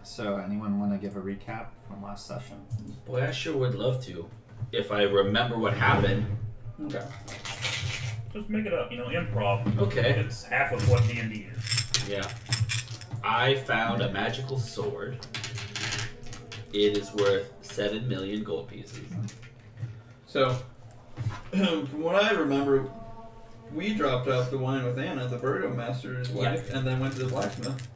So, anyone want to give a recap from last session? Boy, I sure would love to. If I remember what happened. Okay. Just make it up, improv. Okay. It's half of what D&D is. Yeah. I found a magical sword. It is worth 7 million gold pieces. So, from what I remember, we dropped off the wine with Anna, the burgomaster's wife, and then went to the blacksmith.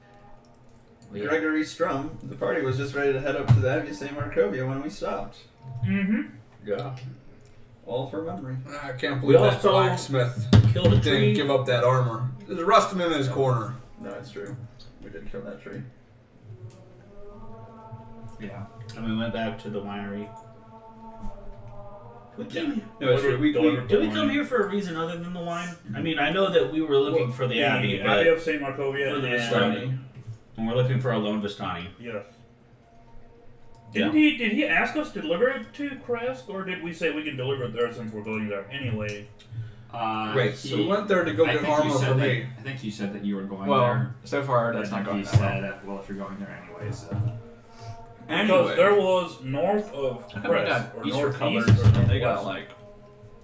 Yeah. Gregory Strum, the party was just ready to head up to the Abbey of St. Markovia when we stopped. Mm-hmm. Yeah. All for memory. I can't believe that also blacksmith killed a didn't tree. give up that armor. There's rusting in his corner. No, it's true. We did kill that tree. Yeah. And we went back to the winery. We came here. No, it's true. Did we come here for a reason other than the wine? I mean, I know that we were looking for the Abbey, The but Abbey of St. Markovia For the and... Vistani. and we're looking for a lone Vistani. Yes. Yeah. Did he ask us to deliver it to Kresk, or did we say we can deliver it there since we're going there anyway? Right, So we went there to go get armor for me. I think you said that you were going Well, there. so far that's But not going you that well. said that, well, if you're going there anyways. Because there was north of How come we Kresk, got or Easter northeast, colors or and they got northwest like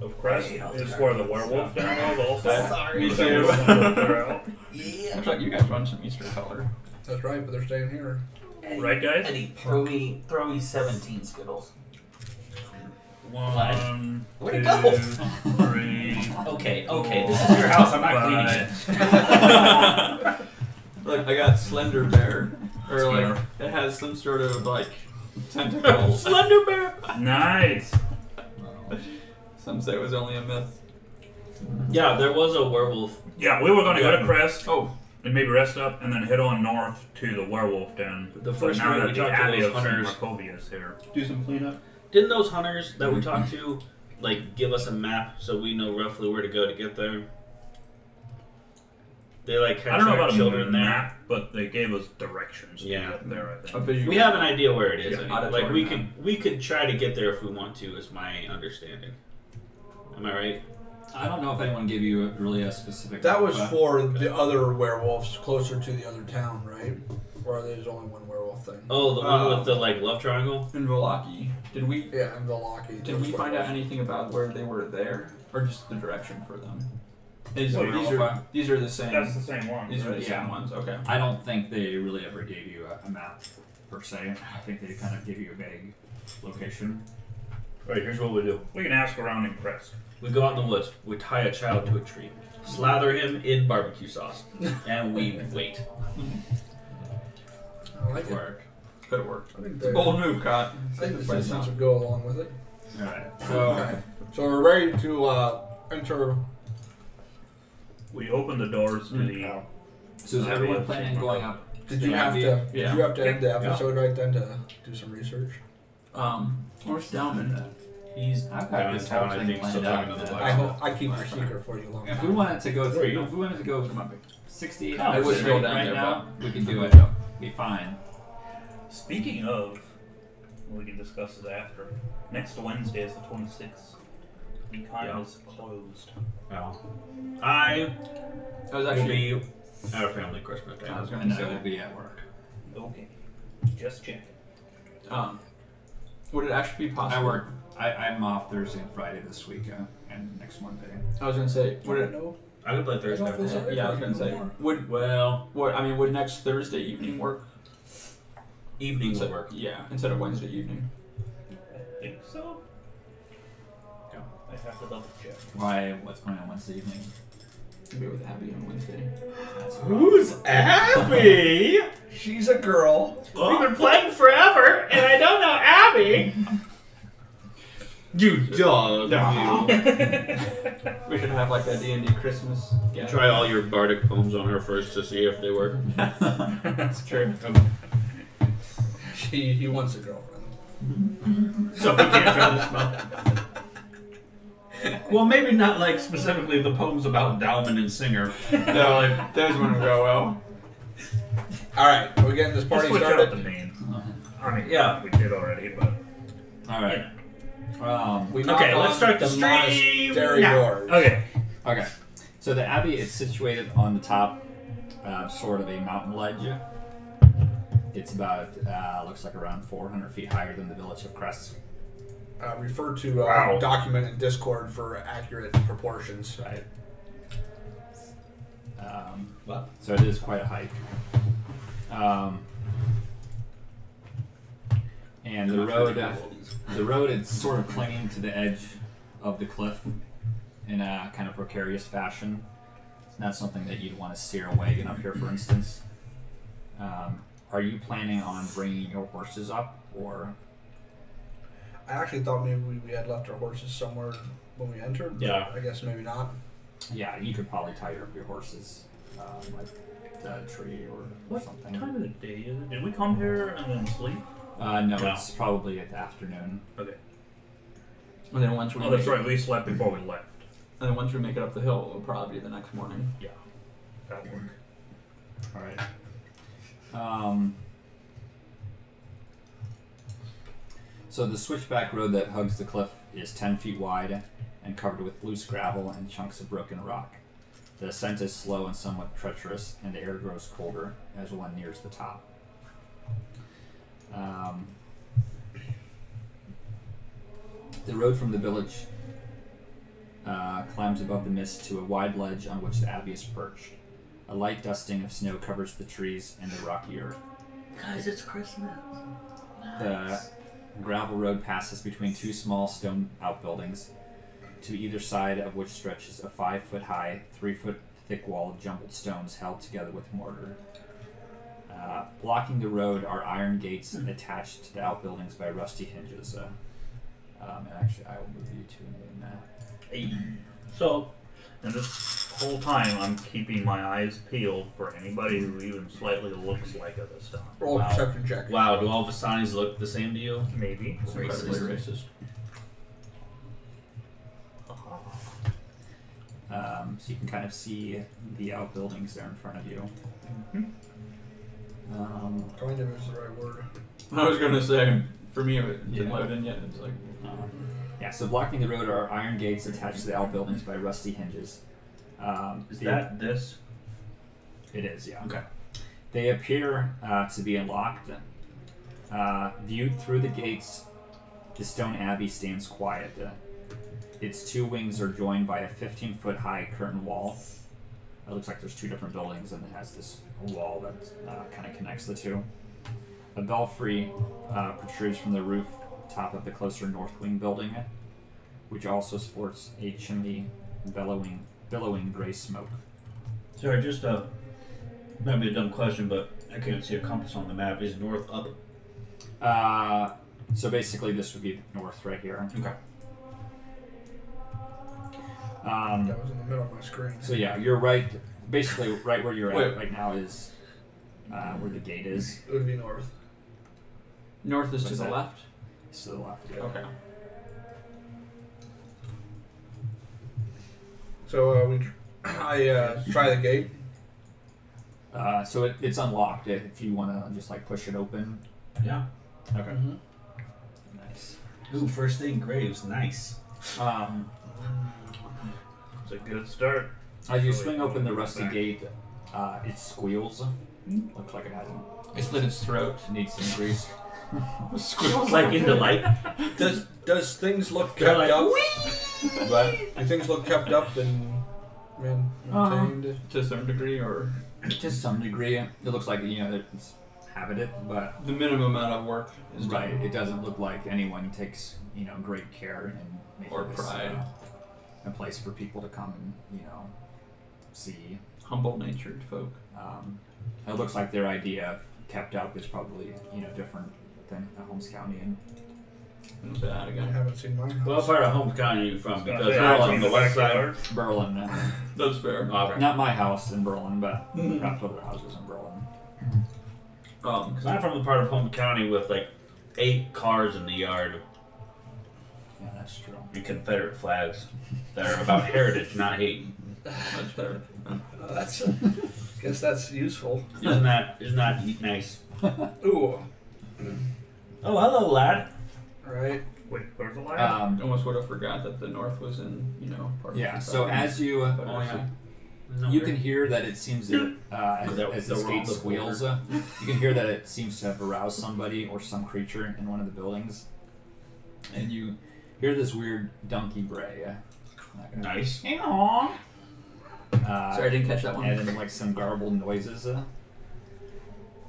of Kresk is where the werewolf den was also. Sorry. Me So too. we're gonna look there out. Yeah. looks like you guys run some Easter color. That's right, but they're staying here. Right, guys? Eddie, throw me 17 Skittles. 1, Where'd it 2, go? 3. Okay, this is your house. I'm not cleaning it. Look, I got Slender Bear. Or like, it has some sort of like tentacles. Slender Bear. Nice. Some say it was only a myth. Yeah, there was a werewolf. Yeah, we were going to go to Kresk Oh, and maybe rest up and then head on north to the werewolf den. The first now night that we the talked to Abbey those of St. hunters. Markovia is here. Do some cleanup. Didn't those hunters that we talked to, like, give us a map so we know roughly where to go to get there? They like I don't know had about children a there. map, but they gave us directions to Yeah. get there, I a think. visual. We have an idea where it is. Yeah, I mean. auditory Like we map. could try to get there if we want to. Is my understanding. Am I right? I don't know if anyone gave you really a specific. That was but- for the other werewolves closer to the other town, right? Or there's only one werewolf thing? Oh, the one with the like love triangle. In Volaki. Did we Yeah, and the Locky. did we find out anything about where they were there, or just the direction for them? These Well, these are the same. That's the same one. These are the right? same ones. Okay. I don't think they really ever gave you a map per se. I think they kind of gave you a vague location. Right. Here's what we do. We can ask around in Kresk. We go out in the woods. We tie a child to a tree, slather him in barbecue sauce, and we wait. I like it. Work. Could have worked. I think Bold move, Cot. I think the citizens would go along with it. All right. So, okay. So we're ready to enter. We open the doors to the... So is everyone planning on going up? Did you the have Abbey? to? Yeah. Did you have to end the Yeah. episode right then to do some research? Where's Dowman? He's I've got down in this whole town. I thing think still planned talking to out. the I blacksmith. hope I keep my secret for you long. If we wanted to go There you through, go. if we wanted to go 68 Oh, hours we're straight still down right there, now, we can do it. Be fine. Speaking of, we can discuss it after. Next Wednesday is the 26th. The con Yeah. is closed. Well, I That was will actually. be at a family Christmas day. I was And gonna I will say. be at work. Okay. Just checking. Would it actually be possible? I work. I'm off Thursday and Friday this week, and next Monday. I was gonna say. Would it? No, I could play I don't feel Thursday. sorry Yeah, I for was you gonna say. no more. Would Well, would next Thursday evening work? evening would Instead- work. Yeah, instead of Wednesday evening. I think so. Yeah. I have to double check. Why? What's going on Wednesday evening? I'll be with Abby on Wednesday. That's Who's Abby? She's a girl. We've been playing forever, and I don't know Abby. You dog. We should have like a D&D Christmas. You try all your bardic poems on her first to see if they work. That's true. He wants a girlfriend. So we can't try this spell. Well, maybe not like specifically the poems about Dalman and Singer. No, those wouldn't go well. All right, we're getting this party Switch out started. the name. I mean, Yeah. we did already, but all right. We knock Okay, on let's start the the stream monastery now. doors. okay. Okay. So the abbey is situated on the top, sort of a mountain ledge. It's about looks like around 400 feet higher than the village of Crest. Refer to Wow. document in Discord for accurate proportions. Right. What? So it is quite a hike. And the road is sort of clinging to the edge of the cliff in a kind of precarious fashion. It's not something that you'd want to steer a wagon up here, for instance. Are you planning on bringing your horses up, or? I actually thought maybe we had left our horses somewhere when we entered. But Yeah. I guess maybe not. Yeah, you could probably tie up your horses, like a tree or What something. time of the day is it? Did we come here and then sleep? No, No. it's probably at the afternoon. Okay. And then once we Oh, that's make right. We slept before we left. And then once we make it up the hill, it'll probably be the next morning. Yeah. That'll work. All right. So the switchback road that hugs the cliff is 10 feet wide and covered with loose gravel and chunks of broken rock. The ascent is slow and somewhat treacherous, and the air grows colder as one nears the top. The road from the village climbs above the mist to a wide ledge on which the abbey is perched. A light dusting of snow covers the trees and the rocky earth. Guys, it's Christmas. The gravel road passes between two small stone outbuildings, to either side of which stretches a 5-foot high, 3-foot thick wall of jumbled stones held together with mortar. Blocking the road are iron gates attached to the outbuildings by rusty hinges. And actually, I will move you to a map. So, and this whole time, I'm keeping my eyes peeled for anybody who even slightly looks like a Vistani. Roll a Wow. perception check. Wow, do all Vasanis look the same to you? Maybe. It's incredibly racist. So you can kind of see the outbuildings there in front of you. Kind of is the right word. I was gonna say, for me, it didn't Yeah. load in yet. It's like, Yeah, so blocking the road are iron gates attached to the outbuildings by rusty hinges. Is that this? It is, yeah. Okay. They appear to be unlocked. Viewed through the gates, the stone abbey stands quiet. Its two wings are joined by a 15-foot high curtain wall. It looks like there's two different buildings, and it has this wall that kind of connects the two. A belfry protrudes from the roof top of the closer north wing building, which also sports a chimney billowing gray smoke. Sorry, just might be a dumb question, but I can't see a compass on the map. Is north up? So basically, this would be north right here. Okay. That was in the middle of my screen. So yeah, you're right. Basically, right where you're Wait. at right now is where the gate is. It would be north. north is to What's the that? left. It's to the left. Yeah. Okay. So I try the gate. So it's unlocked. If you want to just like push it open. Yeah. Okay. Mm-hmm. Nice. Ooh, first thing, graves. Nice. It's a good start. As you swing open the rusty gate, it squeals. Looks like it hasn't. I slit its throat. Needs some grease. Squeals Like in the light. Does things look They're kept like, up? But Do things look kept up and maintained? to some degree, or To some degree, it looks like it's habited, but the minimum amount of work is right, done. it doesn't look like anyone takes great care in making Or this pride. a place for people to come and see. Humble-natured folk. It looks like their idea of kept up is probably different than Holmes County and I'm gonna say that I again. haven't seen mine. what part of Holmes County are you from? Gonna Because say, I'm I've on seen the west side. backyard. Berlin. That's fair. Okay. Not my house in Berlin, but perhaps other houses in Berlin. Because I'm from the part of Holmes County with like 8 cars in the yard Yeah, that's true. and Confederate flags that are about heritage, not hate. Much better. That's. Guess that's useful. Isn't that nice? Ooh. Oh, hello, lad. Right. Wait, where's the light? I almost would have forgot that the north was in, part of Yeah. the So south. as you Oh, yeah. You can hear that it seems that as this the gate squeals, you can hear that it seems to have aroused somebody or some creature in one of the buildings, and you hear this weird donkey bray. Nice. Sorry, I didn't catch that one. And then like some garbled noises,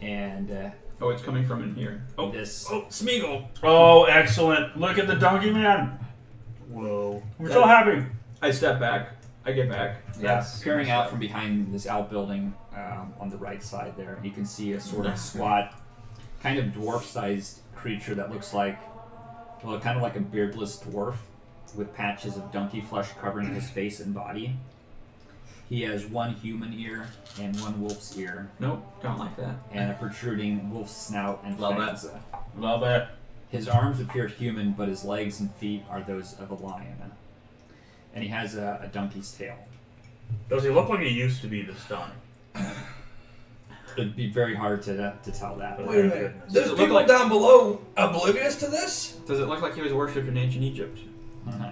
and Oh, it's coming from in here. Oh, this. oh, Smeagol. Oh, excellent! Look at the donkey man. Whoa. We're so happy. I step back. I get back. Yeah, peering out from behind this outbuilding on the right side there, you can see a sort of squat, kind of dwarf-sized creature that looks like, well, kind of like a beardless dwarf with patches of donkey flesh covering his face and body. He has one human ear and one wolf's ear, Nope, don't like that. and a protruding wolf's snout and Love fangs. Love it. His arms appear human, but his legs and feet are those of a lion. And he has a donkey's tail. Does he look like he used to be this time? It'd be very hard to tell that. Wait a minute. Goodness. There's Does it look people like- down below oblivious to this? Does it look like he was worshipped in ancient Egypt?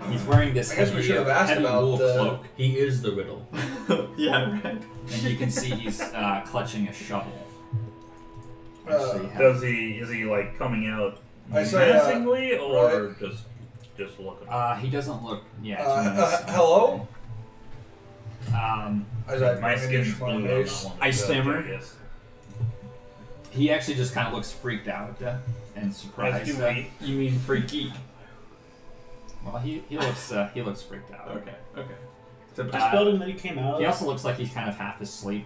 He's wearing this I guess we heavy, should have asked heavy about wool the- cloak, He is the riddle. Yeah, right. and you can see he's clutching a shovel. So you have- Is he like coming out I say, menacingly or just looking? he doesn't look, too menacing. Hello? My As I skin's manage my blue on that face. one. I stammer. Yes. He actually just kind of looks freaked out and As surprised. do we. You mean freaky? Well, he looks freaked out. Okay. Except This building that he came out He of. also looks like he's kind of half asleep.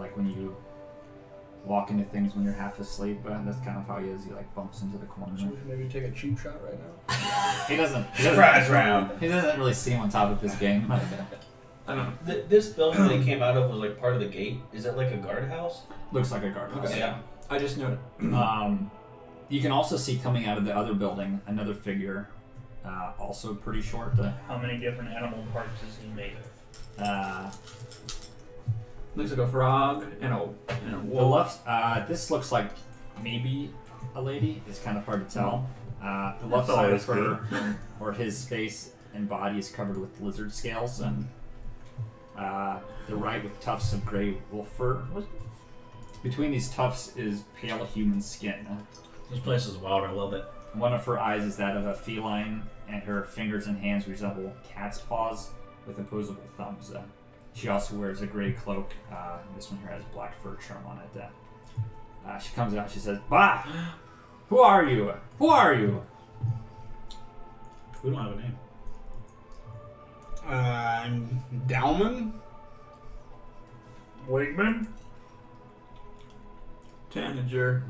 Like when you walk into things when you're half asleep. That's kind of how he is. He like bumps into the corner. So we should maybe take a cheap shot right now. He doesn't. Surprise round. He doesn't really seem on top of his game. I don't know. This building that he came out of was like part of the gate. Is that like a guardhouse? Looks like a guardhouse. Okay. Yeah. I just noted. You can also see coming out of the other building another figure, also pretty short. How many different animal parts is he made of? Looks like a frog and a The wolf. left, this looks like maybe a lady. It's kind of hard to tell. The left That's side always of her, or his face and body, is covered with lizard scales, and the right with tufts of gray wolf fur. Between these tufts is pale human skin. This place is wild. I love it. One of her eyes is that of a feline, and her fingers and hands resemble cat's paws with opposable thumbs. She also wears a gray cloak. This one here has black fur trim on it. She comes out. She says, "Bah! Who are you? Who are you?" We don't have a name. I'm Dalman. Wigman? Tanager.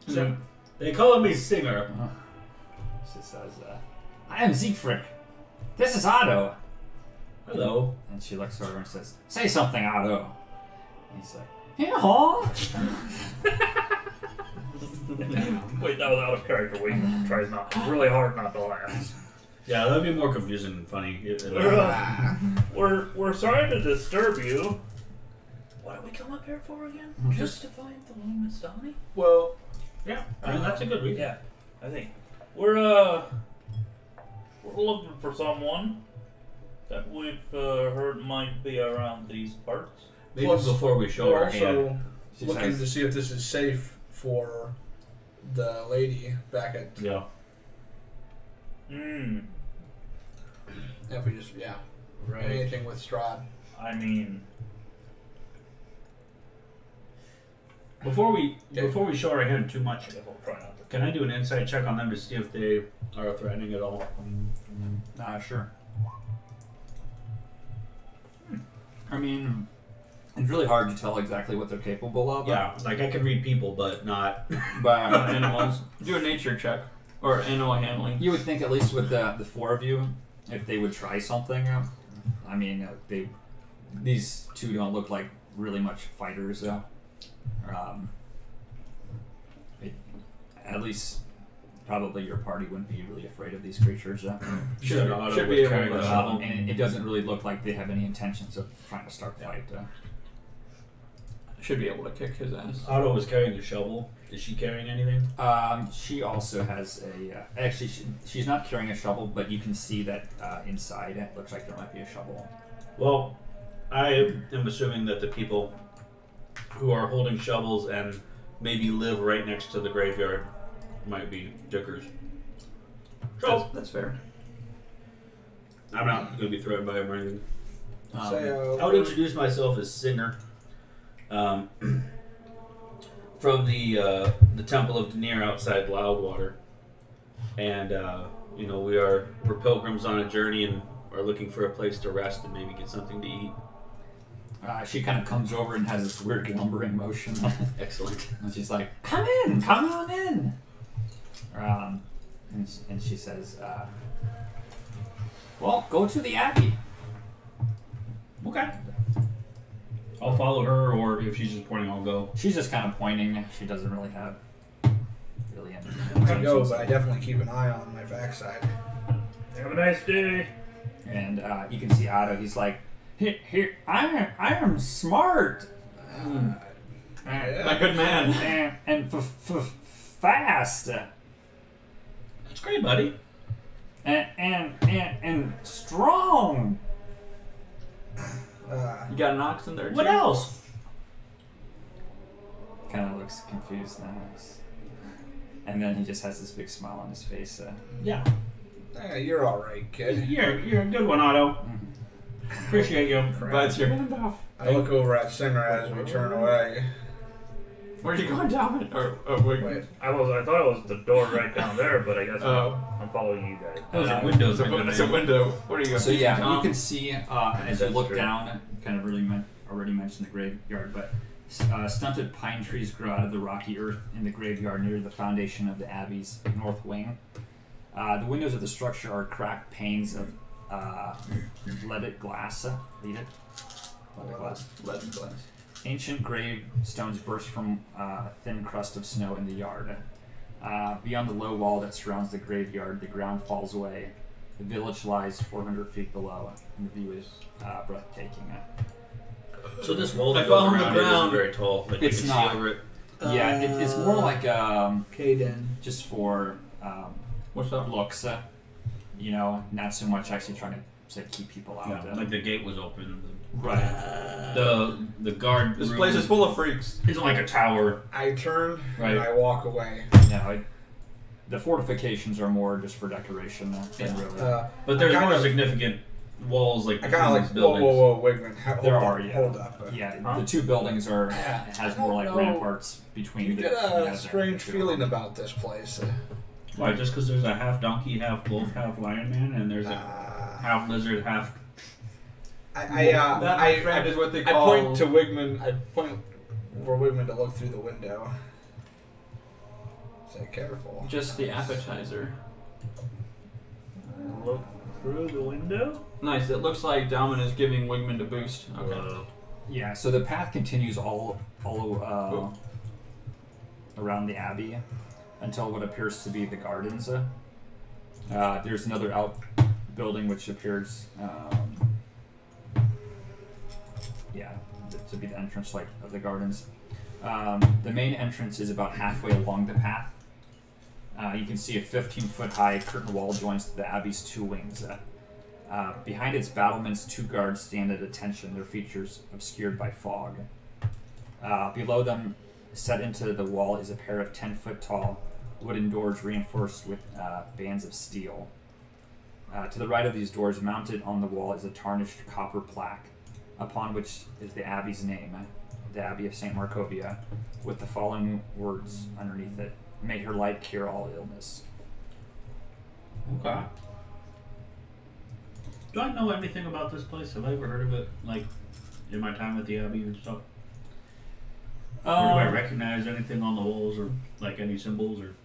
So, they call me Singer. She says, "I am Siegfried. This is Otto." Hello. And she looks over and says, "Say something, Otto." And he's like, "Yeah." Wait, that was out of character. Wigman tries really hard not to laugh. Yeah, that'd be more confusing than funny. We're sorry to disturb you. What did we come up here for again? Just to find the lone Miss Donnie? Well, Yeah, I mean, that's a good reason. Yeah, I think we're looking for someone that we've heard might be around these parts. Maybe Plus, before we show we're our also hand. She looking says, to see if this is safe for the lady back at. Yeah. If we just Right. anything with Strahd. I mean, Before we show our hand too I much, guess we'll try not to. can I do an insight check on them to see if they are threatening at all? Sure. I mean, it's really hard to tell exactly what they're capable of. Yeah, like I can read people, but not. But Animals. Do a nature check. Or animal handling. you would think, at least with the four of you, if they would try something. I mean, these two don't look like really much fighters. At least, probably your party wouldn't be really afraid of these creatures. Should Otto be was able carrying to the have shovel. them. And it doesn't really look like they have any intentions of trying to start a fight. should be able to kick his ass. Otto was carrying a shovel. Is she carrying anything? She also has a. Actually, she's not carrying a shovel, but you can see that inside it looks like there might be a shovel. Well, I am assuming that the people who are holding shovels and maybe live right next to the graveyard might be dickers. That's fair. I'm not going to be threatened by him or anything. Say, I would introduce myself as Singer, from the Temple of Denir outside Loudwater, and we're pilgrims on a journey and are looking for a place to rest and maybe get something to eat. She kind of comes over and has this weird lumbering motion. Excellent. And she's like, come on in. And she says, well, go to the Abbey. Okay. I'll follow her, or if she's just pointing, I'll go. She's just kind of pointing. She doesn't really have I go, but I definitely keep an eye on my backside. Have a nice day. And you can see Otto. He's like, here, I am smart. My good man. And fast. That's great, buddy. And strong. You got an ox in there too? What else? Kind of looks confused now. And then he just has this big smile on his face. Yeah. You're all right, kid. You're a good one, Otto. Appreciate you. Bites your hand off. I look over at Singer as we turn away. Where are you going, Domin? Wait. I thought it was the door right down there, but I guess Oh. I'm following you guys. Those are windows. It's a window. What are you going So yeah, Tom? you can see as you That's look true. down. Kind of already mentioned the graveyard, but stunted pine trees grow out of the rocky earth in the graveyard near the foundation of the Abbey's north wing. The windows of the structure are cracked panes of leaded glass. Leaded glass. Leaden glass. Ancient gravestones burst from a thin crust of snow in the yard. Beyond the low wall that surrounds the graveyard, the ground falls away. The village lies 400 feet below, and the view is breathtaking. So this wall that I goes found the around it isn't ground. very tall. Like It's you can not. see over it. Yeah, it's more like Caden. just for What's up? looks, not so much actually trying to say keep people out. Yeah, like the gate was open. Right. The guard. This room place is full of freaks. isn't like a tower. I turn Right. and I walk away. No, the fortifications are more just for decoration than really. But there's I more kinda- significant walls like I between kind of these like, buildings. whoa, Wigman. There are, yeah. Hold up. Yeah, the two buildings has more like know. ramparts between. You the get a the strange two. feeling about this place. Why? Just because there's a half donkey, half wolf, half lion man, and there's a half lizard, half. That, my friend, is what they I call. point to Wigman. I point for Wigman to look through the window. Say careful. Just the appetizer. Look through the window. Nice. It looks like Domin is giving Wigman a boost. Okay. Whoa. Yeah, so the path continues all around the abbey until what appears to be the gardens. There's another outbuilding which appears, to be the entrance of the gardens. The main entrance is about halfway along the path. You can see a 15-foot high curtain wall joins the abbey's two wings. Behind its battlements, two guards stand at attention, their features obscured by fog. Below them, set into the wall, is a pair of 10-foot tall wooden doors reinforced with bands of steel. To the right of these doors, mounted on the wall, is a tarnished copper plaque, upon which is the abbey's name, the Abbey of St. Markovia, with the following words underneath it: "May her light cure all illness." Okay. Do I know anything about this place? Have I ever heard of it? Like in my time at the abbey and stuff. Or do I recognize anything on the walls or like any symbols or?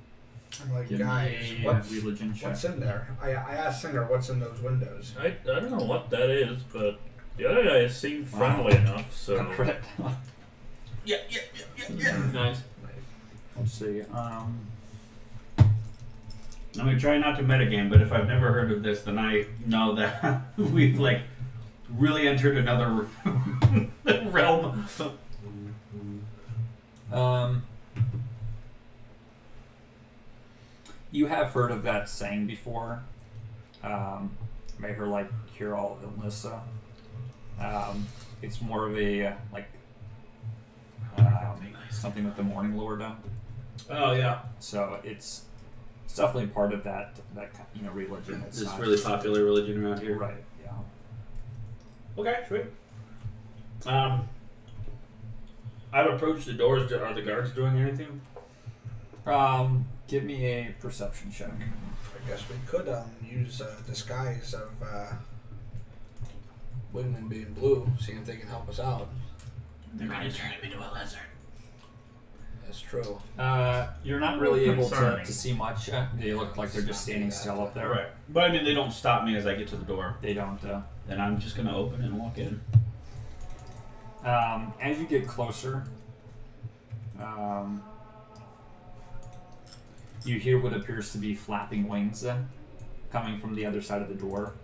I'm like, Give me guys, a what's religion check. what's in there? I asked Singer what's in those windows. I don't know what that is, but the other guys seem friendly enough, so. A crit. Yeah. Nice. Let's see. I'm gonna try not to metagame, but if I've never heard of this, then I know that we've like really entered another realm. You have heard of that saying before. May her like cure all illness. It's more of a something with the Morning Lord. Oh yeah, So it's definitely part of that religion. It's this not, really popular religion around here. right. Yeah. Okay, sweet. I've approached the doors. Are the guards doing anything? Give me a perception check. I guess we could use disguise of Wigman being blue, seeing if they can help us out. They're going to turn him into a lizard. That's true. You're not really able Concerning. to see much. They look like they're just standing still up there. Right. But I mean, they don't stop me as I get to the door. They don't. Then I'm just going to open and walk in. As you get closer, you hear what appears to be flapping wings coming from the other side of the door.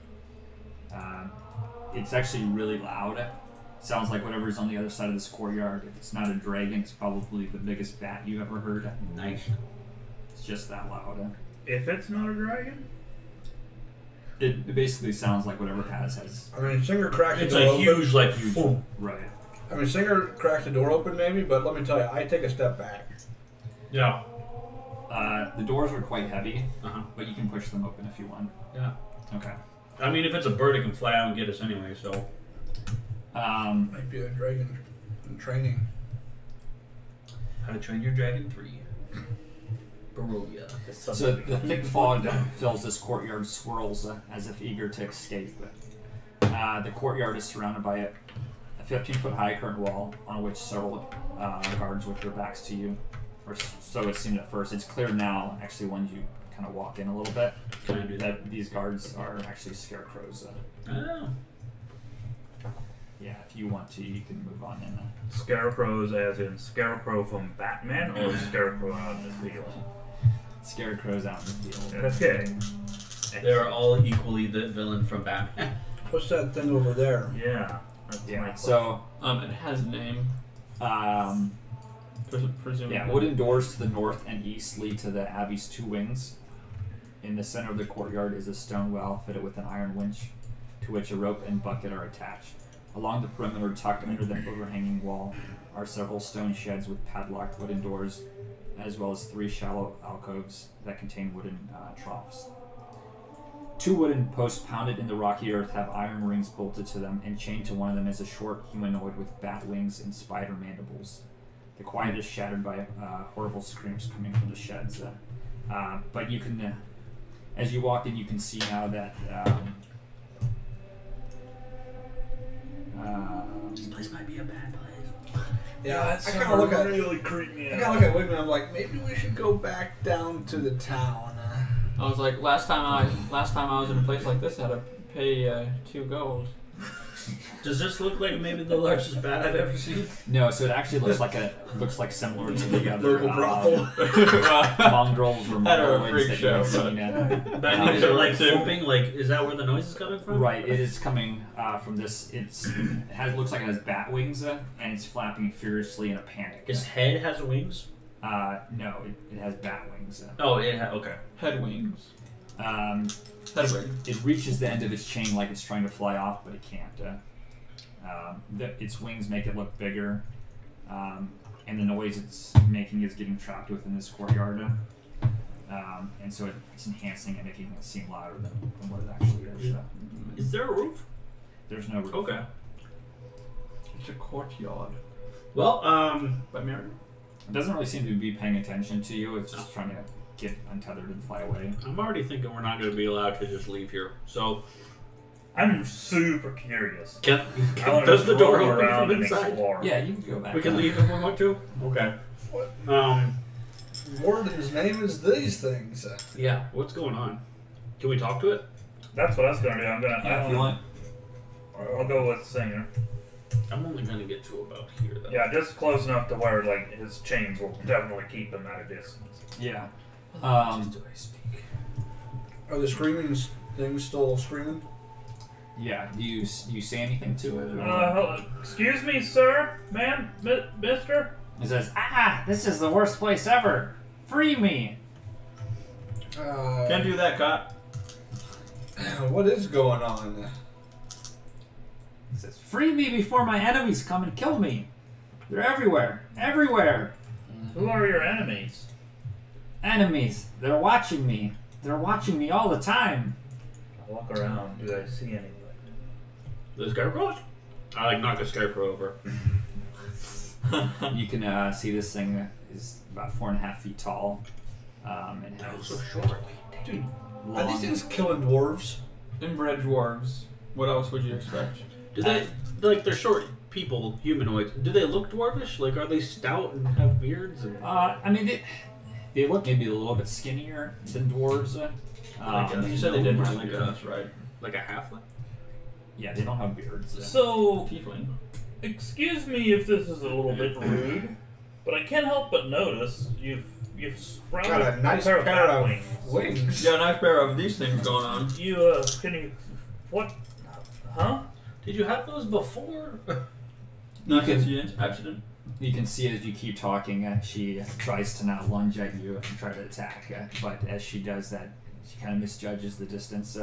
It's actually really loud. Sounds like whatever's on the other side of this courtyard. If it's not a dragon, it's probably the biggest bat you ever heard. Nice. It's just that loud. If it's not a dragon? It basically sounds like whatever has. I mean, Singer cracked the It's door a open. huge, like, Huge. boom. Right. I mean, Singer cracked the door open maybe, but let me tell you, I take a step back. Yeah. The doors are quite heavy, Uh-huh. but you can push them open if you want. Yeah. Okay. I mean, if it's a bird, it can fly out and get us anyway, so. Might be a dragon in training. How to Train Your Dragon 3. Barovia. So the thick fog fills this courtyard, swirls as if eager to escape. The courtyard is surrounded by a 15-foot high current wall on which several guards with their backs to you. Or so it seemed at first. It's clear now, actually, when you kind of walk in a little bit, Can I do that? that these guards are actually scarecrows. Oh. Yeah, if you want to, you can move on in. Scarecrows as in Scarecrow from Batman or Scarecrow out in the field? Scarecrows out in the field. Okay. They are all equally the villain from Batman. What's that thing over there? Yeah. That's my Yeah. question. So, It has a name. Presumably. yeah, wooden doors to the north and east lead to the abbey's two wings. In the center of the courtyard is a stone well fitted with an iron winch, to which a rope and bucket are attached. Along the perimeter, tucked under the overhanging wall, are several stone sheds with padlocked wooden doors, as well as 3 shallow alcoves that contain wooden troughs. 2 wooden posts pounded in the rocky earth have iron rings bolted to them, and chained to one of them is a short humanoid with bat wings and spider mandibles. The quiet is shattered by horrible screams coming from the sheds. But you can, as you walk in, you can see now that This place might be a bad place. Yeah, I kind of look at really creep me I out. kind of look at Wigman. I'm like, maybe we should go back down to the town. I was like, last time I was in a place like this, I had to pay 2 gold. Does this look like maybe the largest bat I've ever seen? no, so it actually looks like similar to the other Local brothel. mongrels or At a mongrels freak that show, you've seen. But I mean, is it like thumping? Like, is that where the noise is coming from? Right, it is coming from this. Looks like it has bat wings and it's flapping furiously in a panic. His head has wings? No, it has bat wings. Oh, okay. Head wings. It reaches the end of its chain like it's trying to fly off, but it can't. Its wings make it look bigger, and the noise it's making is getting trapped within this courtyard. And so it's enhancing and making it seem louder than what it actually is. Is there a roof? There's no roof. Okay. It's a courtyard. Well, By Mary. It doesn't really seem to be paying attention to you. It's just trying to get untethered and fly away. I'm already thinking we're not going to be allowed to just leave here. So, I'm super curious. can I want does to the door roll open around from and inside? explore. Yeah, you can go back. We can leave if we want to. Okay. Warden's name is these things. Yeah. What's going on? Can we talk to it? That's what I was gonna do. I'm gonna. Yeah, if you want. I'll go with Singer. I'm only going to get to about here, though. Yeah, just close enough to where like his chains will definitely keep him at a distance. Yeah. Do I speak? Are the screaming things still screaming? Yeah. Do you say anything to it? Excuse me, sir, ma'am, mister. He says, "Ah, this is the worst place ever. Free me." Can't do that, Cot. What is going on? He says, "Free me before my enemies come and kill me. They're everywhere, everywhere. Who are your enemies? Enemies. They're watching me. They're watching me all the time." I walk around. Do I see anybody? The scarecrows? I like knock a scarecrow over. You can see this thing is about 4.5 feet tall. It has So short. Dude, are long, these things killing dwarves? Inbred dwarves. What else would you expect? Do they they're short people, humanoids? Do they look dwarvish? Like, are they stout and have beards? And, I mean, they look maybe a little bit skinnier than dwarves. You said they didn't like us, right? like a halfling? Yeah, they don't have beards. So, Tiefling. excuse me if this is a little bit rude, but I can't help but notice you've sprouted Got a nice pair pair of of wings. wings. Yeah, a nice pair of these things going on. You can you what? Huh? Did you have those before? Not can- accident. You can see as you keep talking, she tries to not lunge at you and try to attack, but as she does that, she kind of misjudges the distance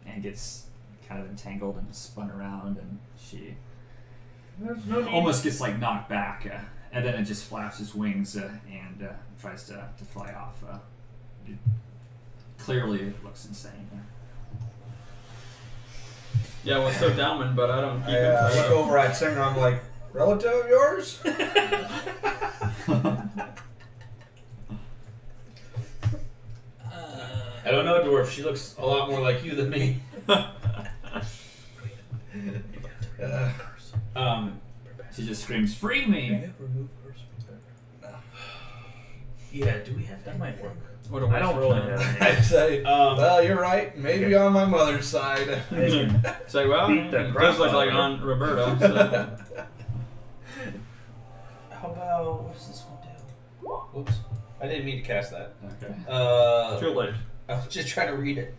and gets kind of entangled and spun around, and she There's no need. almost gets like knocked back, and then it just flaps its wings and tries to fly off. It clearly looks insane. Yeah, well, so Dalman, but I don't keep I him. look over at Singer. I'm like, relative of yours? I don't know, dwarf. She looks a lot more like you than me. She just screams, "Free me!" Yeah, do we have That might work. What a I don't really waste of have time. any. I say, Um, well, you're right. Maybe on my mother's side. Say, well, Beat the it crap does look out like of her. on Roberta. So. How about what does this one do? Whoops, I didn't mean to cast that. Okay. Too late. I was just trying to read it.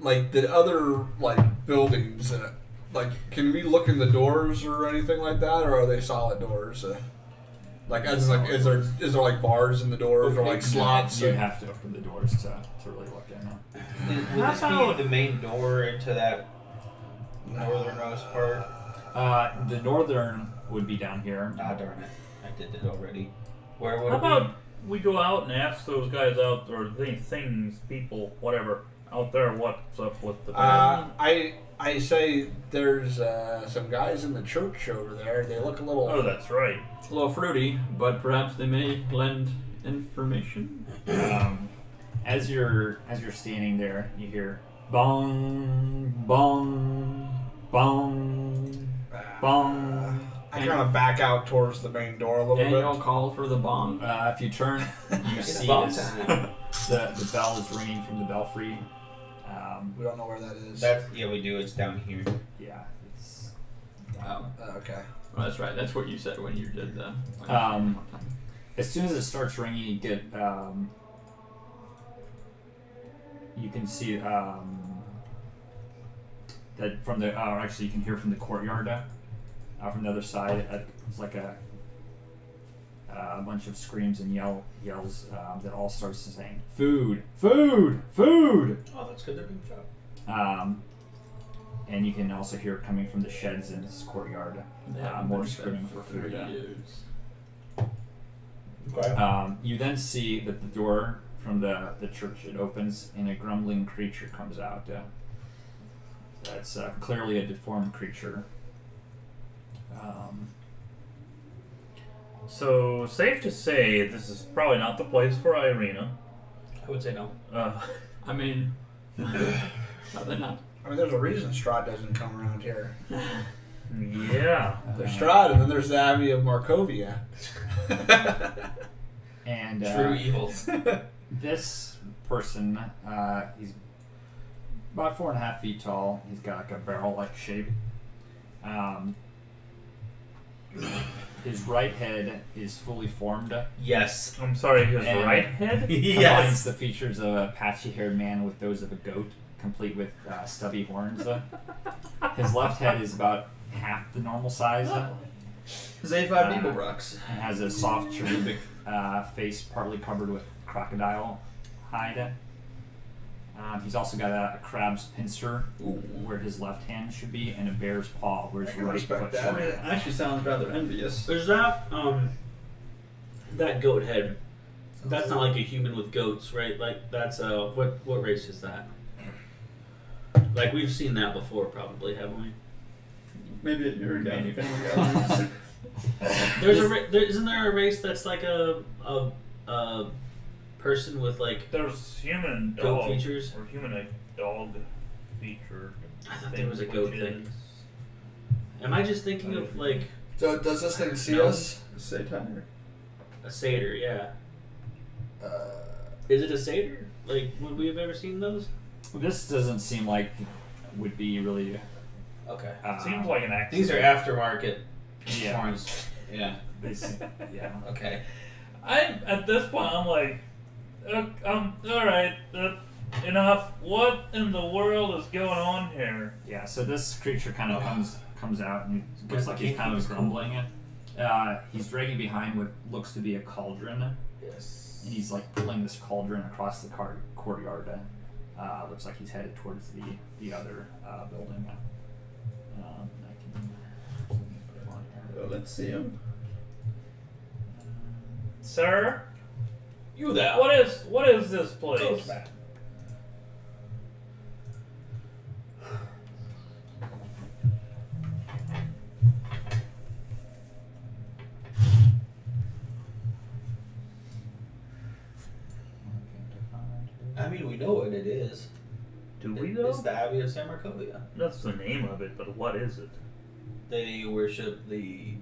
Like the other like buildings, like can we look in the doors or anything like that, or are they solid doors? Like as in, like is there like bars in the doors or like slots? You'd have to open the doors to really look in. Would this about- be the main door into that northernmost part? The northern would be down here. Ah, darn it. I did it already. Where would How it be? about we go out and ask those guys out, or things, people, whatever, out there what's up with the I say there's some guys in the church over there. They look a little. Oh, that's right. A little fruity, but perhaps they may lend information. As you're standing there, you hear bong, bong, bong, bong. I kind of back out towards the main door a little Daniel bit. call for the bong. If you turn, you It's see bong this, time. the bell is ringing from the belfry. We don't know where that is. Yeah, we do. It's down here. Yeah, it's Wow. Okay. Well, that's right. That's what you said when you did the. as soon as it starts ringing, you get you can see that from the actually you can hear from the courtyard from the other side. It's like a bunch of screams and yells that all starts saying food, food, food. Oh, that's good. They're being shot. And you can also hear it coming from the sheds in this courtyard. More screaming for food. You then see that the door from the church, it opens and a grumbling creature comes out. That's clearly a deformed creature. So, safe to say, this is probably not the place for Irina. I would say no. I mean, probably not. I mean, there's a reason Strahd doesn't come around here. Yeah. There's Strahd, and then there's the Abbey of Markovia. And True evils. this person, he's about 4.5 feet tall. He's got like a barrel-like shape. His right head is fully formed. Yes. I'm sorry, his And- right head? Combines Yes. the features of a patchy-haired man with those of a goat, complete with stubby horns. His left head is about half the normal size. His A5 Beeblebrox. And has a soft cherubic face partly covered with crocodile hide. He's also got a crab's pincer where his left hand should be, and a bear's paw where his I can right respect foot that. should I mean, it actually sounds rather envious. There's that that goat head. That's not like a human with goats, right? Like that's what race is that? Like we've seen that before, probably, haven't we? Maybe at your family gatherings. Isn't there a race that's like a person with like There's human goat dog features? or humanoid dog feature. I thought there was a thing, goat which thing. is- Am I just thinking of like So does this thing see No. us? Satire. a satyr? Yeah. Uh, Is it a satyr? Like, would we have ever seen those? This doesn't seem like would be really. Okay. Seems like an accident. These are aftermarket Yeah. horns. Yeah. They seem, yeah. Okay. I'm at this point. I'm like, all right, enough. What in the world is going on here? Yeah. So this creature kind of comes out and he looks like he's kind of Keep grumbling. He's dragging behind what looks to be a cauldron. Yes. And he's like pulling this cauldron across the courtyard. Looks like he's headed towards the other building. I can put him on here. Well, let's see him. Sir, You there? what is this place? Goes back. I mean, we know what it is. Do we know? It's the Abbey of San Markovia. That's the name of it, but what is it? They worship the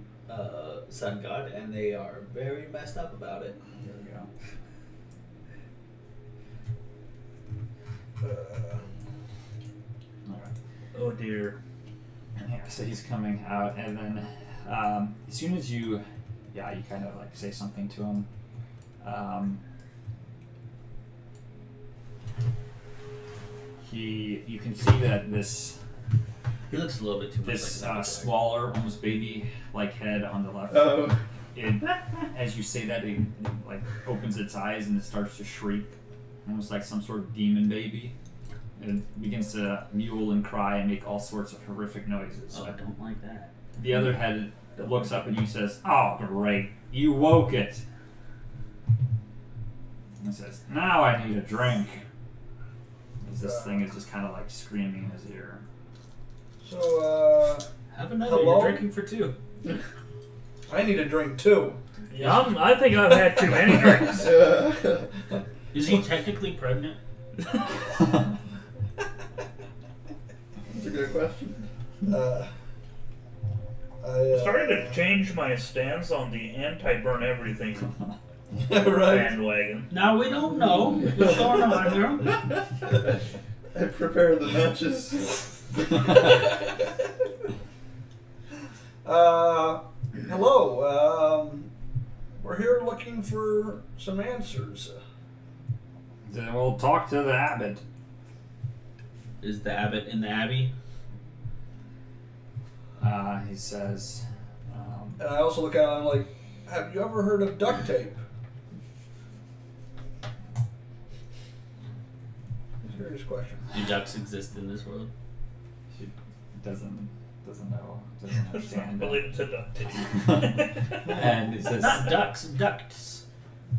sun god, and they are very messed up about it. Here we go. All right. Oh dear. Yeah, so he's coming out, and then as soon as you kind of like say something to him, you can see that this He looks a little bit too much this like smaller, almost baby-like head on the left. Oh. It, as you say that, it like opens its eyes and it starts to shriek, almost like some sort of demon baby. It begins to mewl and cry and make all sorts of horrific noises. Oh, I don't like that. The other head looks up at you and says, "Oh, great, you woke it." And says, "Now I need a drink." Because this thing is just kind of like screaming in his ear. so Have another. Hello? You're drinking for two. I need a drink too. Yeah, I think I've had too many drinks. Is he technically pregnant? That's a good question. I'm starting to change my stance on the anti-burn everything Right. bandwagon. Now we don't know what's going on here. I prepared the matches. Hello. We're here looking for some answers. Then we'll talk to the abbot. Is the abbot in the abbey? He says, And I also look at him like, have you ever heard of duct tape? Serious question. Do ducks exist in this world? she doesn't know, doesn't understand. Related to duct tape. And he says, Not ducks, ducts.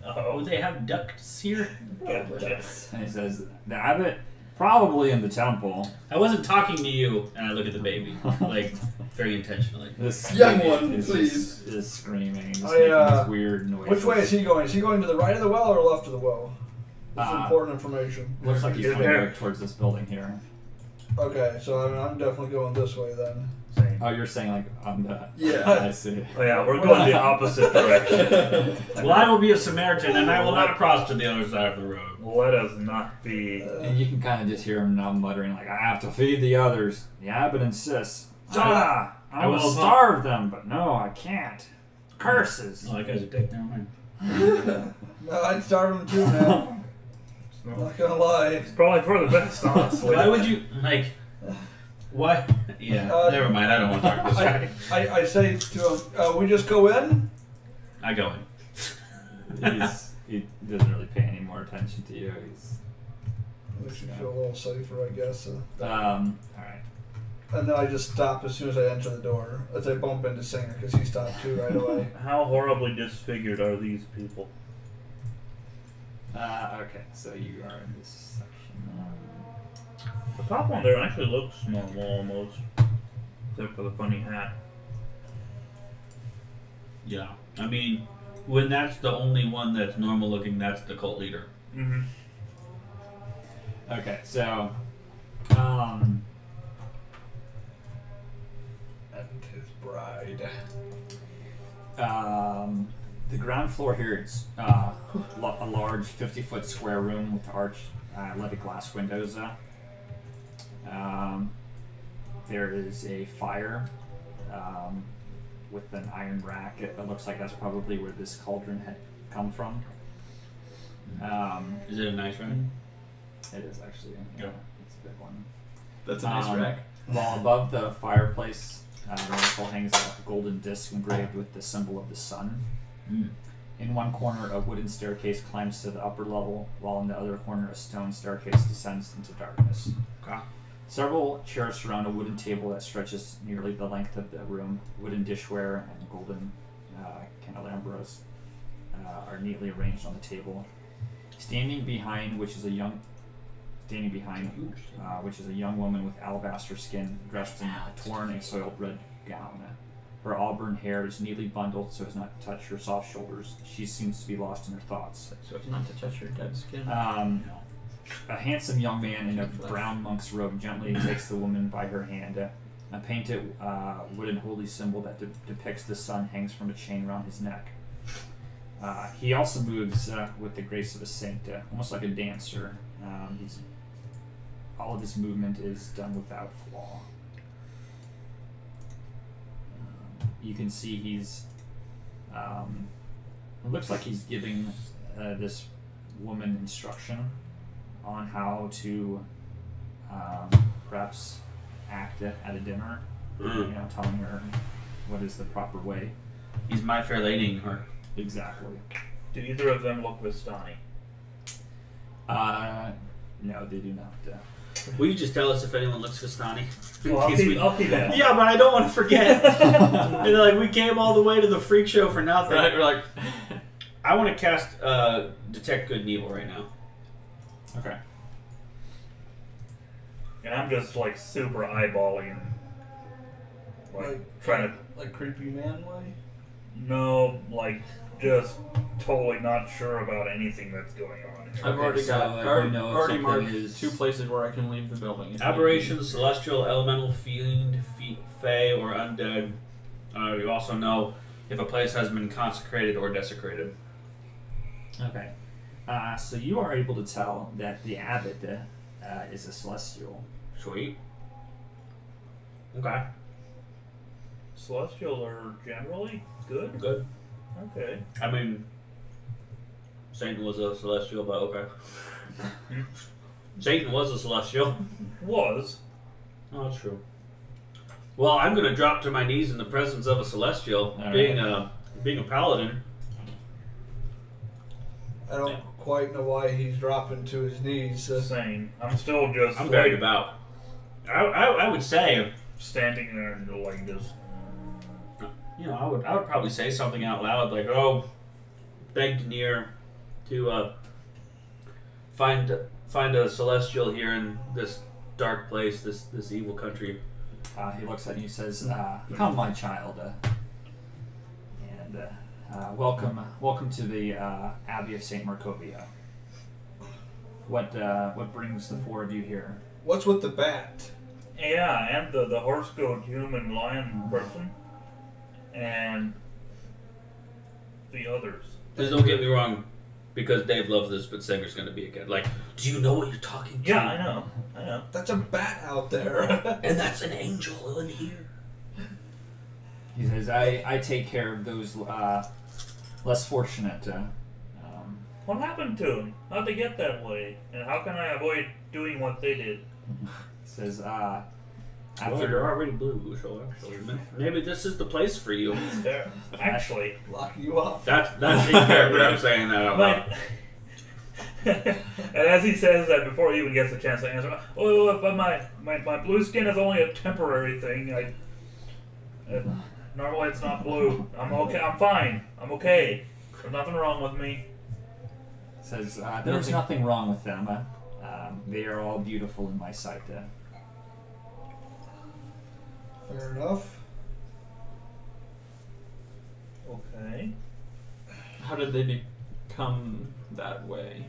Oh, Oh, they have ducts here? gotcha. and he says, the abbot probably in the temple. I wasn't talking to you, and I look at the baby, like, very intentionally. This Young baby one, is please. just- is screaming, just I, making these weird noises. Which way is he going? Is he going to the right of the well or left of the well? This is important information. Looks like he's Get coming there. back towards this building here. Okay, so I'm definitely going this way then. Same. Oh, you're saying like on the... Yeah. I see. Oh yeah, we're going the opposite direction. Well, I will be a Samaritan, and I will not cross to the other side of the road. Let us not be. And you can kind of just hear him now muttering like, I have to feed the others. The abbot insists. So, I I will will- starve them, but no, I can't. Curses. Oh, that guy's a dick. Never mind. No, I'd starve him too now. Not gonna lie. It's probably for the best, honestly. Why would you, like... What? Yeah. Never mind. I don't want to talk to this guy. I say to him, we just go in? I go in. He doesn't really pay any more attention to you. He's Makes you feel a little safer, I guess. all right. And then I just stop as soon as I enter the door. As I bump into Singer, because he stopped too right away. How horribly disfigured are these people? Okay, so you are in this section. The top one there actually looks normal almost, except for the funny hat. Yeah. I mean, when that's the only one that's normal looking, that's the cult leader. Mm-hmm. Okay, so And his bride. the ground floor here is a large 50-foot square room with arched leaded glass windows. There is a fire with an iron rack. It looks like that's probably where this cauldron had come from. Is it a nice one? It is actually. Yeah. It's a big one. That's a nice rack. While above the fireplace, the mantle hangs a golden disc engraved with the symbol of the sun. Mm. In one corner, a wooden staircase climbs to the upper level, while in the other corner, a stone staircase descends into darkness. Okay. Several chairs surround a wooden table that stretches nearly the length of the room. Wooden dishware and golden candelabras are neatly arranged on the table. Standing behind, which is a young woman with alabaster skin, dressed in a torn and soiled red gown. Her auburn hair is neatly bundled so as not to touch her soft shoulders. She seems to be lost in her thoughts. So it's not to touch your dead skin. A handsome young man in a brown monk's robe gently takes the woman by her hand. A painted wooden holy symbol that depicts the sun hangs from a chain around his neck. He also moves with the grace of a saint, almost like a dancer. All of his movement is done without flaw. You can see he's. It looks like he's giving this woman instruction on how to perhaps act at a dinner. You know, telling her what is the proper way. He's my fair ladying her. Exactly. Do either of them look Vistani? No, they do not. Will you just tell us if anyone looks Vistani? Well, I'll keep asking. Yeah, but I don't want to forget. And like we came all the way to the freak show for nothing. Right? We're like, I want to cast Detect Good and Evil right now. Okay. And I'm just like super eyeballing. Trying to. Like creepy man way? No, like just totally not sure about anything that's going on here. I've already so, got. like, I already, we know if already something marked is- 2 places where I can leave the building. if Aberration, celestial, elemental, fiend, fae, or undead. You also know if a place has been consecrated or desecrated. Okay. So you are able to tell that the abbot is a celestial. Sweet. Okay. Celestial are generally good? Good. Okay. I mean, Satan was a celestial, but okay. Satan was a celestial. Was. Oh, that's true. Well, I'm gonna drop to my knees in the presence of a celestial, All being a paladin. I don't quite know why he's dropping to his knees. Same. I'm still just I'm very devout. I would say, standing there and like just. you know, I would probably say something out loud like, "Oh, beg Denier to find a celestial here in this dark place, this evil country." He looks at you and says, "Come, my child, and welcome to the Abbey of Saint Markovia. What brings the 4 of you here?" What's with the bat? Yeah, and the horse goat human lion person. And the others. Please don't get me wrong, because Dave loves this, but Singer's gonna be again. Like, do you know what you're talking to? Yeah, I know. That's a bat out there. And that's an angel in here. He says, "I take care of those less fortunate." What happened to them? How'd they get that way? And how can I avoid doing what they did? He says, Well, you're already blue, so actually, maybe this is the place for you. Yeah, actually, Locking you up. That's in character. I'm saying that out loud. and as he says that, before he even gets a chance to answer, oh, but my blue skin is only a temporary thing. Normally it's not blue. I'm okay. I'm fine. I'm okay. There's nothing wrong with me. Says there's nothing wrong with them. They are all beautiful in my sight. Fair enough. Okay. How did they become that way?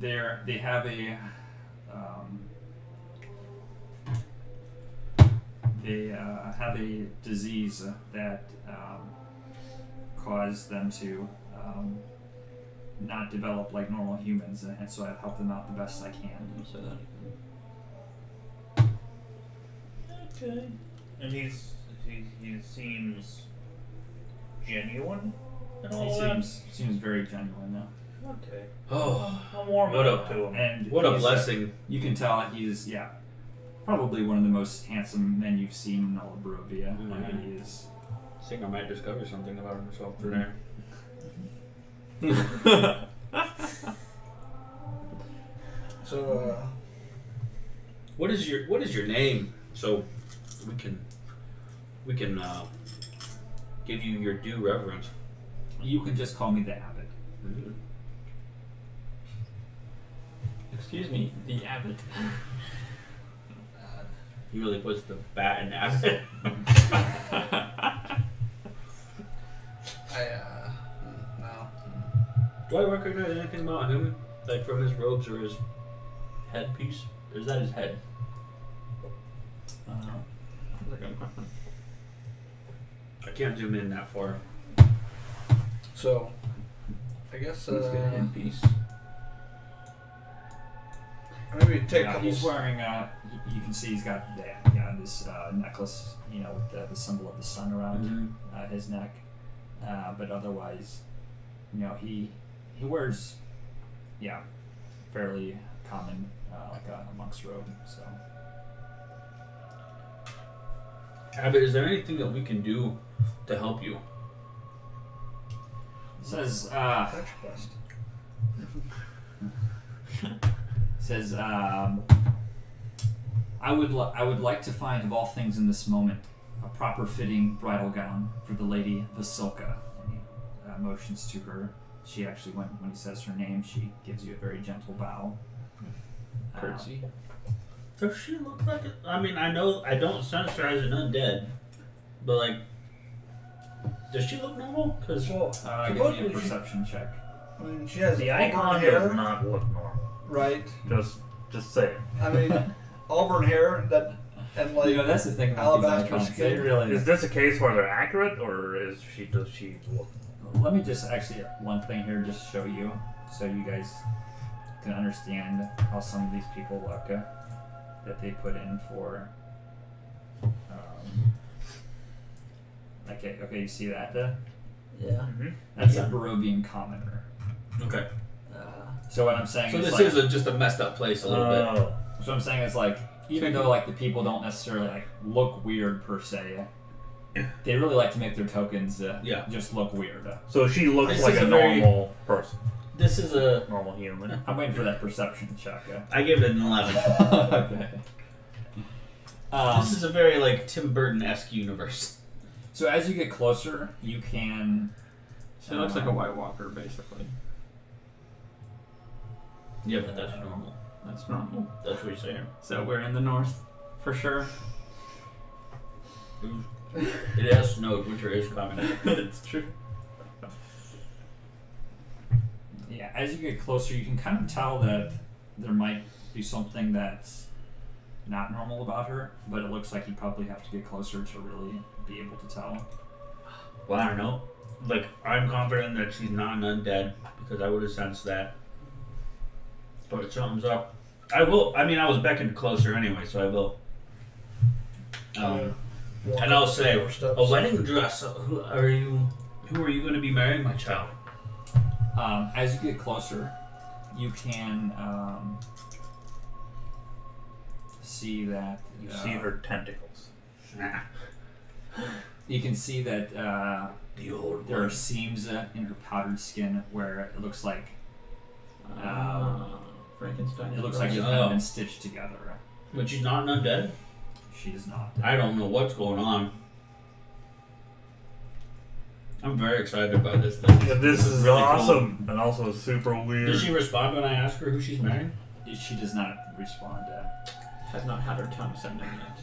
They have a have a disease that caused them to not develop like normal humans, and so I've helped them out the best I can. So that. Okay. And he seems genuine and all He that. seems very genuine now. Okay. Oh, I'm warming what up a- to him. And what a he's, blessing! You can tell he's probably one of the most handsome men you've seen in all of Barovia. I mean, he is. I think I might discover something about himself through there. So, What is your name? So we can give you your due reverence. You can just call me the Abbot. Excuse me, the abbot. He really puts the bat in abbot. no. Do I recognize anything about him, like from his robes or his headpiece? Or is that his head? That's a good question. I can't zoom in that far. So, I guess He's got a headpiece. maybe take a Yeah, couple. he's wearing. You can see he's got this necklace, with the symbol of the sun around his neck. But otherwise, he wears, fairly common like a monk's robe. So Abbott, is there anything that we can do to help you? it says Fetch quest. says I would like to find of all things in this moment a proper fitting bridal gown for the lady Vasilka. And he motions to her. She actually, when he says her name, she gives you a very gentle bow. Curtsy. Does she look like it? I mean, I know I don't sense her as an undead, but like, does she look normal? Because Give me a Supposedly she- perception check. I mean, she has The auburn icon hair, does not look normal. right? Just say it. I mean, auburn hair and like That's the thing about these alabaster icons. They skin. really. Is this a case where they're accurate, or does she look? Let me just actually one thing here, just show you, so you guys can understand how some of these people look that they put in for. Okay, you see that? Yeah. Mm-hmm. That's a Barovian commoner. okay, So what I'm saying so is this is just a messed up place a little bit. So I'm saying is like, even though like the people don't necessarily like look weird per se, they really like to make their tokens just look weird. So she looks This like is a a very- normal person, This is a. normal human. I'm waiting for that perception check. I give it an 11. Okay. This is a very like Tim Burton-esque universe. So as you get closer, you can. So it looks like a White Walker, basically. Yeah, but that's normal. That's normal. That's what you're saying. So we're in the north, for sure. It has snowed. Winter is coming. It's true. Yeah, as you get closer, you can kind of tell that there might be something that's not normal about her, but it looks like you probably have to get closer to really be able to tell. Well, I don't know. Like, I'm confident that she's not an undead because I would have sensed that. But something's up. I will. I mean, I was beckoned closer anyway, so I will. And I'll say, a wedding dress. Who are you going to be marrying, my child? As you get closer, you can see that You see her tentacles. You can see that The old there are one. seams in her powdered skin where it looks like Frankenstein. it looks like it's kind of been stitched together. But she's not an undead? She is not. I don't know what's going on. I'm very excited about this thing. Yeah, this is really awesome and also super weird. Does she respond when I ask her who she's marrying? She does not respond. Has not had her tongue send in yet.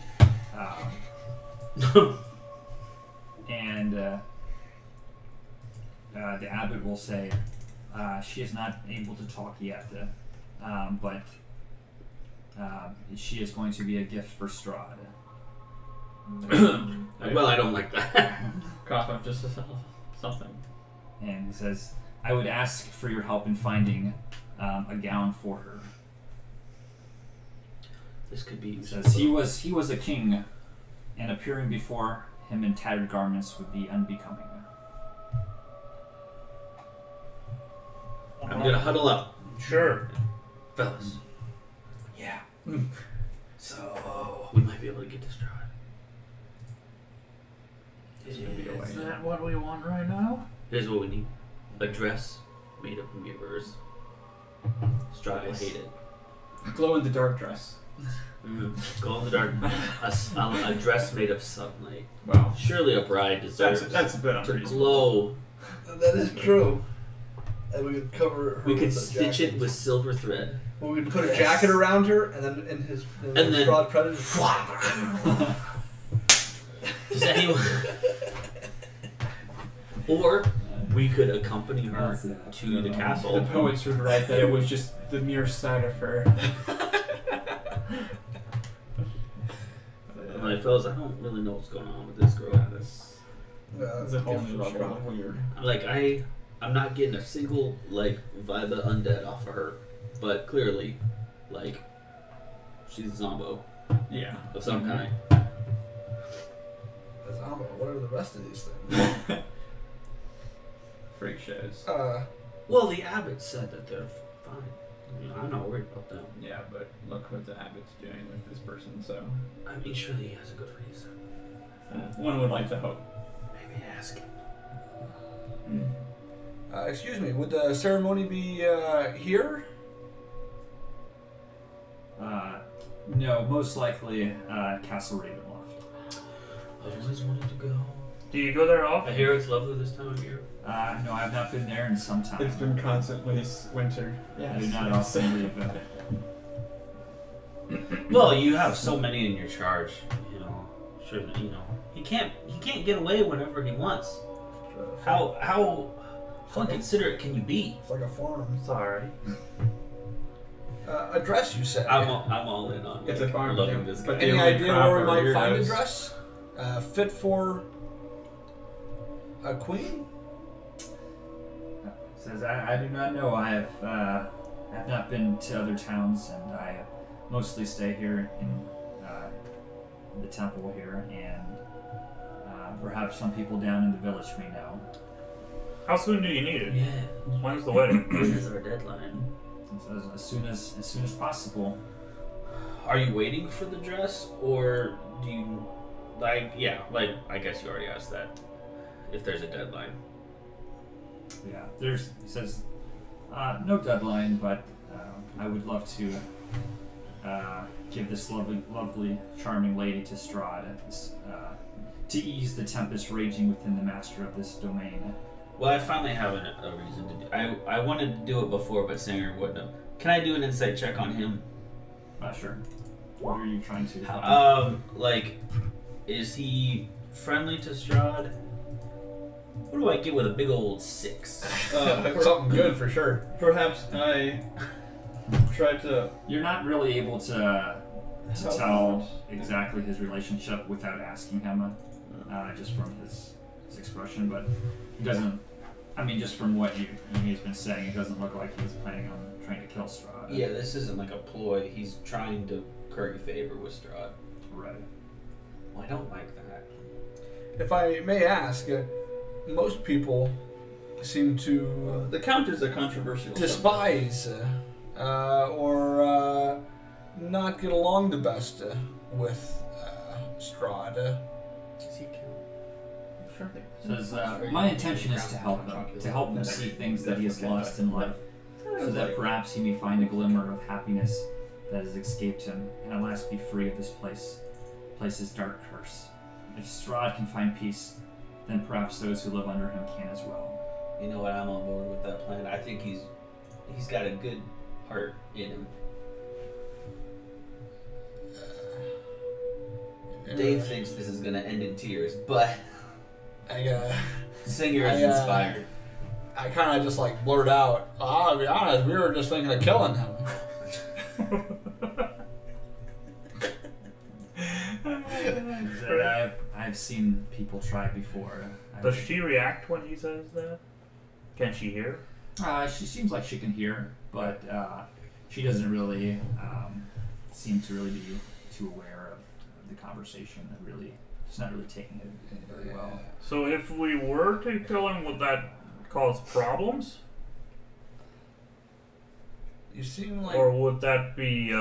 And the abbot will say she is not able to talk yet, but she is going to be a gift for Strahd. Well, I don't like that. Cough up just something. And he says, I would ask for your help in finding a gown for her. This could be. He says he was a king, and appearing before him in tattered garments would be unbecoming. I'm gonna huddle up, Sure. fellas. Yeah. So we might be able to get this tried. Is that what we want right now? Here's what we need: a dress made of mirrors. Strahd will hate it. Glow in the dark dress. Glow in the dark. A dress made of sunlight. Wow. Surely a bride deserves That's a bit to unreasonable. glow. That is true. And we could cover her We could with a stitch jacket. it with silver thread. Well, we could put a jacket around her, and then in his And then- broad predator. Does anyone? Or we could accompany her to the castle. The poets would write that it was just the mere sight of her. Like, fellas, I don't really know what's going on with this girl. This Yeah, is a whole gift new for level Strahd. of weird. Like, I'm not getting a single like vibe of undead off of her, but clearly, like, she's a zombo Yeah. of some kind. Zombo, what are the rest of these things? Freak shows. Well, the abbot said that they're fine. You know, I'm not worried about them. Yeah, but look what the abbot's doing with this person, so I mean, surely he has a good reason. one would like to hope. Maybe ask him. Excuse me, would the ceremony be here? No, most likely Castle Ravenloft. I've always wanted to go. Do you go there I often? hear it's lovely this time of year. No, I've not been there in some time. It's been constantly winter. I do not often leave. Well, you have so many in your charge. You know, sure. You know, he can't get away whenever he wants. How inconsiderate can you be? It's like a farm. Sorry. A dress, you said. I'm all in on. It's like, a farm, loving yeah. this But guy. Any the only idea crop where we are might find a weirdos. dress fit for a queen? Says I do not know. I have not been to other towns, and I mostly stay here in the temple here, and perhaps some people down in the village may know. How soon do you need it? Yeah. When's the wedding? When is our deadline? It says as soon as possible. Are you waiting for the dress, or do you like? Yeah, like I guess you already asked that. If there's a deadline. Yeah, he says no deadline, but I would love to give this lovely, charming lady to Strahd to ease the tempest raging within the master of this domain. Well, I finally have a reason to do. I wanted to do it before, but Singer wouldn't have. Can I do an insight check on him? Sure. What are you trying to? Like, is he friendly to Strahd? What do I get with a big old 6? Something good for sure. Perhaps I tried to. You're not really able to Help tell out. exactly his relationship without asking him, just from his expression, but he doesn't. I mean, just from what he's been saying, it doesn't look like he's planning on trying to kill Strahd. Yeah, this isn't like a ploy. He's trying to curry favor with Strahd. Right. Well, I don't like that. If I may ask, most people seem to The Count is a controversial. despise or not get along the best with Strahd. Does he count? I'm sure Says, my intention is to help him see things that he has lost in life, so that perhaps he may find a glimmer of happiness that has escaped him, and at last be free of this place's dark curse. If Strahd can find peace, then perhaps those who live under him can as well. You know what? I'm on board with that plan. I think he's got a good heart in him. Dave thinks this is gonna end in tears, but Singer is inspired. I kind of just like blurt out, I'll be honest, we were just thinking of killing him. I've seen people try before. Does she react when he says that? Can she hear? She seems like she can hear, but she doesn't really seem to really be too aware of the conversation. She's not really taking it very well. So if we were to kill him, would that cause problems? You seem like... Or would that be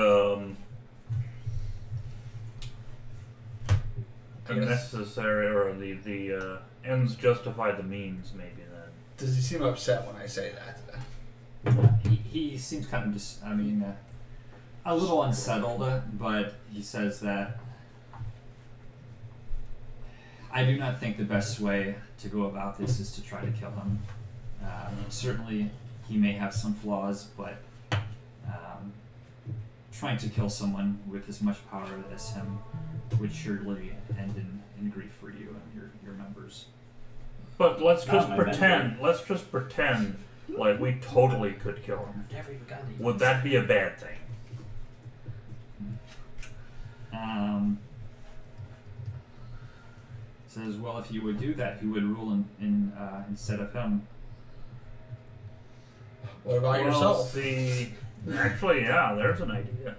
unnecessary, or the ends justify the means, maybe then? Does he seem upset when I say that? He seems kind of just, a little unsettled, but he says that I do not think the best way to go about this is to try to kill him. Certainly, he may have some flaws, but trying to kill someone with as much power as him would surely end in grief for you and your members. But let's just pretend. Let's just pretend like we totally could kill him. Never even got any. Would that be a bad thing? Says, well, if you would do that, you would rule in instead of him. What about Well, yourself? see, actually, yeah, there's an idea.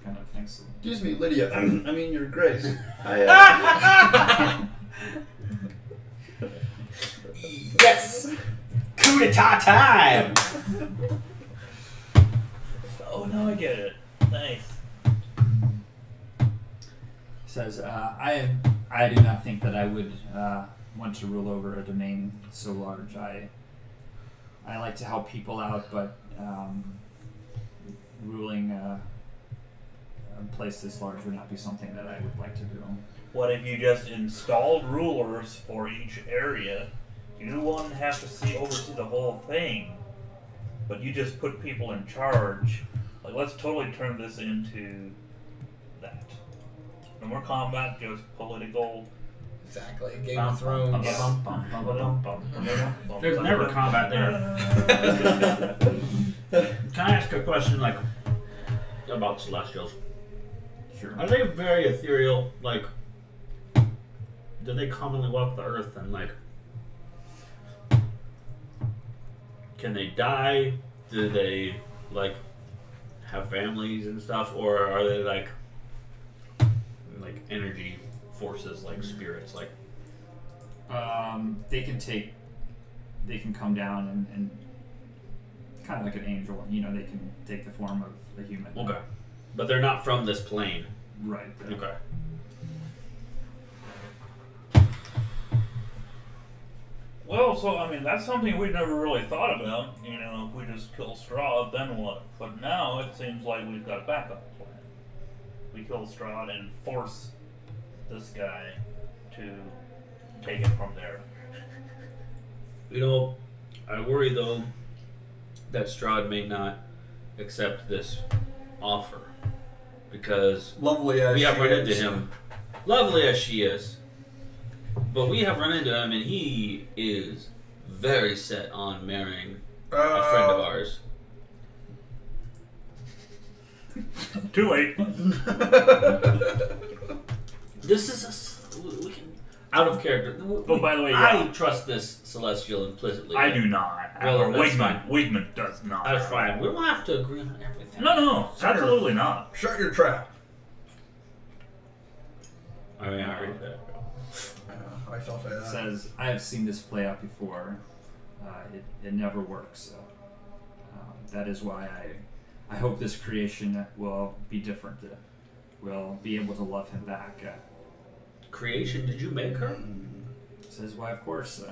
Kind of thinks. Excuse me, Lydia. I mean, Your Grace. Yes! Coup d'etat time! Oh, now I get it. Nice. Says, I do not think that I would want to rule over a domain so large. I like to help people out, but ruling a place this large would not be something that I would like to do. What if you just installed rulers for each area? You wouldn't have to oversee the whole thing, but you just put people in charge. Like, let's totally turn this into that. No more combat, just political. Exactly. Game of Thrones. There's never combat there. Can I ask a question, like, about Celestials? Sure. Are they very ethereal? Like, do they commonly walk the earth and, like, can they die? Do they, like, have families and stuff? Or are they, like energy forces, like spirits? Like, they can come down and kind of like an angel. You know, they can take the form of a human. okay. But they're not from this plane. Right. Okay. Well, so, I mean, that's something we never really thought about. You know, if we just kill Strahd, then what? But now it seems like we've got a backup plan. We kill Strahd and force this guy to take it from there. You know, I worry, though, that Strahd may not accept this offer. Because Lovely as we have she run into is. him. Lovely as she is. But we have run into him, and he is very set on marrying a friend of ours. Too late. This is we can out of character. Oh, by the way, I yeah. trust this Celestial implicitly. I do not. Well, Or that's Wigman does not. That's fine. We don't have to agree on everything. No, absolutely not. Shut your trap. I mean, I already said. I shall say that. Says, I have seen this play out before. It never works. So, that is why I hope this creation will be different. We'll be able to love him back. Creation? Did you make her? Says, why, of course.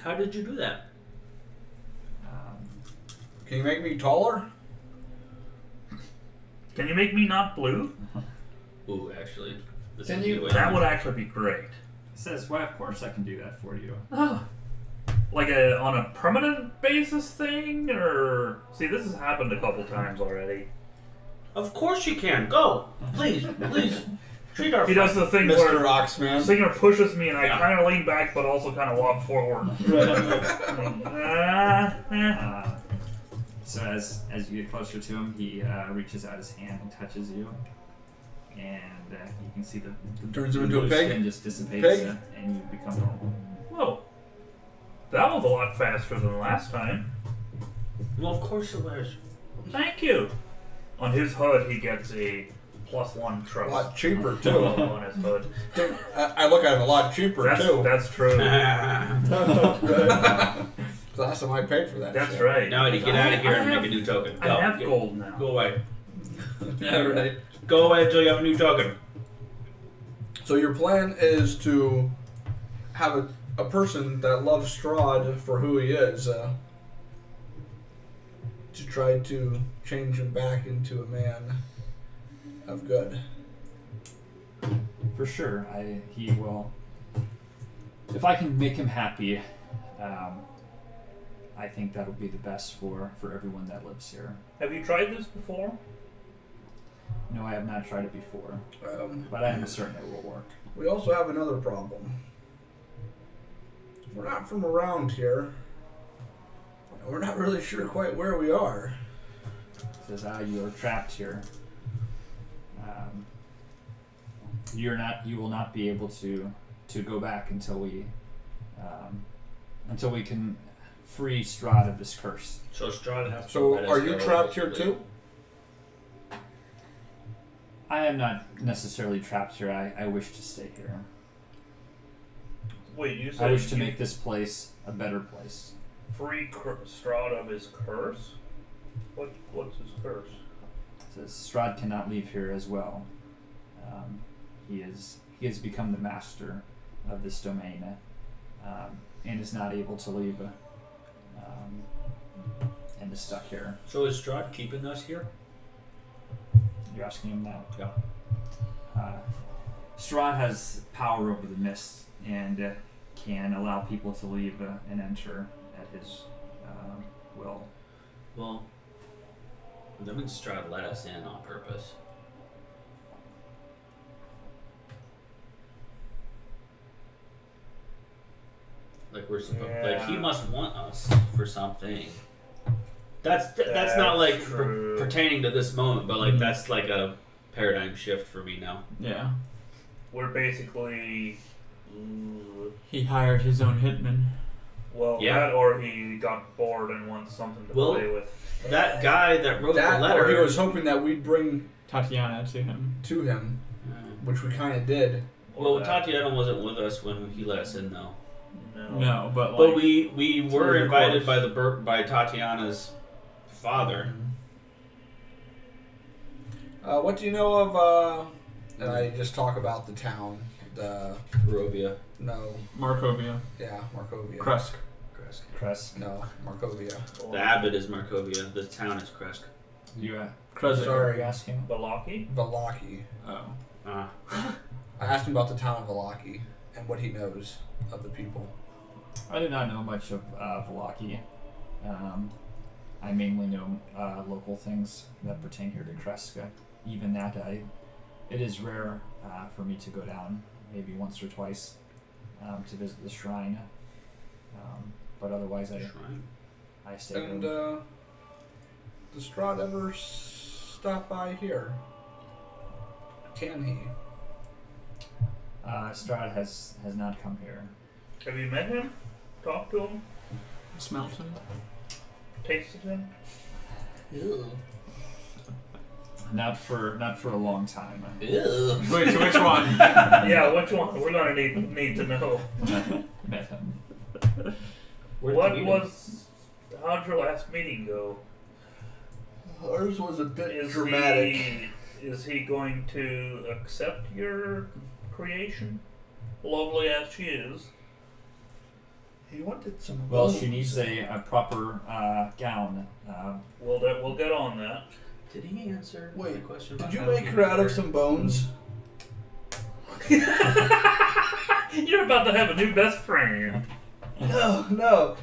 How did you do that? Can you make me taller? Can you make me not blue? Ooh, actually, this Can is you- the way- That would actually be great. Says, why, of course I can do that for you. Oh. Like on a permanent basis thing, or see, this has happened a couple times already. Of course you can. Go, please, please. Treat our He does the thing Mr. where Oxman. Singer pushes me and I Yeah. kind of lean back, but also kind of walk forward. So as you get closer to him, he reaches out his hand and touches you, and you can see the Turns him the into a blue pig? skin just dissipates, Pig? and you become normal. Whoa, that was a lot faster than last time. Well, of course it was. Thank you. On his hood, he gets a +1 A trust. lot cheaper too. On his hood. I look at it a lot cheaper too. That's true. So last time I paid for that. That's shit. right. Now I need to get out of here I and have- make a new token. I Go, have go, gold now. go away. Yeah, right. Go away until you have a new token. So your plan is to have a person that loves Strahd for who he is, to try to change him back into a man of good. For sure, he will. If I can make him happy, I think that'll be the best for everyone that lives here. Have you tried this before? No, I have not tried it before, but I am certain it will work. We also have another problem. We're not from around here. And we're not really sure quite where we are. It says, you are trapped here. You will not be able to go back until we can free Strahd of this curse. So Strahd has to So let us are you go, trapped here basically. too? I am not necessarily trapped here. I wish to stay here. Wait, you I said wish to you make this place a better place. free Strahd of his curse? What's his curse? It says Strahd cannot leave here as well. He has become the master of this domain, and is not able to leave, and is stuck here. So is Strahd keeping us here? You're asking him now? Yeah. Strahd has power over the mist and can allow people to leave and enter at his will. Well, that means Strahd let us in on purpose. Like we're supposed, like he Yeah. must want us for something. That's not like true. pertaining to this moment, but like that's like a paradigm shift for me now. Yeah. We're basically, He hired his own hitman. well, Yeah. that or he got bored and wants something to Well, play with. That guy that wrote That, the or letter. he was hoping that we'd bring Tatiana to him. to him, Mm. which we kind of did. Well, That- Tatiana wasn't with us when he let us in, though. No, but like. But we were through the invited course. by Tatiana's father. What do you know of? And I just talk about the town. Barovia. No, Markovia. yeah, Markovia. Krusk. Kresk, No, Markovia. The abbot is Markovia. The town is Kresk. you Kruzik. Sorry. you asking? Balaki? Valaki. Oh. Ah. I asked him about the town of Valaki and what he knows of the people. I do not know much of Valaki. I mainly know local things that pertain here to Kreska. Even that, it is rare for me to go down, maybe once or twice, to visit the shrine. But otherwise, Shrine. I stay And home. does Strahd ever stop by here? Can he? Strahd has not come here. Have you met him? Talked to him? Smelt him. Tasted him? Ew. Not for a long time. Ew. Wait, so which one? Yeah, which one? We're gonna need to know. Met him. Where did you meet him? How'd your last meeting go? Ours was a bit Is dramatic. is he going to accept your creation? Lovely as she is. He wanted some. Well, bones. she needs a proper gown. We'll get on that. Did he answer my Wait, question? did about you how make he her out of worked? some bones? You're about to have a new best friend. No.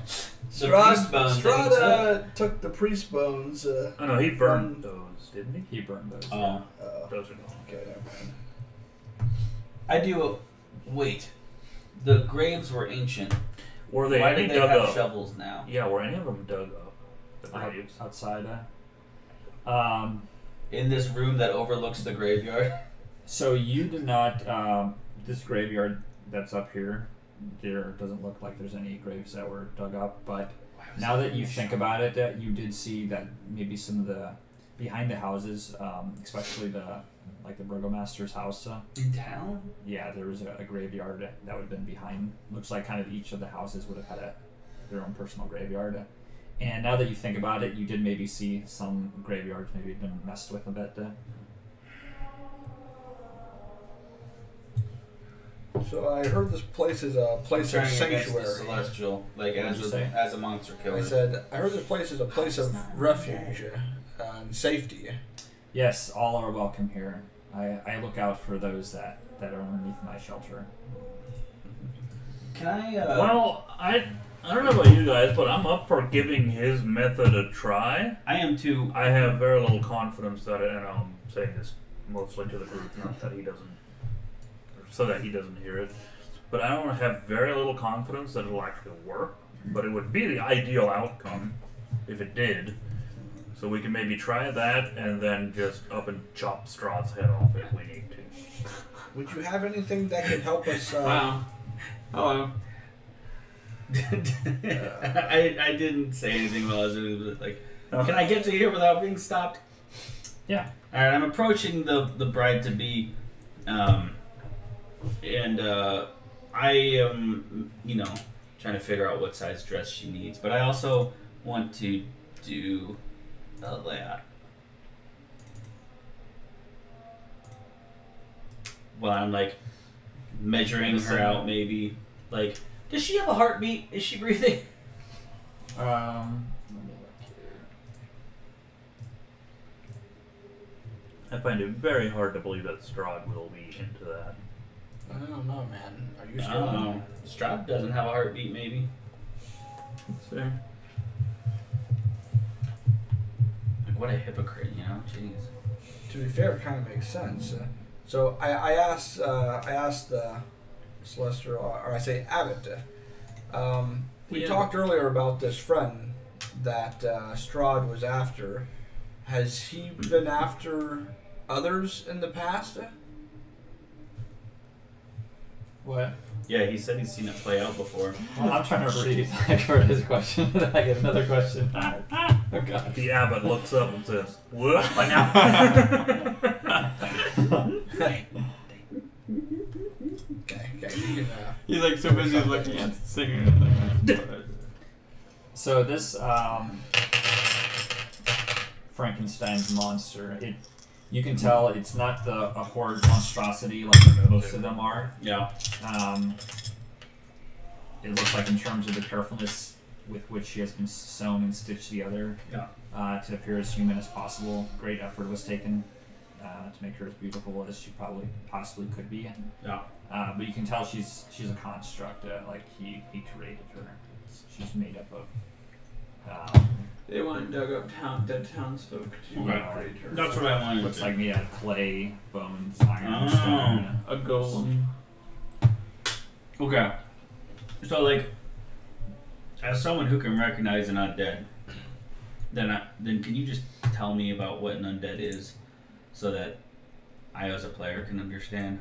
The priest bones that he Strahd took the priest bones. Oh no, he burned those, didn't he? He burned those. Oh. Those are gone. Okay, never mind. I do. Wait. The graves were ancient. Were they Why any did they dug have up? shovels now? Yeah, were any of them dug up? The graves. Outside. In this room that overlooks the graveyard? So you did not. This graveyard that's up here, there doesn't look like there's any graves that were dug up. But now that you think about it, you did see that maybe some of the behind the houses, especially the burgomaster's house. In town? Yeah, there was a graveyard that would have been behind. Looks like kind of each of the houses would have had their own personal graveyard. And now that you think about it, you did maybe see some graveyards maybe been messed with a bit. So I heard this place is a place of Turning against the sanctuary. celestial, like What'd you say? as a monster killer. I said I heard this place is a place of refuge and safety. Yes, all are welcome here. I look out for those that are underneath my shelter. Can I? Well, I don't know about you guys, but I'm up for giving his method a try. I am too. I have very little confidence that and I'm saying this mostly to the group, not that he doesn't, so that he doesn't hear it. But I don't have very little confidence that it'll actually work. But it would be the ideal outcome if it did. So we can maybe try that and then just up and chop Strahd's head off if we need to. Would you have anything that could help us? Wow. Hello. I didn't say anything while I was doing it. Like, can I get to here without being stopped? Yeah. All right, I'm approaching the bride to be, and I am, trying to figure out what size dress she needs. But I also want to do that. Well, I'm like measuring her out, maybe. Like, does she have a heartbeat? Is she breathing? Let me look here. I find it very hard to believe that Strahd will be into that. I don't know, man. Are you I don't sure? know. Strahd doesn't have a heartbeat, maybe. See. Like, what a hypocrite, Jeez. To be fair, it kind of makes sense. So I asked the Celestial, or I say Abbott. We Yeah. talked earlier about this friend that Strahd was after. Has he been after others in the past? What? Yeah, he said he's seen it play out before. Well, I'm trying to read. I heard his question. Then I get another question. Oh god. The abbot looks up and says, "What?" Okay, you can, He's like so busy looking at the singer. So this Frankenstein's monster, you can tell it's not a horrid monstrosity like most of them are. Yeah. It looks like in terms of the carefulness with which she has been sewn and stitched together to appear as human as possible. Great effort was taken to make her as beautiful as she possibly could be. Yeah. But you can tell she's a construct. Like he created her. She's made up of. They went and dug up dead townsfolk to Okay. create her. That's what I wanted. Looks like made out of clay, bones, iron, stone. A golem. Okay. So, like, as someone who can recognize an undead, then can you just tell me about what an undead is, so that I, as a player, can understand?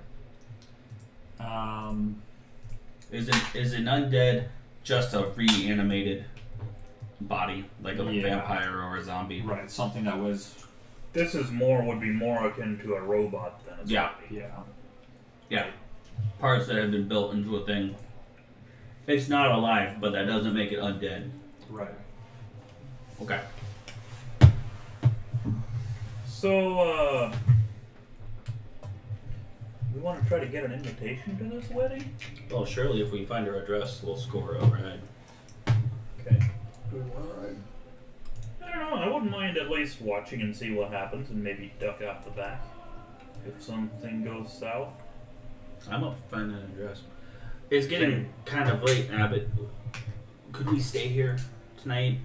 Is an undead just a reanimated body, like a Yeah. vampire or a zombie? Right, something that was. This would be more akin to a robot than a zombie. Yeah. Yeah. Parts that have been built into a thing. It's not alive, but that doesn't make it undead. Right. Okay. So, we want to try to get an invitation to this wedding? Well, surely if we find her address, we'll score her overhead. Okay. Do we want to ride? I don't know. I wouldn't mind at least watching and see what happens and maybe duck out the back if something goes south. I'm up for finding an address. It's getting kind of late, Abbott. Could we stay here tonight?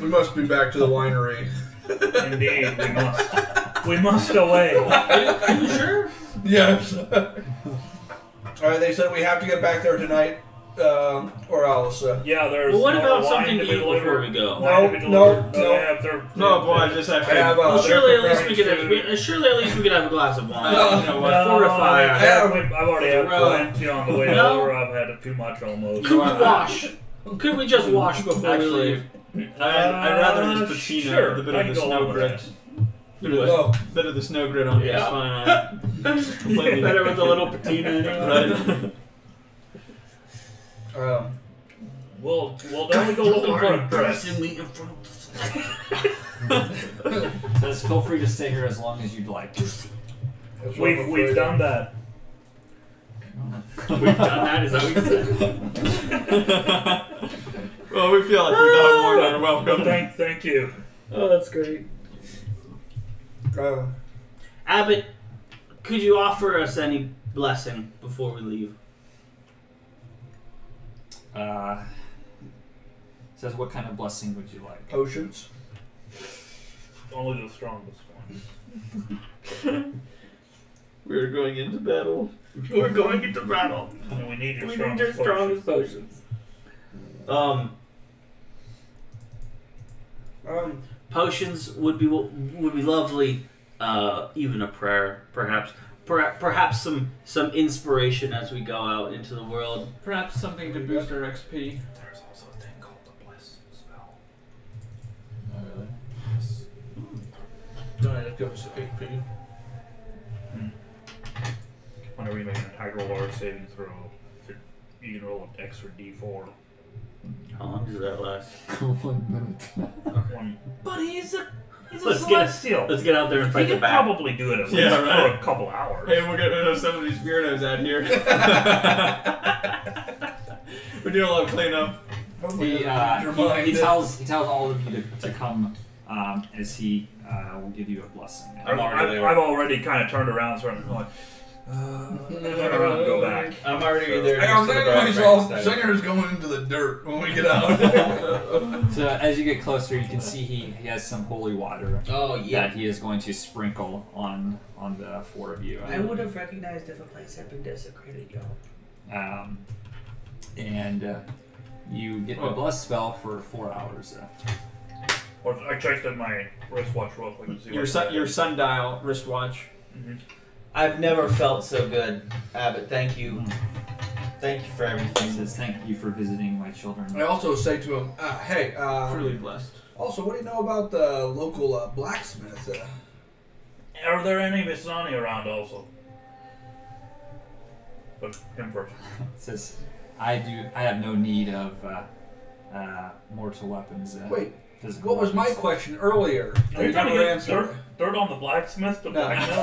We must be back to the winery. Indeed, we must. We must away. Are you sure? Yes. Alright, they said we have to get back there tonight, or else. Yeah, there's. Well, what more about wine something to to be eat before delivered. we go? Wine to be No, delivered. no. They have their, No, boy, I just I actually. have, Well, they're surely at least we preparing could. to- Surely at least we could have a glass of wine. No, You know, No, fortify. I've already had Bro. plenty on the way No. over. I've had too much almost. Could we wash? Could we just wash before we Actually, leave? I'd rather just patina sure, the bit I of can the go snow along with grit. that. No. Bit of the snow grit on here is Yeah. fine. Completely Better with a little patina anyway. Right. We'll definitely go looking for a dress. Says feel free to stay here as long as you'd like. That's what I'm We've afraid done of. that. We've done that. Is that what you said? Well, we feel like we're not more than Well, welcome. thank you. Oh, that's great. Uh, Abbott, could you offer us any blessing before we leave? Says what kind of blessing would you like? potions. Only the strongest ones. We're going into battle. We're going into battle. And we need your We need your strongest strongest potions. potions. Potions would be lovely. Even a prayer, perhaps. Perhaps some inspiration as we go out into the world. Perhaps something to boost our XP. There's also a thing called the bless spell. Don't it give us HP? Whenever you make an attack roll or a saving throw, you can roll an extra d4. How long does that last? 1 minute. One. But he's a Let's celestial. Let's get out there and You fight the could bat. probably do it at least Yeah, right. for a couple hours. Hey, we'll get rid of some of these weirdos out here. We're doing a lot of cleanup. He, he tells all of you to come as he will give you a blessing. I've already kind of turned around, sort of going, turn around and go back. I'm already there. Hey, I'm next to the thinking to Brad myself, Frankenstein. Singer's going into the dirt when we get out. So as you get closer, you can see he has some holy water Oh yeah. that he is going to sprinkle on the four of you. I would have recognized if a place had been desecrated, y'all. And you get the bless spell for 4 hours. Or I checked at my wristwatch real quick to see Your sundial wristwatch. Mm-hmm. I've never felt so good, Abbott. Thank you. Thank you for He everything. says, "Thank you for visiting my children." I also say to him, hey, Truly blessed. also, what do you know about the local blacksmith? Are there any Missani around also? But him first. It says, "I have no need of mortal weapons." Wait, Physical what was my weapons." question earlier? Are you You trying to never get answered. dirt on the blacksmith to No. blackmail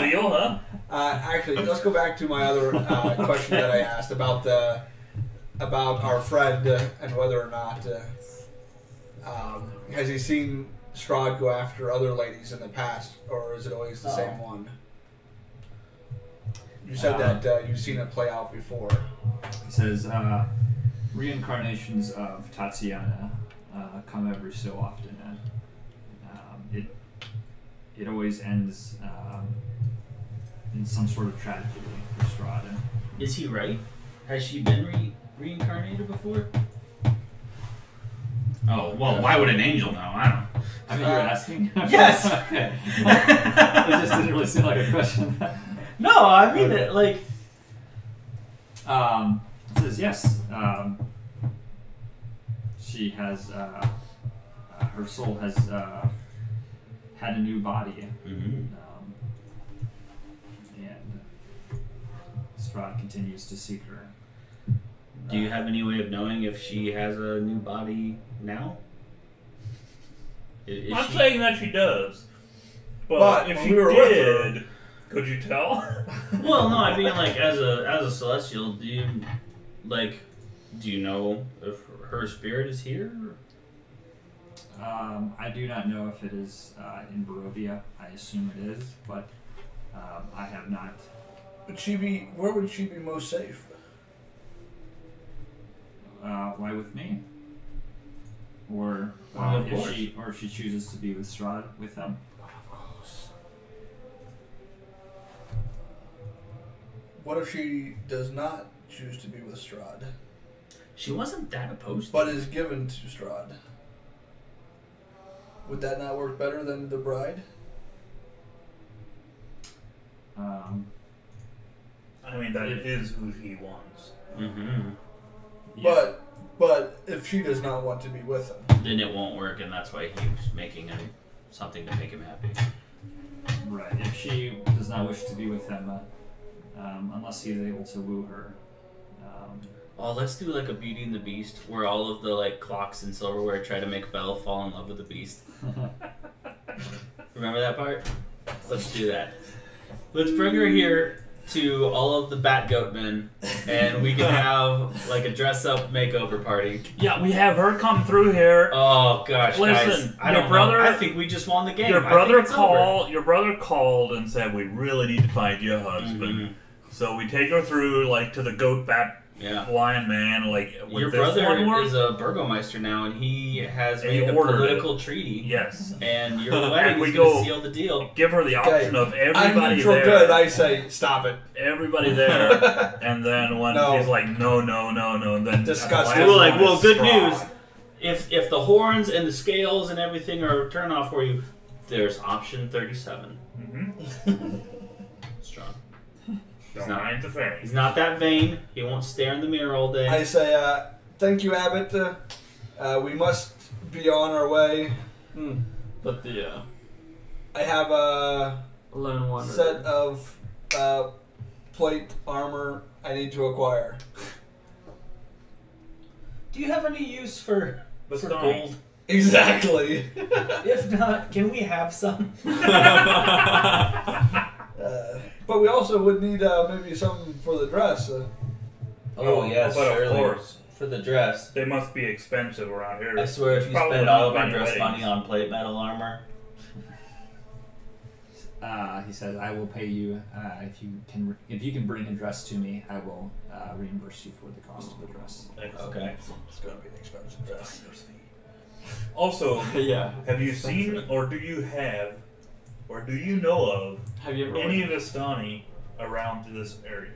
the deal, huh? Actually, let's go back to my other question that I asked about our friend and whether or not has he seen Strahd go after other ladies in the past, or is it always the same one? You said that you've seen it play out before. He says, "Reincarnations of Tatiana come every so often. It always ends in some sort of tragedy for Strahd." Is he right? Has she been reincarnated before? Oh well, why would an angel know? I don't. I mean, you're asking? Yes! Okay. It just didn't really seem like a question. No, I mean it. Like, It says, yes. She has, her soul has had a new body. And Strahd continues to seek her. do you have any way of knowing if she has a new body now? Is I'm she- saying that she does. But if when she we were with her- did, could you tell? Well, no, I mean, like, as a celestial, do you know if her spirit is here? I do not know if it is in Barovia. I assume it is, but I have not. Where would she be most safe? Why with me? Or Of if course. she chooses to be with Strahd with him. What if she does not choose to be with Strahd, She wasn't that opposed. but is given to Strahd? Would that not work better than the bride? I mean, that is who he wants. Mm-hmm. Yeah. But if she does not want to be with him, Then it won't work, and that's why he was making him something to make him happy. Right. If she does not wish to be with him, unless he is able to woo her. Oh, let's do like a Beauty and the Beast, where all of the like clocks and silverware try to make Belle fall in love with the Beast. Remember that part? Let's do that. Let's bring her here to all of the Bat Goat men, and we can have like a dress-up makeover party. Yeah, we have her come through here. Oh gosh, Listen, guys, I your don't brother- know. I think we just won the game. Your I brother think it's over. called and said, "We really need to find you a husband." Mhm. So we take her through like to the goat bat Yeah. lion man. Like would Your this brother one work? is a burgomeister now, and he has And he made a ordered political treaty. Yes. And your wedding we is going go- to seal the deal. Give her the option of I'm everybody neutral there. good. I say stop it. Everybody there, and then when No. he's like, no, and then Disgusting. at the last We're like, one well, is good Strahd. news. If the horns and the scales and everything are a turn off for you, there's option 37. Mhm. Strong. Don't not- mind the face. He's not that vain. He won't stare in the mirror all day. I say thank you, Abbott. We must be on our way. But the I have a lone wanderer. set of plate armor I need to acquire. Do you have any use for Bastoni. gold? Exactly. If not, can we have some? But we also would need maybe some for the dress. Oh, yes, but surely. of course, For the dress. they must be expensive around here. I swear, if you Probably spend all not of our many dress weddings. money on plate metal armor, He says, "I will pay you if you can bring a dress to me. I will reimburse you for the cost of the dress." Excellent. okay. It's gonna be an expensive dress. Also, Yeah. have you seen, or do you know of Have you ever any Vistani around this area?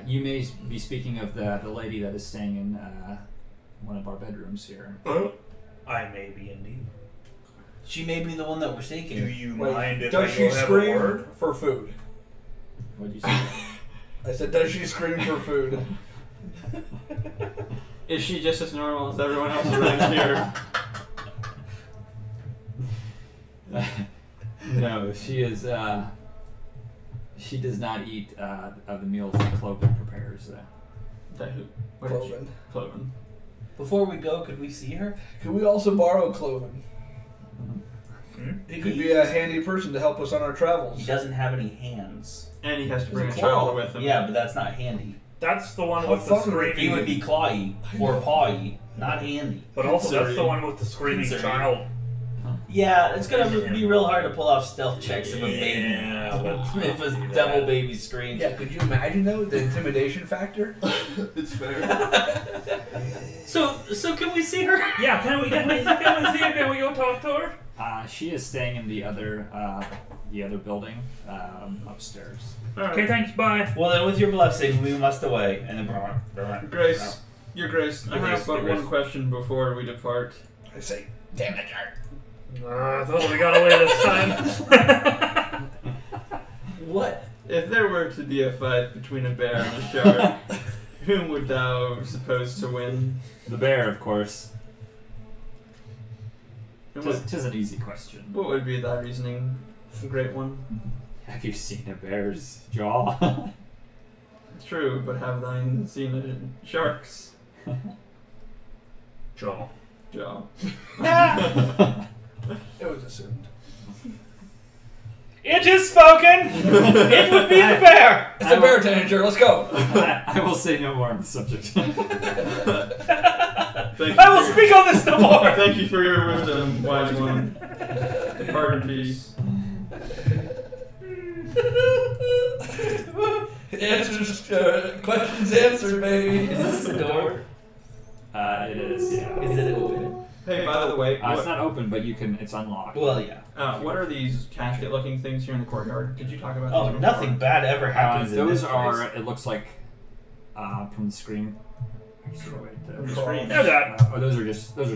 You may be speaking of the lady that is staying in one of our bedrooms here. I may be indeed. She may be the one that we're Do seeking. you Wait, mind if does I she go have a scream word? for food? What'd you say? I said, does she scream for food? Is she just as normal as everyone else around here? No, she is. She does not eat of the meals that Cloven prepares. That who? Where did she? Cloven. Cloven. Before we go, could we see her? Could we also borrow Cloven? He could be a handy person to help us on our He travels. doesn't have any hands. And he has to bring a He's a child claw. with him. Yeah, but that's not handy. That's the one How with the fun would it screaming. He would be clawy or pawy, not handy. But also, that's the Considering- one with the screaming Considering- child. Yeah, it's gonna be real hard to pull off stealth checks if a baby, Yeah, but if a devil baby screams. Yeah, could you imagine though the intimidation factor? It's fair. So can we see her? yeah, can we see her? Can we go talk to her? She is staying in the other building upstairs. Okay, thanks, bye. Well, then, with your blessing, we must away. And then, Grace, Your Grace, I Your have Grace, but Your one Grace. question before we depart. I say, damn it, Art. I thought we got away this time. What? If there were to be a fight between a bear and a shark, whom would thou suppose to win? The bear, of course. And Tis an easy question. what would be thy reasoning, great one? Have you seen a bear's jaw? True, but have thine seen a shark's? Joe, Joe. It was assumed. It is spoken! It would be the bear! It's a bear tanager. Let's go. I will say no more on the subject. Thank you I will speak on this no more! Thank you for your wisdom, wise one. Depart in peace. Answers, questions answered, baby. Is this the door? It is, yeah. Is it open? Hey, by the way, It's not open, but it's unlocked. Well, yeah. what are these casket-looking things here in the courtyard? Did you talk about Oh, these before? nothing bad ever happens in those this are, place. it looks like, from the screen. The screen. Yeah, that. Those are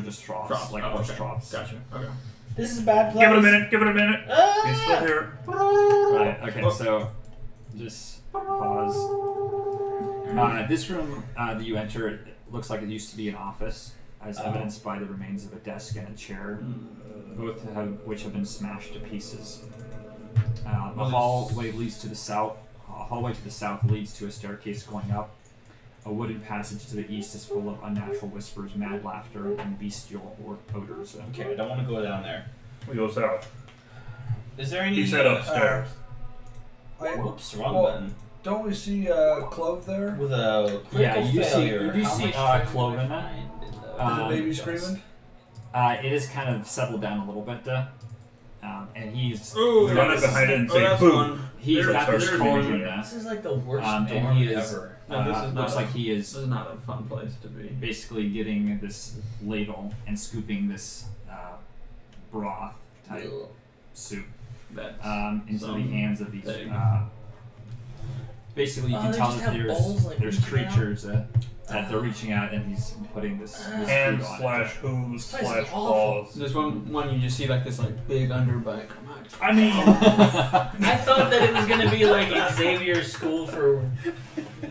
just troughs, Troughs. like Oh, horse okay. troughs. Gotcha. Okay. This is a bad place. Give it a minute. Give it a minute. He's still Ah! here. Right. Okay. So, just pause. This room that you enter, it looks like it used to be an office, as evidenced by the remains of a desk and a chair, which have been smashed to pieces. The hallway leads to the south. A hallway to the south leads to a staircase going up. A wooded passage to the east is full of unnatural whispers, mad laughter, and bestial odors. Okay, I don't want to go down there. We go south. Is there any... He said upstairs. Whoops, wrong Well, button. Don't we see Clove there? With a Yeah, critical you do see- failure. you do How see, much time Cloven. do I find in those? Is the Um, baby yes. screaming? It is kind of settled down a little bit, and he's Ooh, Run it behind it and say, that's boom. one. he's got There's this our collar screaming. now. This is like the worst And dorm he is ever. No, this is looks not- like he This is is not a fun place to be. basically getting this ladle and scooping this broth type Ugh. soup That's into the some hands of these. thing. Basically, you Oh, can they tell just that have bowls, like, there's reaching out? creatures that they're reaching out, and he's putting this Hands food on slash it. hooves This place is slash awful. claws. There's one you just see like this like big underbite come out. I mean, I thought that it was going to be like Xavier's School for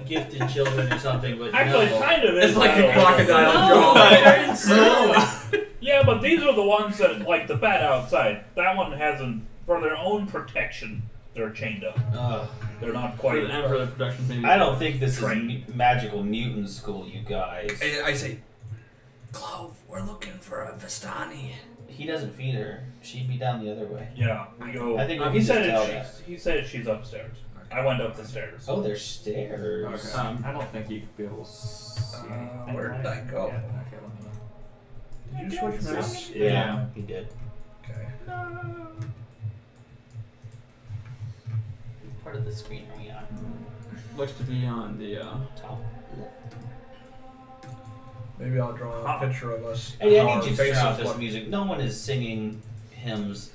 Gifted Children or something, but actually, no. kind of is. It's like a though. crocodile No, jaw. they're insane. Yeah, but these are the ones that, like the bat outside. That one hasn't, for their own protection, they're chained up. Ugh. They're not For quite. the, and for the production maybe. I don't think this is Train. magical mutant school, you guys. I say, Clove, we're looking for a Vistani. He doesn't feed her. She'd be down the other way. Yeah, we go. I think we he can said just it, tell he said she's upstairs. I went up the stairs. Oh, there's stairs. Okay. I don't think you could be able to see anything. where did I go? Yeah, okay, let me- Did you switch maps? Yeah, he did. Okay. What part of the screen are we on? Looks to be on the Top. Maybe I'll draw a picture of us. Hey, I Our need you to turn faces off this look- music. No one is singing hymns.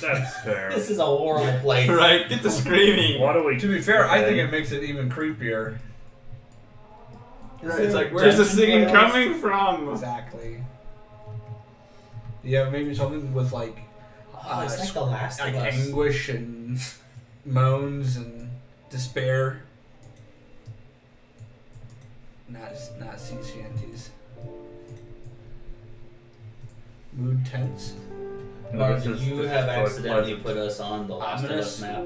That's fair. This is a horrible place. right. Get the screaming. What do we? To be fair, I think it makes it even creepier. Right, it's like there where's the Dungeon singing Playlist? coming from? Exactly. Yeah, maybe something with like, Oh, it's like The Last like of Us. anguish and moans and despair. Not sea shanties. Mood tense. Mark, This is- you this have is accidentally pleasant. put us on the Last of Ominous. Us map.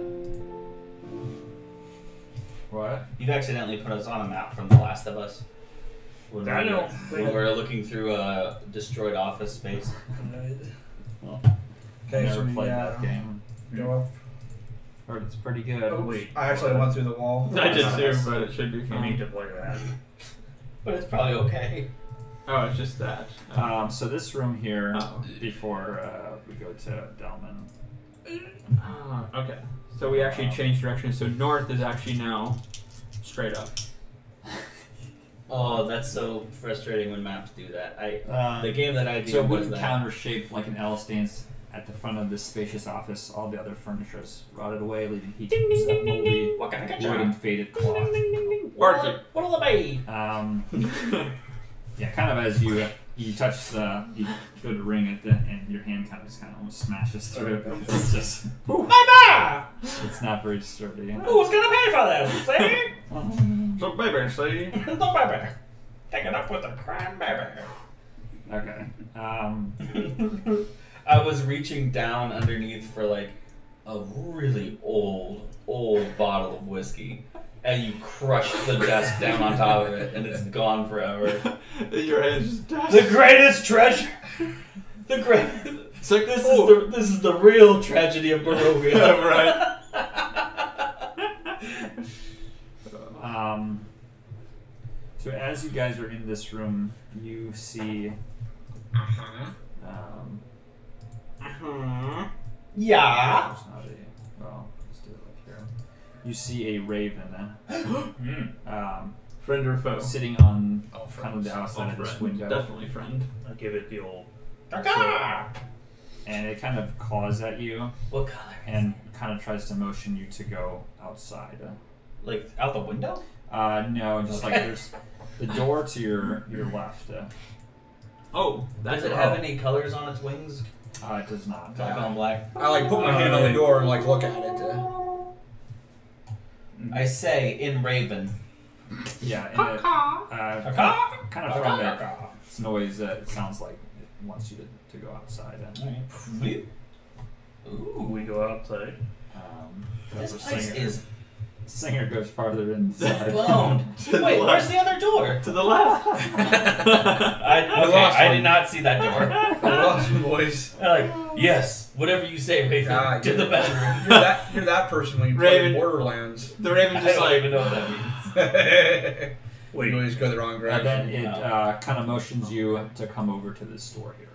What? You've accidentally put us on a map from The Last of Us. When I don't when think- we're looking through a destroyed office space. Okay, Never so we played that game. go up. Heard it's pretty good. Oops, wait. I actually went through the wall. I did too, but it should be You fun. need to play that. But it's probably okay. Oh, it's just that. So this room here, Oh. before we go to Delman. Okay. So we actually changed direction. So north is actually now straight up. Oh, that's so frustrating when maps do that. The game that I do So a was wooden that. counter shaped like an L stands at the front of this spacious office. All the other furniture is rotted away, leaving heaps of moldy What can I get wood and faded cloth. Barky. What'll it be? Yeah, kind of as you touch you go to ring it, and your hand kind of just kind of almost smashes through it. It's just Bye-bye! it's not very sturdy. Who's gonna pay for this? See? So baby, see? The baby. Take it up with the crime baby. Okay. I was reaching down underneath for like a really old bottle of whiskey, and you crush the desk down on top of it, and it's gone forever. Your head just The greatest treasure The great. It's like, This is the real tragedy of Barovia. Yeah, right. So as you guys are in this room, you see. Yeah. There's not a. Well, let's do it like here. You see a raven. Friend or foe? Sitting on Oh, kind of the outside of this friend. window. Definitely friend. I'll give it the old. And it kind of caws at you What color? and kind of tries to motion you to go outside. Like out the window? No, just like Okay. there's the door to your left. Oh, that's Does it have any colors on its wings? It does not. Black on black. I like put my hand on the door and like look at it. I say in Raven. Yeah, and it, kind of from its noise, it sounds like it wants you to go outside. And, Ooh. We go outside. This the place singer, is singer goes farther inside. boned. Wait, where's the other door? To the left. I did not see that door. I lost my voice. Like, yes, whatever you say, Raven. Ah, to the bedroom. You're that person when you play Raven. Borderlands. The Raven I just don't like, even know what that means. Wait. You always go the wrong And direction. then it kind of motions you to come over to this door here.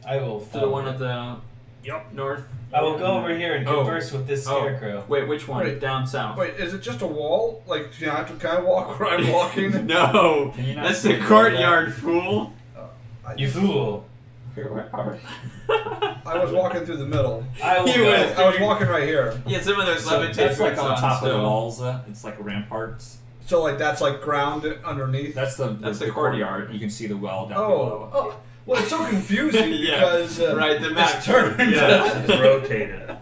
I will to the one at the Yep. north. I will go over here and converse with this scarecrow. Wait, which one? Wait. Down south. Wait, is it just a wall? Like, do I have to kind of walk where I'm walking? No, Can you not that's see the where courtyard, fool. You fool. Where are I was walking through the middle. I will You go. went- I was walking right here. Yeah, some of those So levitate that's like bricks on top of the still. walls. It's like ramparts. So, like, that's like ground underneath. That's the courtyard. You can see the well down Oh. below. Oh. Well, it's so confusing Yeah. because. Right, the map it's turned. Yeah, It's rotated.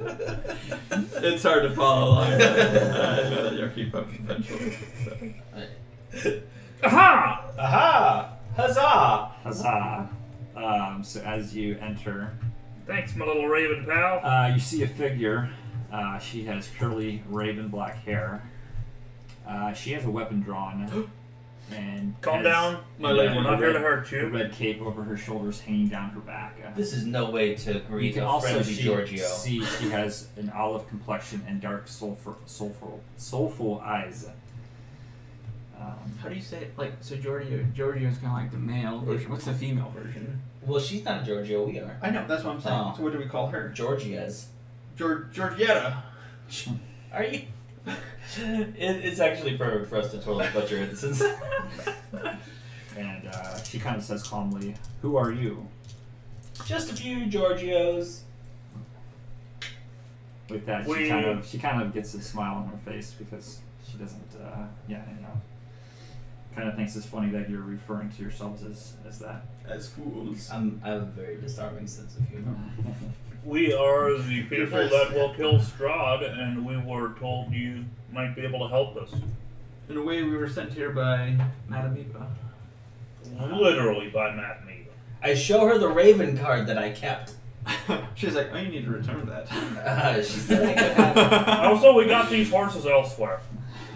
it's hard to follow along. I know that you'll keep up eventually. So. Aha! Aha! Huzzah! Huzzah! So as you enter, Thanks, my little raven pal. you see a figure. She has curly raven black hair. She has a weapon drawn. And Calm has down. My We're lady. not here to hurt a you. red cape over her shoulders hanging down her back. This is no way to You greet can a also friendly see Giorgio. she has an olive complexion and dark, soulful eyes. How do you say it? Like, so Giorgio's kind of like the male version. What's the female version? Well, she's not a Giorgio, we are. I know, that's what I'm saying. Oh. So what do we call her? Georgia's. Georgietta. Are you? It's actually perfect for us to totally butcher it since. And she kind of says calmly, "Who are you?" Just a few Giorgios. With that, she kind of gets a smile on her face because she doesn't, kind of thinks it's funny that you're referring to yourselves as that. As fools. I have a very disarming sense of humor. We are the people that will kill Strahd, and we were told you might be able to help us. In a way, we were sent here by Madame Eva. Literally by Matt Mead. I show her the Raven card that I kept. She's like, oh, you need to return that. She said I could have it. Also, we got these horses elsewhere.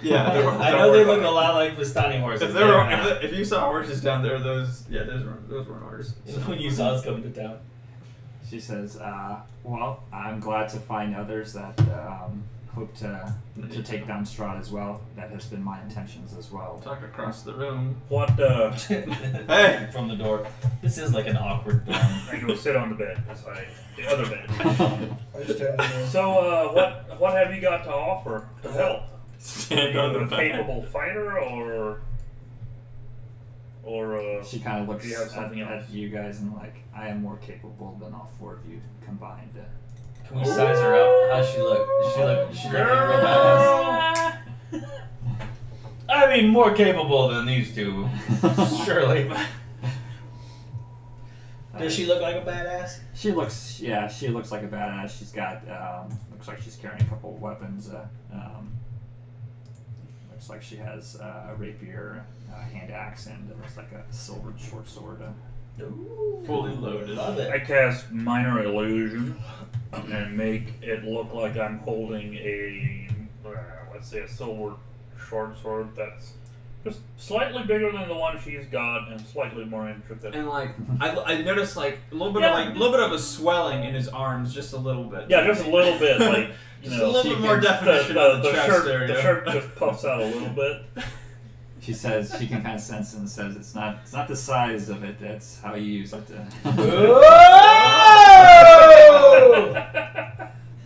Yeah, I know they look a lot like Vistani horses. If, They're not. if you saw horses down there, those weren't ours. When you saw us coming to town. She says, "Well, I'm glad to find others that hope to take down Strahd as well. That has been my intentions as well." Talk across the room. What, Hey! From the door. This is like an awkward dorm. I go sit on the bed, the other bed. I stand there. So, what have you got to offer to help? Stand Are on you the a bed. capable fighter, or She kind of looks do you have something at else? you guys and like, I am more capable than all four of you combined. Can we size her up? How's she look? Does she look like a real badass? I mean, more capable than these two, surely. Does she look like a badass? She looks like a badass. She's got, looks like she's carrying a couple of weapons. Looks like she has a rapier, a hand axe, and it looks like a silver short sword. Ooh, Fully loaded. Love I it. cast minor illusion and make it look like I'm holding a, let's say, a silver short sword that's Just slightly bigger than the one she's got, and slightly more intricate. And like I noticed like a little bit of a swelling in his arms, just a little bit. Yeah, just a little bit, like you Just know, a little bit more definition on the chest shirt. area. The shirt just puffs out a little bit. She says she can kind of sense it and says it's not the size of it, that's how you use it.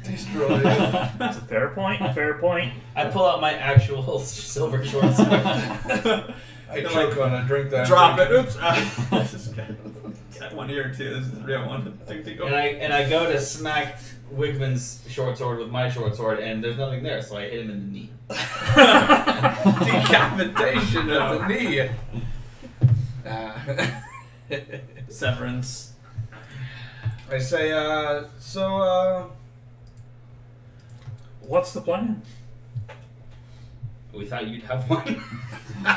Destroy. That's a fair point. Fair point. I pull out my actual silver short sword. I choke on it, drink that. Drop it. Oops. This is good. Got one here too. This is the real one. and I go to smack Wigman's short sword with my short sword, and there's nothing there, so I hit him in the knee. Decapitation of the knee. Severance. I say, so, What's the plan? We thought you'd have one.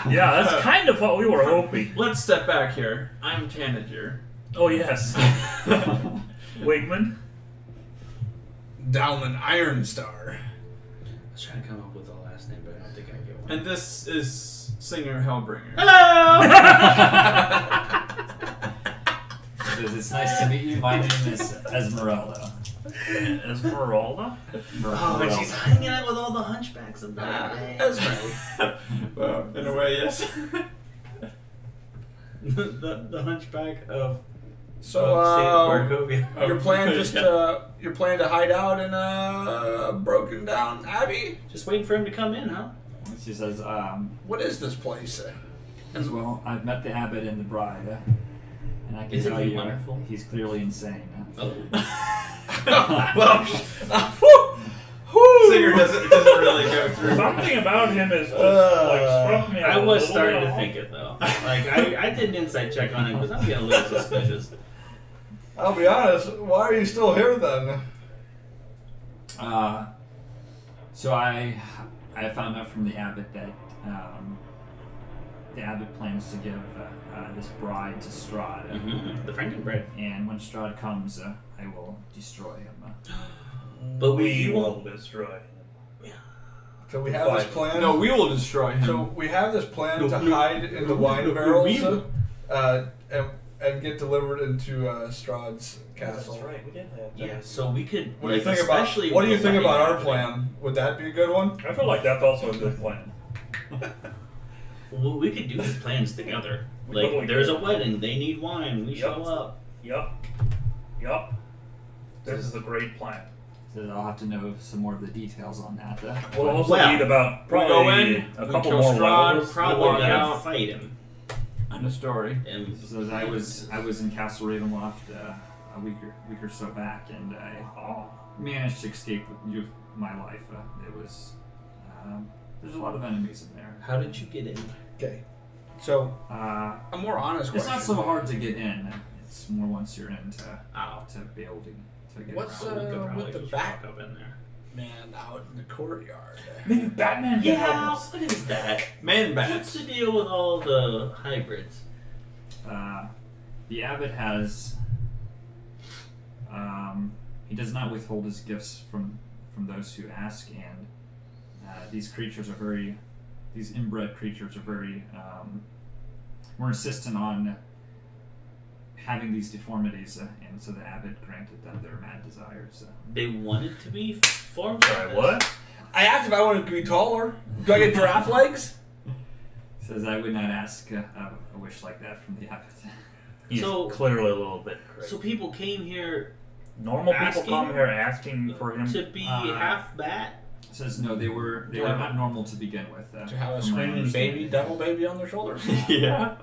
Yeah, that's kind of what we were hoping. Let's step back here. I'm Tanager. Oh yes, Wigman. Dalman Ironstar. I was trying to come up with a last name, but I don't think I get one. And this is Singer Hellbringer. Hello! Says, it's nice to meet you. My name is Esmeralda. Esmeralda? Oh, and she's hanging out with all the hunchbacks of that. Well, in a way, yes. the hunchback of So, Saint Barkovia. your plan just, your plan to hide out in a broken down abbey? Just waiting for him to come in, huh? She says, What is this place? as well, I've met the abbot and the bride, and I can Isn't tell he you, wonderful? he's clearly insane. Oh. Well, Singer doesn't really go through. Something about him is just like struck me. I a was little starting bit to off. think it though. Like I did an insight check on him because I'm getting a little suspicious. I'll be honest. Why are you still here then? So I found out from the abbot that the abbot plans to give this bride to Strahd, Mm-hmm. The Frankenbread. and when Strahd comes, I will destroy him. But We you will won't. destroy him. so we have this plan. No, we will destroy him. So we have this plan No, to no, hide in the no, wine no, barrels no, and get delivered into Strahd's castle. That's right. We did have that. Yeah, so we could. What do you like, think about? especially What do you with think the about our wedding plan? Would that be a good one? I feel like that's also a good plan. Well, we could do these plans together. We Like, totally there's could. a wedding. They need wine. We Yep. show up. Yup. This is a great plan. So I'll have to know some more of the details on that. We'll also Well, need about we go probably in, a we couple kill more Strahd. levels. We're probably walk gonna out. fight him. End of story. And So I was in Castle Ravenloft a week or so back, and I managed to escape with my life. It was there's a lot of enemies in there. how did you get in? Okay. So Uh, a more honest it's question. not so hard to get in. It's more once you're in Oh, to be able to get What's, around. we could probably with the just back- walk up in there. Man out in the courtyard. Maybe Batman can help Yeah, us. what is that? Man What's bats. the deal with all the hybrids? The abbot has. He does not withhold his gifts from those who ask, and these creatures are very. These inbred creatures are very. More insistent on having these deformities, and so the abbot granted them their mad desires. They wanted to be formed. Sorry, what? I asked if I wanted to be taller. Do I get giraffe legs? Says I would not ask a wish like that from the abbot. He's So- clearly a little bit crazy. So people came here Normal people asking come here asking for him. to be Uh, half bat. Says no, they were not normal to begin with. To have a from my screaming baby, understanding. devil baby on their shoulders. Yeah.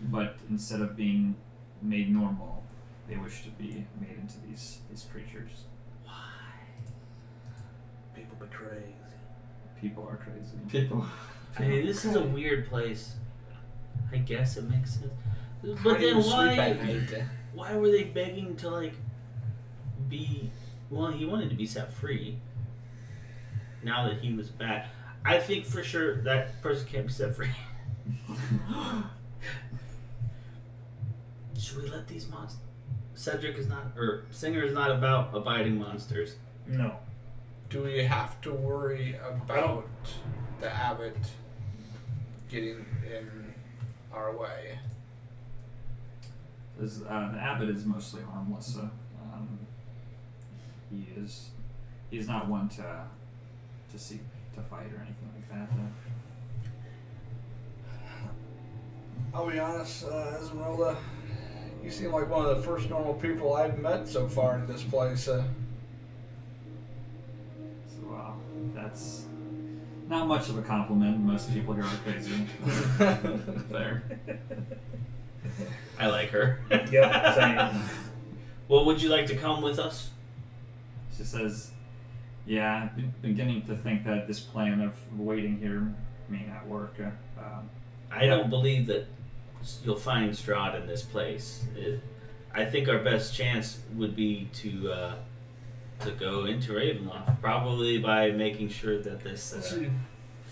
But instead of being made normal, they wish to be made into these creatures. People be crazy. People are crazy. People. Hey, this is a weird place. I guess it makes sense. How But do you then sleep at why? night? Why were they begging to like be? Well, he wanted to be set free. Now that he was bad, I think for sure that person can't be set free. Should we let these monsters? Cedric is not, or Singer is not about abiding monsters. No. Do we have to worry about the abbot getting in our way. The abbot is mostly harmless. He's not one to seek to fight or anything like that. I'll be honest, Esmeralda, you seem like one of the first normal people I've met so far in this place. So, well, that's not much of a compliment. Most people here are crazy. There. I like her. Yep, same. Well, would you like to come with us? She says, yeah, I've been beginning to think that this plan of waiting here may not work. I don't believe that you'll find Strahd in this place. I think our best chance would be to go into Ravenloft, probably by making sure that this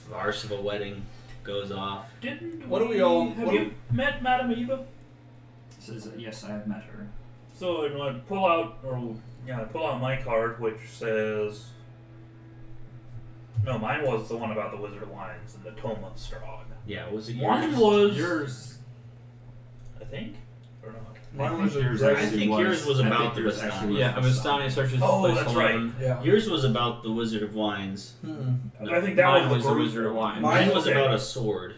farce of a wedding goes off. What do we all? Have you met Madame Eva? Says, yes, I have met her. So I'm gonna pull out my card, which says. No, mine was the one about the Wizard of Wines and the Tome of Strahd. Yeah, was it One yours? was Yours. I think, or not. Mine was yours I actually think yours was I about think the yours Vistani. actually was Yeah, Avistani searches Oh, place that's alone. Yeah. Yours was about the Wizard of Wines. I think that Mine was the the group. Wizard of Wine. Mine was okay. about a sword.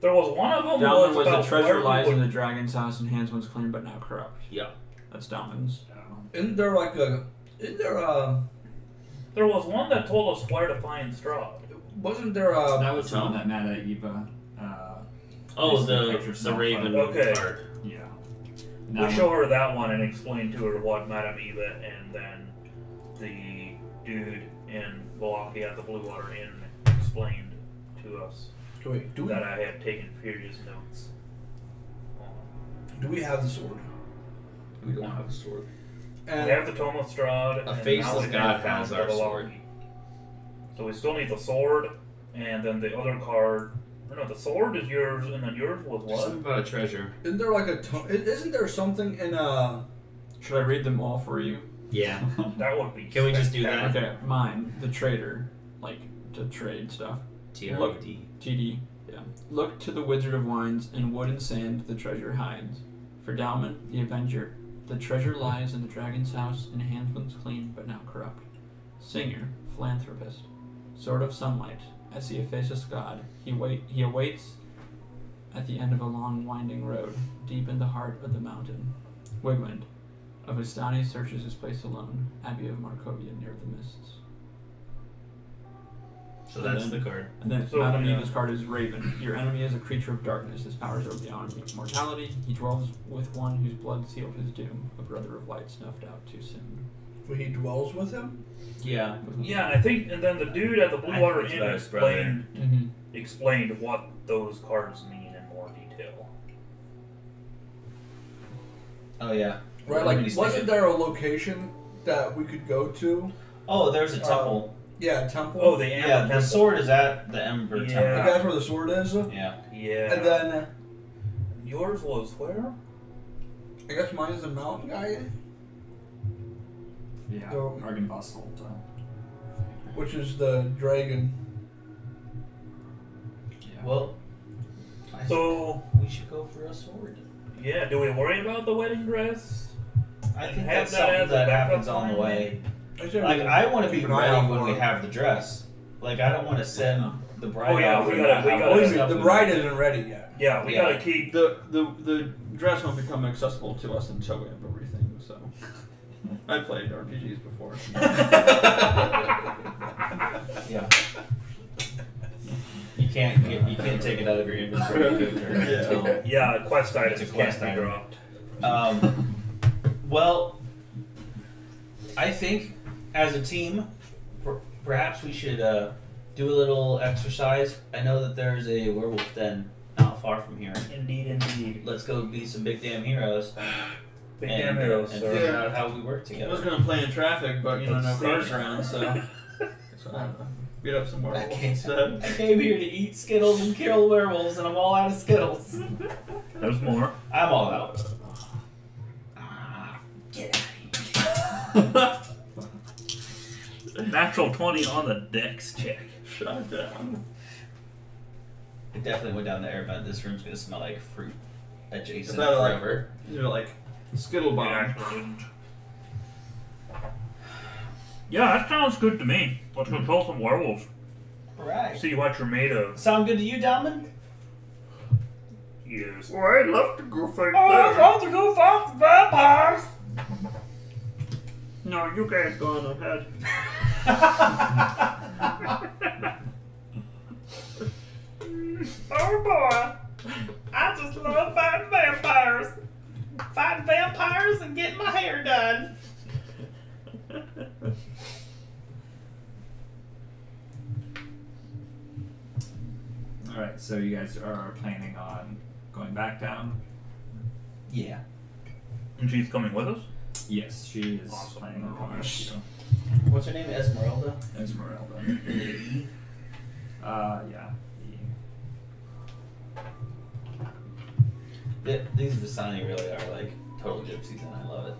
There was one of them Dalman was about the treasure where we lies in would- the dragon's house and hands once clean but now corrupt. Yeah. That's Dalman's. Isn't there like a? Isn't there a? There was one that told us where to find Strahd. Wasn't there a? That was the one that Mada Eva. Oh, Just the picture yourself Raven Okay. card. Yeah. We show her that one and explain to her what Madame Eva and then the dude in Milwaukee at the Blue Water Inn explained to us Wait, do we? that I had taken furious notes on. Do we have the sword? We don't have a sword. We And have the Tome of Strahd. A and faceless now we god found has the our Milwaukee. sword. So we still need the sword, and then the other card. Or no, the sword is yours, and then yours was what? Something about a treasure. isn't there like a? Isn't there something in Should I read them all for you? Yeah. That would be. Can we just do that? Okay, mine, the trader, like to trade stuff. TRD. TD, yeah. Look to the Wizard of Wines, in wood and sand the treasure hides. For Dalman, the Avenger, the treasure lies in the dragon's house, in hands once clean but now corrupt. Singer, philanthropist, sword of sunlight, as he faces God, he awaits at the end of a long winding road, deep in the heart of the mountain. Wigwind, of Vistani searches his place alone, Abbey of Markovia near the mists. So that's the card. And then So, Madame yeah. Eva's card is Raven. Your enemy is a creature of darkness. His powers are beyond mortality. He dwells with one whose blood sealed his doom, a brother of light snuffed out too soon. he dwells with him? Yeah. Yeah, and I think, and then the dude at the Blue I Water think it's Inn about his brother. explained what those cards mean in more detail. Oh yeah. Right, like wasn't there a location that we could go to? Oh, there's a temple. Yeah, a temple. Oh, the Amber Yeah, the Temple. sword is at the Ember Yeah. Like, Temple. that's where the sword is. Yeah. Yeah. And then yours was where? I guess mine is the mountain guy, Yeah. Go. Argenbustle. which is the dragon. Yeah. Well, So, we should go for a sword. yeah, do we worry about the wedding dress? I And think have that's that something as a that backup happens on the plan, way. I said Like, we I want to be keep an eye ready out when for we it. have the dress. Like, I don't want to send the bride Oh, yeah, off we and gotta- not we have gotta- all Wait a the minute, stuff the in bride there. isn't ready yet. Yeah, we Yeah. gotta keep. The dress won't become accessible to us until we have everything. So I played RPGs before. Yeah. You can't take it out of your inventory until Yeah, quest items It's a quest can't be item. dropped. Well, I think as a team, perhaps we should do a little exercise. I know that there's a werewolf den not far from here. Indeed, indeed. Let's go be some big damn heroes Big and, damn heroes, and sir. figure out how we work I was together. gonna play in traffic, but no Let's cars see. around, so beat up some werewolves Okay. instead. I came here to eat Skittles and kill werewolves, and I'm all out of Skittles. There's more. I'm all out. Get out Natural 20 on the dex check. Shut down. It definitely went down the air vent. This room's gonna smell like fruit adjacent About like- forever. Like Skittle It Bomb. actually didn't. Yeah, that sounds good to me. Let's go kill some werewolves. Right. See what you're made of. Sound good to you, Dalman? Yes. Well, I'd love to go fight want to go fight the vampires. No, you guys go on ahead. Oh boy, I just love fighting vampires. Fighting vampires and getting my hair done. Alright, so you guys are planning on going back down? Yeah. And she's coming with us? Yes, she is Awesome. planning on coming with you. What's her name? Esmeralda. Esmeralda. Yeah. These Visani really are like total gypsies, and I love it.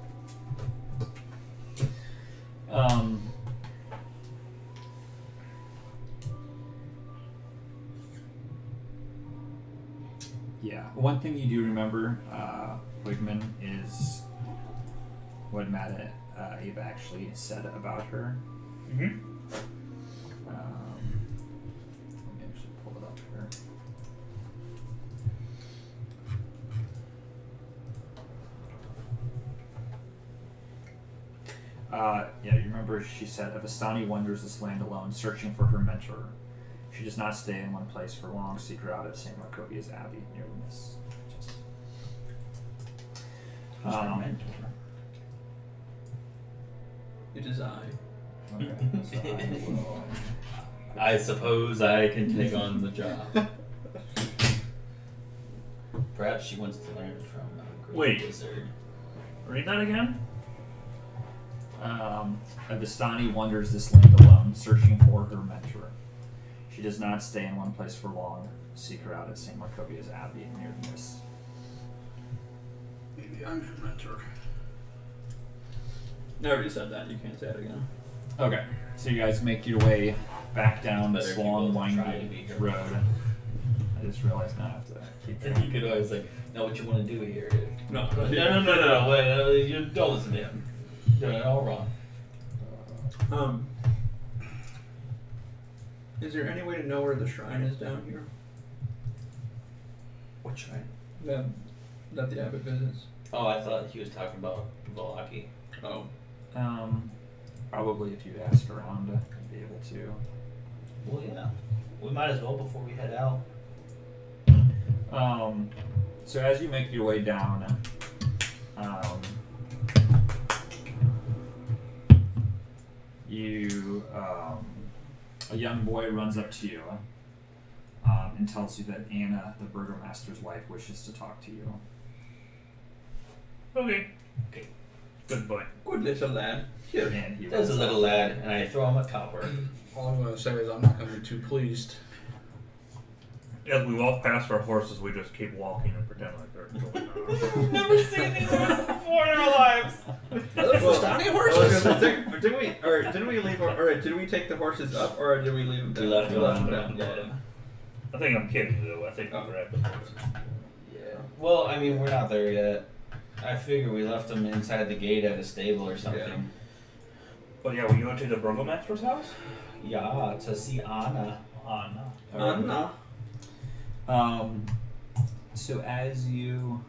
Yeah. One thing you do remember, Wigman, is what Ava actually said about her. Mm-hmm. Let me actually pull it up here. Yeah, you remember she said, Avastani wanders this land alone, searching for her mentor. She does not stay in one place for long, seek her out at St. Marcovia's Abbey near Miss. Who's her mentor? It is I. Okay, so I will. I suppose I can take on the job. Perhaps she wants to learn from a great Wait. wizard. Read that again? Avastani wanders this land alone, searching for her mentor. She does not stay in one place for long. Seek her out at St. Marcovia's Abbey near Miss. Maybe I'm her mentor. I already said that. You can't say it again. Okay, so you guys make your way back down Better this if you long, both try to be winding here. road. I just realized now I have to keep And you could always like know what you want to do here. No. No. Wait, you don't listen to him. You're doing it all wrong. Is there any way to know where the shrine is down here? What shrine? That the abbot visits. Oh, I thought he was talking about Volaki. Oh. Probably if you ask around, you'd be able to. Well, yeah. We might as well before we head out. So as you make your way down, a young boy runs up to you and tells you that Anna, the burgomaster's wife, wishes to talk to you. Okay. Good boy. Good little lad. Here. And he There's a runs little off. lad, and I throw him a copper. All I'm gonna say is I'm not gonna be too pleased. As we walk past our horses, we just keep walking and pretend like they're going on. We've never seen these horses before in our lives. Those Well, Vistani I horses? was gonna say, didn't we leave? Did we take the horses up, or did we leave them down? We left them them down. down. Yeah. I think I'm kidding though. I think we grabbed the horses. Yeah. Well, I mean, we're not there yet. I figure we left them inside the gate at a stable or something. But yeah, we go to the burgomaster's house? Yeah, to see Anna. Anna. Anna. So as you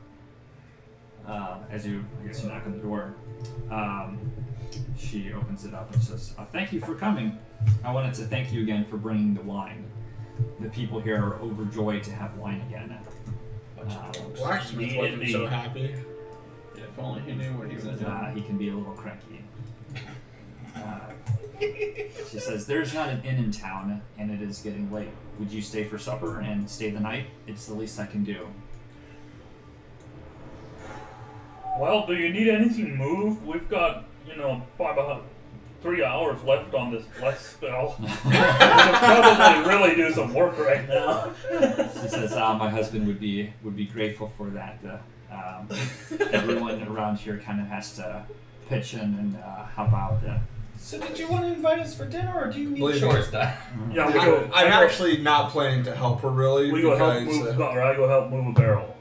I guess you knock on the door, she opens it up and says, "Thank you for coming. I wanted to thank you again for bringing the wine. The people here are overjoyed to have wine again." Blacksmith wasn't so happy. Yeah, if only he knew what he was doing. He can be a little cranky. She says, "There's not an inn in town, and it is getting late. Would you stay for supper and stay the night? It's the least I can do." Well, do you need anything moved? We've got, about 3 hours left on this bless spell. We could probably really do some work right now. She says, "My husband would be grateful for that. Everyone around here kind of has to pitch in and help out. So did you want to invite us for dinner, or do you need Believe short me. stuff? Yeah, we go. I'm actually not planning to help her really We go help because move. Or I go help move a barrel.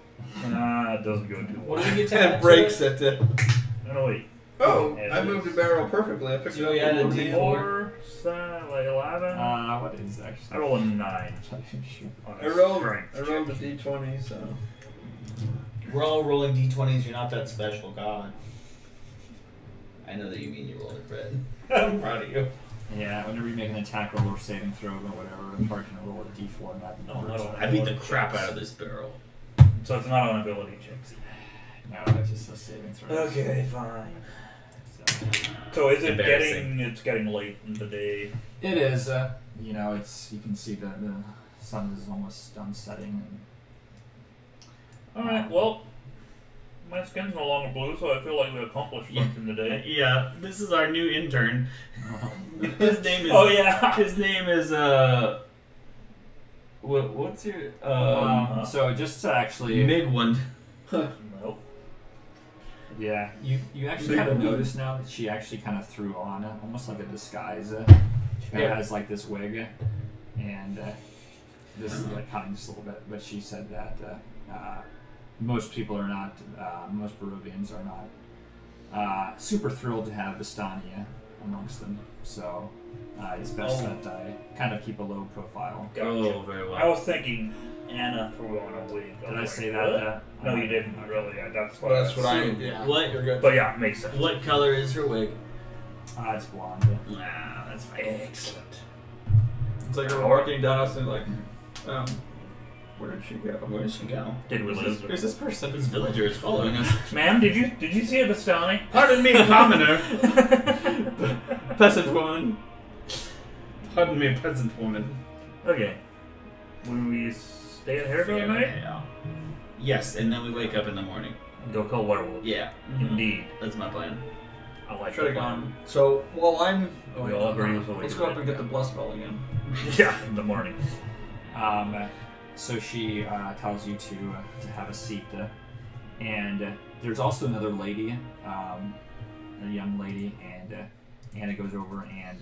It doesn't go too What well. do we get to add it breaks to it? it. No wait. Oh, Yeah, I it moved is. a barrel perfectly. I picked So it you up. added with a D4? 4, like 11. What is I actually? roll a 9. On I a rolled strength a d20, so. We're all rolling d20s. You're not that special, God. I know that you mean you rolled a crit. I'm proud of you. Yeah, whenever you make an attack roll or saving throw or whatever, the part can roll a d4 and add the Oh, numbers. no. I beat the crap out of this barrel. So it's not on ability checks. No, it's just a saving throw. Okay, fine. So, So is it Embarrassing. it's getting late in the day? it is. You know, it's you can see that the sun is almost done setting. Alright, well, my skin's no longer blue, so I feel like we accomplished something today. Yeah, this is our new intern. His name is. Oh, yeah. His name is What's your So just to actually, Migwand. Nope. yeah, you actually kind of notice now that she actually kind of threw on almost like a disguise. She kind of has like this wig, and this is like kind of just a little bit. But she said that most people are not, most Barovians are not super thrilled to have Vistania amongst them. So it's best that I kind of keep a low profile. Oh, very well. I was thinking Anna threw on a wig. Did I was say like, that? what? No, you didn't really. That's what. That's what I. assumed. Yeah. What? You're good. But yeah, it makes sense. What color is her wig? It's blonde. Nah, that's fine. Excellent. It's like we're walking down us and like, where did she go? Where did she go? Did we lose her? Who's this person? This villager is following us. Ma'am, did you see a Vistani? Pardon me, commoner. Peasant woman. Pardon me, peasant woman. Okay. Will we stay in here for the night? Yeah. Yes, and then we wake up in the morning. Go kill werewolves. Yeah, Indeed. that's my plan. I like Should have that. gone. So while I'm. We all agree with the way Let's you go up did and get it. the bless bell again. Yeah, in the morning. So she tells you to have a seat, and there's also another lady, a young lady, and Anna goes over and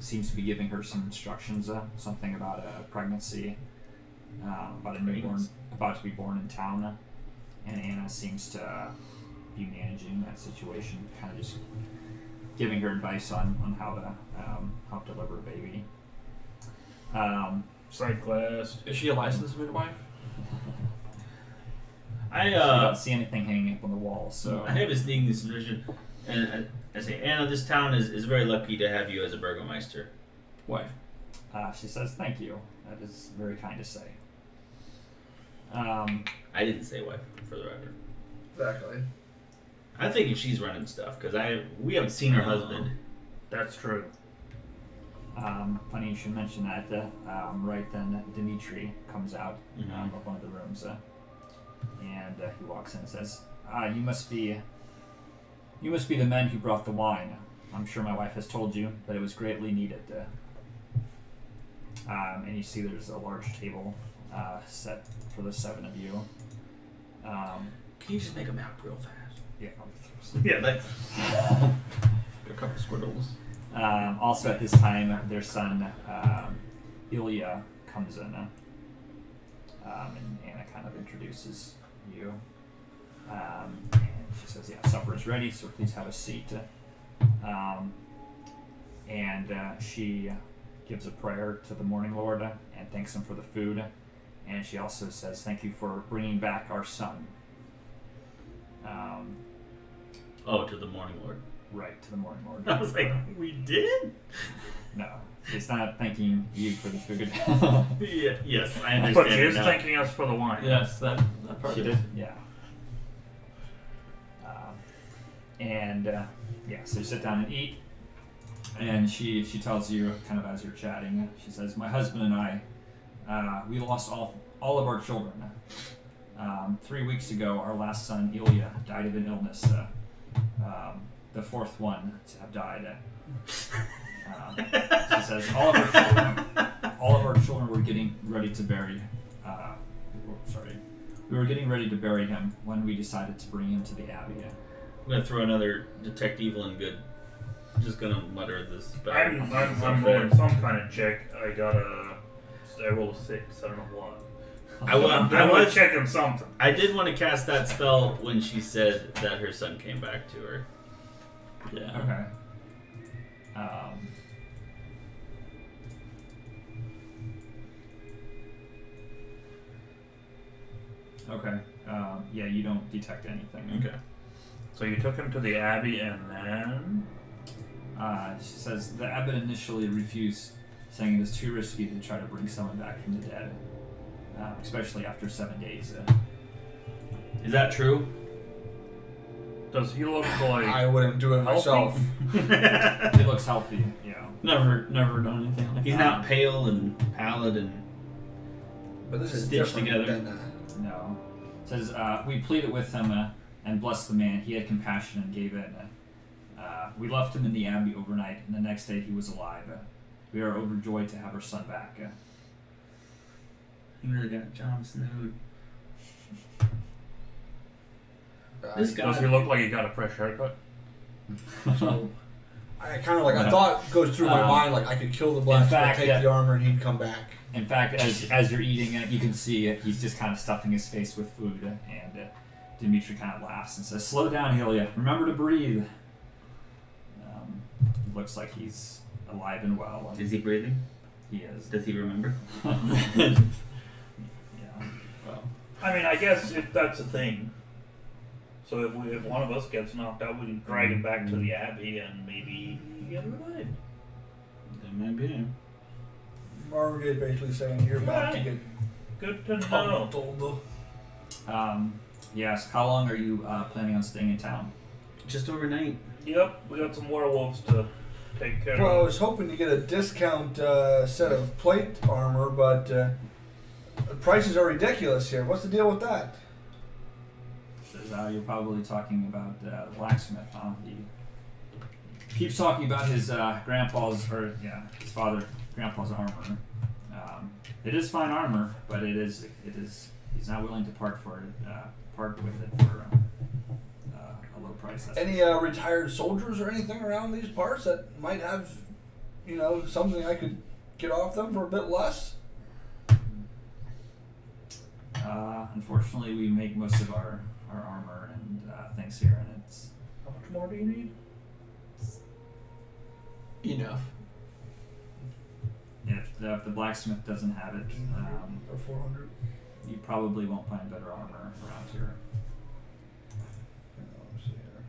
seems to be giving her some instructions, something about a pregnancy, about a newborn about to be born in town, and Anna seems to be managing that situation, kind of just giving her advice on how to help deliver a baby. Side quest. Is she a licensed midwife? You don't see anything hanging up on the wall, so I have a sneaking suspicion, and I say, Anna, this town is very lucky to have you as a burgomeister. Wife. she says, "Thank you. That is very kind to say." I didn't say wife, for the record. Exactly. I think she's running stuff because we haven't seen her husband. That's true. Funny you should mention that. Right then, Dimitri comes out Mhm. of one of the rooms, and he walks in and says, "You must be the men who brought the wine. I'm sure my wife has told you that it was greatly needed." And you see there's a large table set for the 7 of you. Can you just make a map real fast? Yeah, I'll throw some. Yeah, that's. A couple squiddles. Also at this time, their son, Ilya, comes in, and Anna kind of introduces you. And she says, "Yeah, supper is ready, so please have a seat." And she gives a prayer to the Morning Lord and thanks him for the food. And she also says, "Thank you for bringing back our son." To the Morning Lord. Right, to the Morning Lord. I was like, we did? No, it's not thanking you for the food. Yeah, yes, I understand. But she it is now. thanking us for the wine. Yes, that part. She did? Yeah. So you sit down and eat, and she tells you, kind of as you're chatting, she says, "My husband and I, we lost all of our children. 3 weeks ago, our last son, Ilya, died of an illness, the 4th one to have died. She says, all of our children were getting ready to bury, we were getting ready to bury him when we decided to bring him to the Abbey." I'm gonna throw another detect evil and good just gonna mutter this spell. I'm rolling some kind of check. I rolled a 6. I don't know what. I was was checking something. I did want to cast that spell when she said that her son came back to her. Yeah. Okay. Okay. Yeah, you don't detect anything. Okay. So you took him to the Abbey and then... She says the abbot initially refused, saying it is too risky to try to bring someone back from the dead, especially after 7 days. Is that true? Does he look like... I wouldn't do it myself. He looks healthy, yeah. Never done anything like He's that. not pale and pallid and But this is Stitched different together. than No. It says, we pleaded with him and blessed the man. He had compassion and gave in. We left him in the abbey overnight, and the next day he was alive. We are overjoyed to have our son back. he really got Jon Snow. This guy. Does he look like he got a fresh haircut? So I kind of like I thought goes through my mind like I could kill the blacksmith, fact, take yeah. the armor, and he'd come back. In fact, as you're eating it, you can see he's just kind of stuffing his face with food, and Dimitri kind of laughs and says, "Slow down, Hilya. Remember to breathe." Looks like he's alive and well. Is he breathing? He is. Does he remember? Yeah. Well. I mean, I guess if that's a thing. So if one of us gets knocked out, we can drag him back to the Abbey and maybe get revived. That might be him. Margaret basically saying you're about to get Good to know. told though. Yes. How long are you planning on staying in town? Just overnight. Yep, we got some werewolves to take care Well, I of. was hoping to get a discount set of plate armor, but the prices are ridiculous here. What's the deal with that? Says you're probably talking about the blacksmith, huh? He keeps talking about his his grandpa's armor. It is fine armor, but it is he's not willing to part with it for a low price. That's Any retired soldiers or anything around these parts that might have, something I could get off them for a bit less? Unfortunately, we make most of our armor and things here, and it's How much more do you need? Enough. if the blacksmith doesn't have it, Or 400? you probably won't find better armor around here. Let's see here.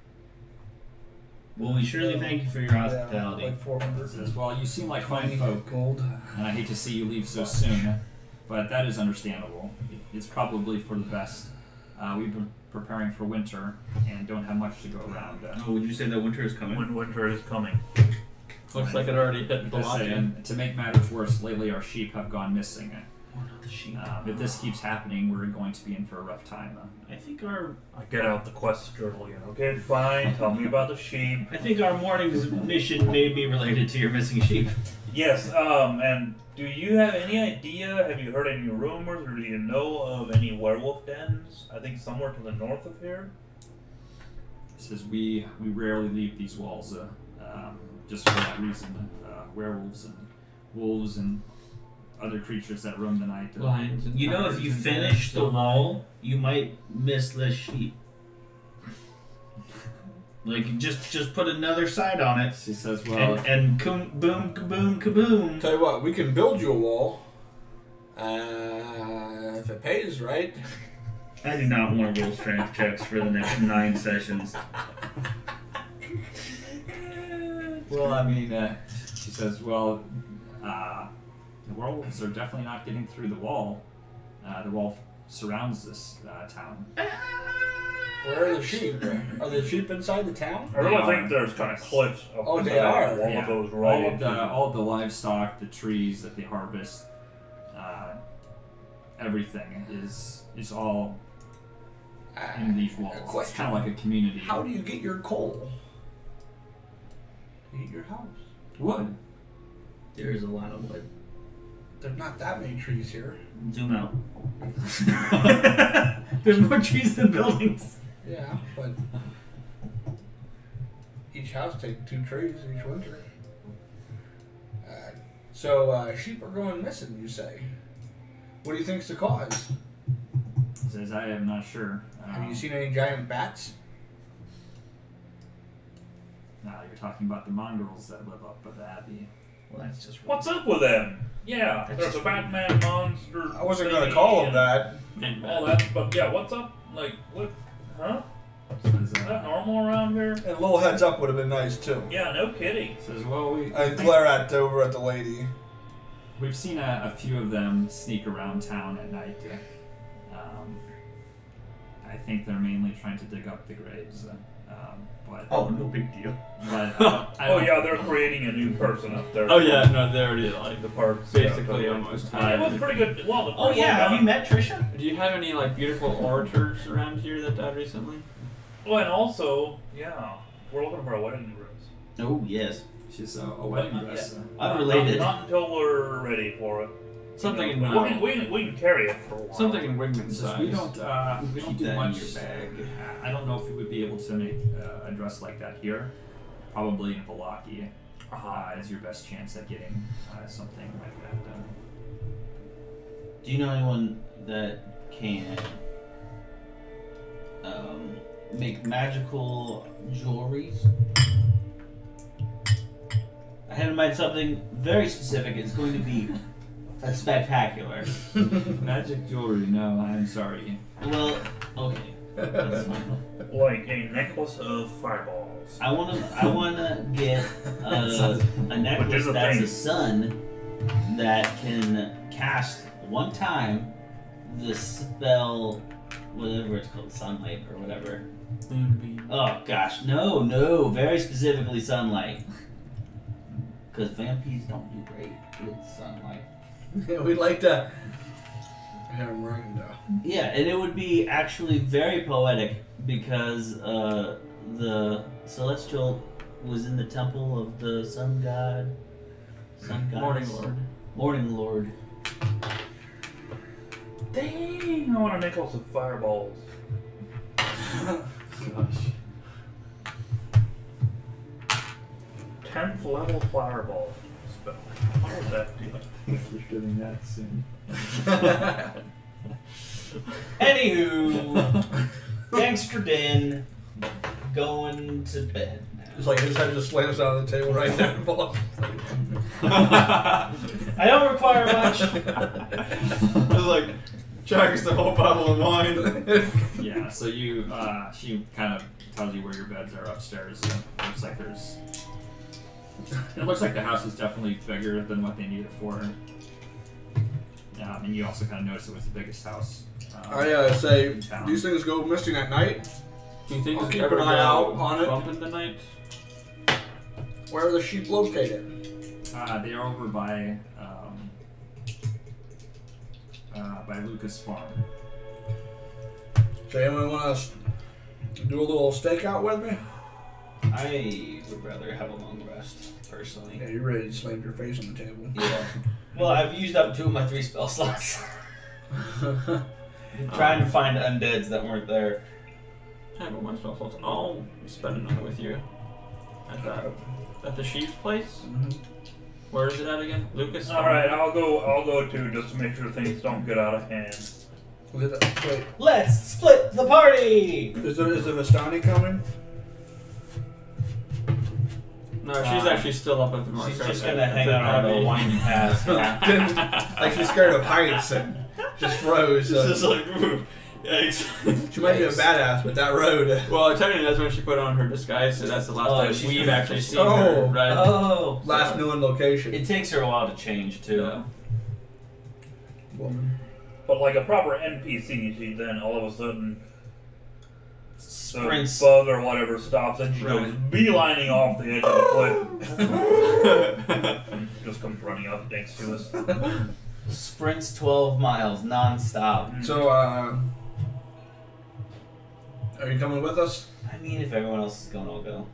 Well, we surely thank you for your hospitality. Yeah, like 400. Says, well, you seem like fine folk, Gold. and I hate to see you leave so soon, but that is understandable. It's probably for the best. We've been preparing for winter and don't have much to go around. Oh, would you say that winter is coming? When winter is coming. Looks like it already hit To say, Balaki. and to make matters worse, lately our sheep have gone missing. Oh, not the sheep. If this keeps happening, we're going to be in for a rough time. I think our Get out the quest journal again. Okay, fine. Tell me about the sheep. morning's mission may be related to your missing sheep. Yes, and do you have any idea, have you heard any rumors, or do you know of any werewolf dens? I think somewhere to the north of here? Says we rarely leave these walls just for that reason. Werewolves and wolves and other creatures that roam the night. Lions and You know, if tigers you and finish bears. the wall, you might miss the sheep. Like, just put another side on it, She says, well, and boom, kaboom, kaboom. Tell you what, we can build you a wall. If it pays, right? I do not want to roll strength checks for the next 9 sessions. well, I mean, she says, well, the werewolves are definitely not getting through the wall. The wall surrounds this town. Where are the sheep? Are the sheep inside the town? I really They think are. there's kind of cliffs up Oh, the they are. One Yeah. that goes right into all of the livestock, the trees that they harvest, everything is all in these walls. It's question. kind of like a community. How do you get your coal? To heat your house. Wood. There is a lot of wood. There's not that many trees here. Zoom out. There's more trees than buildings. Yeah, but each each house take 2 trees each winter. So sheep are going missing, you say? What do you think's the cause? Says I am not sure. Have you seen any giant bats? You're talking about the mongrels that live up at the Abbey. Well, that's just What's up with them? Yeah, there's a Batman monster. I wasn't going to thingy call them and that. And all that, but yeah, what's up? Like, what? Huh? Is that normal around here? And a little heads up would have been nice too. Yeah, no kidding. Says, well, I glare at over at the lady. we've seen a few of them sneak around town at night. I think they're mainly trying to dig up the graves. But Oh, no big deal. I Oh don't- yeah, they're creating a new person up there. oh yeah, no, they already like The parks. basically yeah, almost. It was pretty good. Well, the Oh yeah, have you met Trisha? Do you have any like beautiful orators around here that died recently? Well, and also, yeah, we're looking for a wedding dress. Oh yes. She's a wedding Not dress. yet. I'm related. Not until we're ready for it. Something in we can carry it for a while. something in Wigman Says, size. we don't Keep do that in much. your bag. I don't know if we would be able to make a dress like that here. Probably in Valaki is your best chance at getting something like that done. Do you know anyone that can make magical jewelries? I have in mind something very specific. It's going to be spectacular. Magic jewelry? No, I'm sorry. Well, okay. That's fine. Like a necklace of fireballs. I wanna get a Which necklace is a that's thing. a sun that can cast one time the spell, whatever it's called, sunlight or whatever. Moonbeam. Oh gosh, no, very specifically sunlight. Because vampires don't do great with sunlight. We'd like to have them ring though. Yeah, and it would be actually very poetic because the celestial was in the temple of the sun god. Sun god. Morning Lord. Morning Lord. Dang, I want a necklace of fireballs. Gosh. 10th level fireball spell. How would that do? You're getting that soon. Anywho, Gangster Den going to bed now. It's like his head just slams down on the table right there and falls. I don't require much. It's like chugs the whole bottle of wine. Yeah, so you, she kind of tells you where your beds are upstairs. So it looks like the house is definitely bigger than what they need it for. And you also kind of notice it was the biggest house. I say in town. these things go missing at night. Do you think I'll it's keep ever an eye go out on it. bump in the night? Where are the sheep located? They are over by Lucas Farm. So anyone want to do a little stakeout with me? I would rather have a long rest, personally. Yeah, you ready to slam your face on the table. Yeah. Well, I've used up 2 of my 3 spell slots. I'm trying to find undeads that weren't there. I have my spell slots. I'll spend another with you. At the sheep's place? Where is it at again? Lucas? All right, I'll go too, just to make sure things don't get out of hand. Wait, Let's split the party! is the Vistani coming? No, she's actually still up at the market. She's just gonna hang out on the winding path. Like she's scared of heights and just froze. It's just like, ooh, yikes. She might be a badass, but that road. Well, technically that's when she put on her disguise, so that's the last Oh, time she's we've gonna- actually seen Oh. her, right? Oh! Last known location. It takes her a while to change, too. Yeah. Woman. But like a proper NPC, she then all of a sudden the Sprints. bug or whatever stops and she goes Right. beelining off the edge of the cliff. And just comes running up next to us. Sprints 12 miles non-stop. So, are you coming with us? I mean, if everyone else is going, I'll go.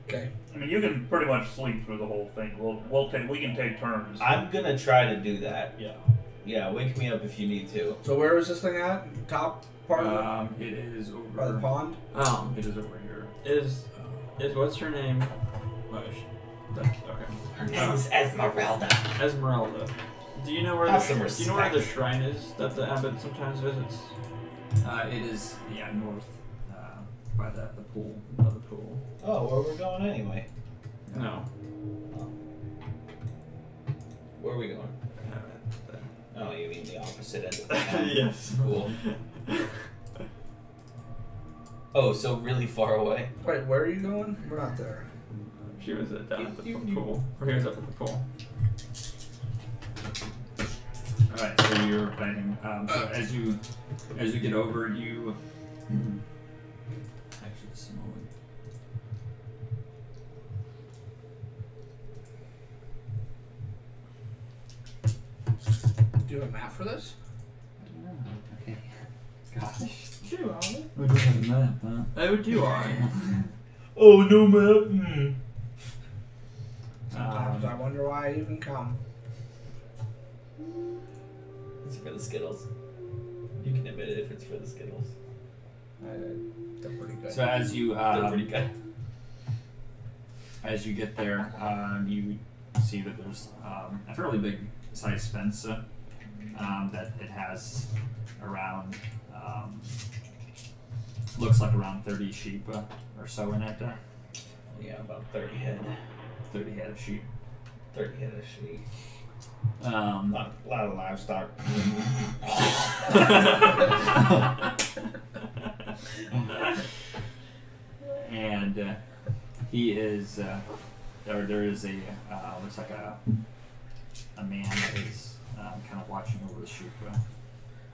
Okay. I mean, you can pretty much sleep through the whole thing. We can take turns. I'm gonna try to do that. Yeah. Yeah, wake me up if you need to. So where is this thing at? Top part of It is over it? By the pond? It is over here. Is what's her name? Oh, that's okay. Her name is Esmeralda. Esmeralda. Do you know where Have some do you know where the respect. shrine is that the abbot sometimes visits? It is north by the pool. By the pool. Oh, where we're going anyway? No. Where are we going? There. Oh, you mean the opposite end of the town? Yes. Cool. Oh, so really far away? Wait, where are you going? We're not there. She was down at the pool. Or he was up at the pool. Alright, so you're planning. So as you get over, you actually just a moment. Do you have a map for this? Okay. Gosh. Do I? We don't have a map, huh? Oh, do I? Oh, no map. Sometimes I wonder why I even come. It's for the Skittles. You can admit it if it's for the Skittles. They're pretty good. So as you They're pretty good. as you get there, you see that there's a fairly big sized fence that it has around looks like around 30 sheep or so in it. Yeah, about 30 head. 30 head of sheep. 30 head of sheep. A lot of livestock. And he is, or there is a looks like a man that is kind of watching over the sheep.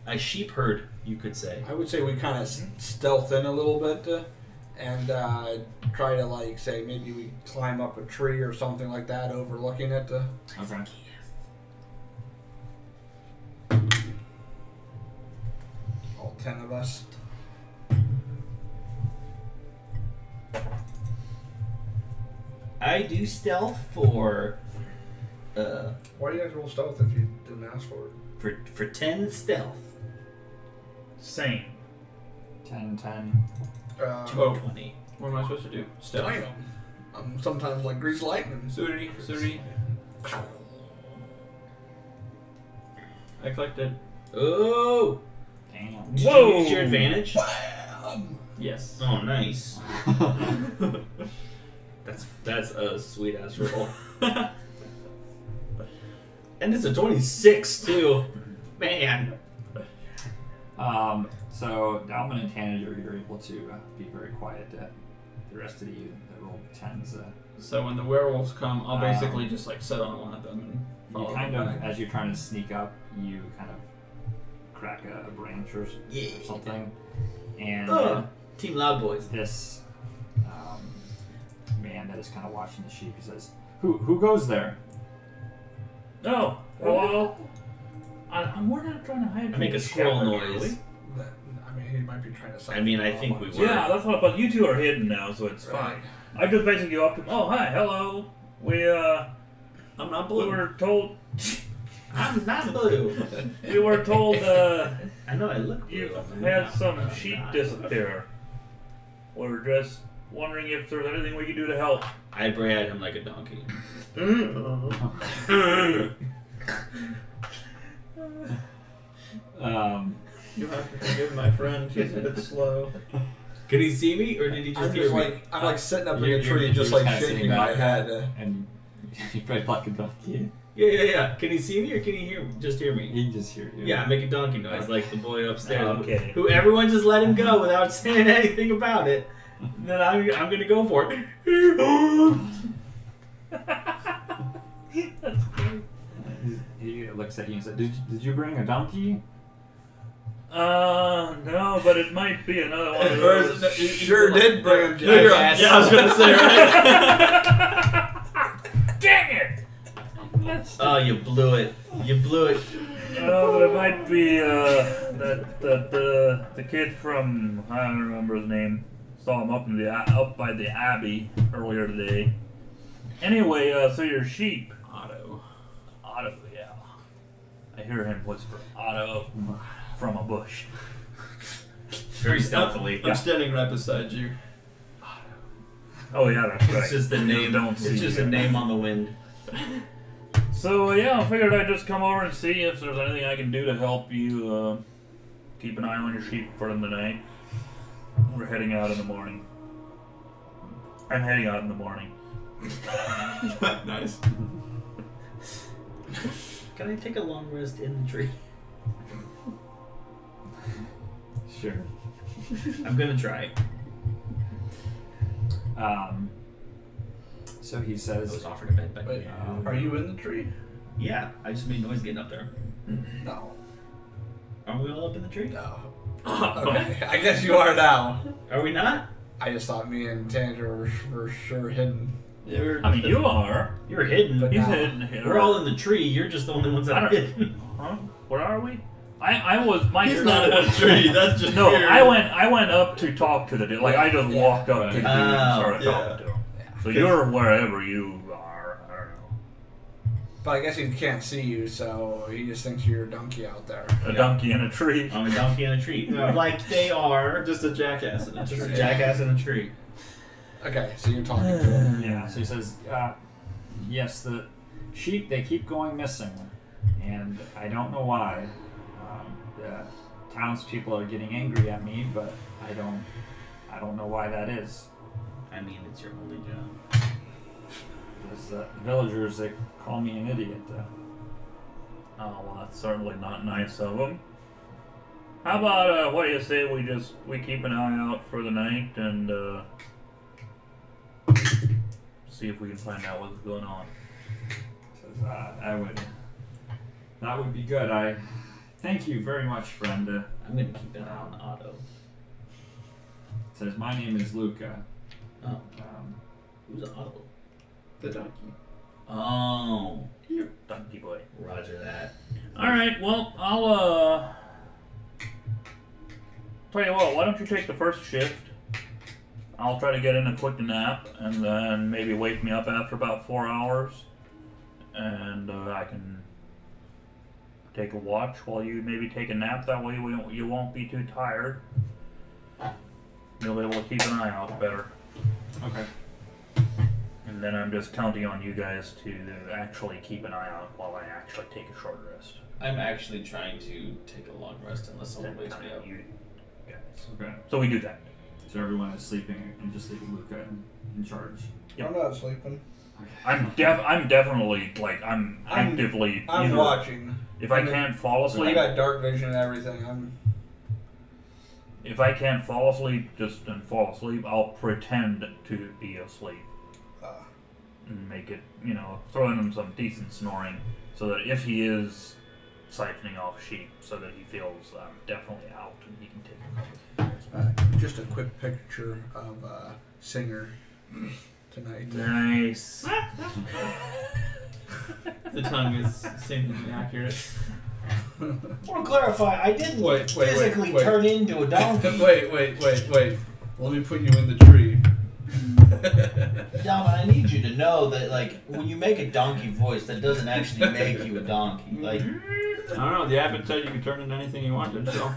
A sheep herd, you could say. I would say we kind of stealth in a little bit and try to, like, say maybe we climb up a tree or something like that overlooking it. Okay. All 10 of us. I do stealth for Why do you guys roll stealth if you didn't ask for it? for 10 stealth. Same. 10. 220. What am I supposed to do? Stealth. Dynam. Sometimes like grease lightning. Suri. I collected. Oh! Damn. Did Whoa! you use your advantage? Yes. Oh, nice. That's a sweet ass roll. And it's a 26 too. Man. So Dalman and Tanager, you're able to be very quiet. The rest of you that rolled 10s. So when the werewolves come, I'll basically just like sit on one of them and You follow kind them of, back. as you're trying to sneak up, you kind of crack a branch or something, and Team Loud Boys. this man that is kind of watching the sheep, he says, "Who goes there?" Oh, hello. We're not trying to hide. I make a squirrel noise. I mean, he might be trying to. I mean, I think we were. Yeah, that's what. But you two are hidden now, so it's fine. I just basically go up to him. Oh, hi, hello. I'm not We blue. were told. I'm not blue. We were told. I know I look blue. You've had some sheep disappear. We're just wondering if there's anything we can do to help. I bray at him like a donkey. You have to forgive my friend. He's a bit slow. Could he see me, or did he just I'm hear just me? like I'm like sitting up in You're- a tree, you're just just like kinda shaking sitting my back. head. And you play like a donkey. Yeah. Can he see me, or can he hear? Just hear me? He can just hear you. Yeah, I make a donkey noise like the boy upstairs. Okay. Who everyone just let him go without saying anything about it. Then I'm gonna go for it. He looks at you and says, "Did you bring a donkey?" No, but it might be another one of Or those. is it- sure did bring him. Yes. Yeah, I was gonna say right. Dang it! Oh, you blew it. You blew it. No, but it might be the kid from I don't remember his name. Saw him up by the Abbey earlier today. Anyway, so your sheep. Otto. Otto, yeah. I hear him whisper, Otto, from a bush. Very stealthily. I'm standing right beside you. Oh yeah, that's right. It's just the name. Don't see It's just it. a name on the wind. So yeah, I figured I'd just come over and see if there's anything I can do to help you keep an eye on your sheep for the night. We're heading out in the morning. I'm heading out in the morning. Nice. Can I take a long rest in the tree? Sure. I'm gonna try. So he I says, was offered a bed, but Wait, no. are you in the tree? Yeah, I just made noise getting up there. No. Are we all up in the tree? No. Okay, I guess you are now. Are we not? I just thought me and Tanner were sure hidden. I mean, you are. You're hidden. But He's now- hidden here. We're all in the tree. You're just the only ones that I are don't- hidden. Huh? Where are we? I was. My He's not in a tree. That's just No, weird. I went up to talk to the dude. Like I just Yeah. walked up to the dude and started Yeah. talking to him. Yeah. So you're wherever you are. I don't know. But I guess he can't see you, so he just thinks you're a donkey out there. A donkey in a tree. I'm a donkey in a tree. Yeah. Like they are. Just a jackass in a Just tree. a jackass in a tree. Okay, so you're talking to him. yeah. So he says, yes, the sheep, they keep going missing, and I don't know why. The townspeople are getting angry at me, but I don't know why that is. I mean, it's your only job. There's villagers that call me an idiot. Oh well, that's certainly not nice of them. How about what do you say we keep an eye out for the night and see if we can find out what's going on. Says, that would be good. I thank you very much, friend. I'm gonna keep an eye on Otto. Says my name is Luca. Oh, who's Otto? The donkey. Oh, You donkey boy. Roger that. All right. Well, I'll tell you what. Why don't you take the first shift? I'll try to get in a quick nap, and then maybe wake me up after about 4 hours, and I can take a watch while you maybe take a nap. That way you won't be too tired. You'll be able to keep an eye out better. Okay. And then I'm just counting on you guys to actually keep an eye out while I actually take a short rest. I'm actually trying to take a long rest unless someone wakes me up. You guys. Okay. So we do that. So everyone is sleeping and just leaving Luca in charge. Yep. I'm not sleeping. I'm definitely like I'm actively. I'm either- watching. If I can't fall I asleep, got dark vision and everything. if I can't fall asleep, fall asleep. I'll pretend to be asleep and make it, throw in him some decent snoring, so that if he is siphoning off sheep, so that he feels definitely out and he can take a couple. Just a quick picture of Singer tonight. Nice. The tongue is seemingly accurate. I want to clarify, I didn't Wait. physically turn into a donkey. Wait. Let me put you in the tree. Dalvin, I need you to know that, like, when you make a donkey voice, that doesn't actually make you a donkey. Like, I don't know. The abbot said you could turn into anything you wanted, so.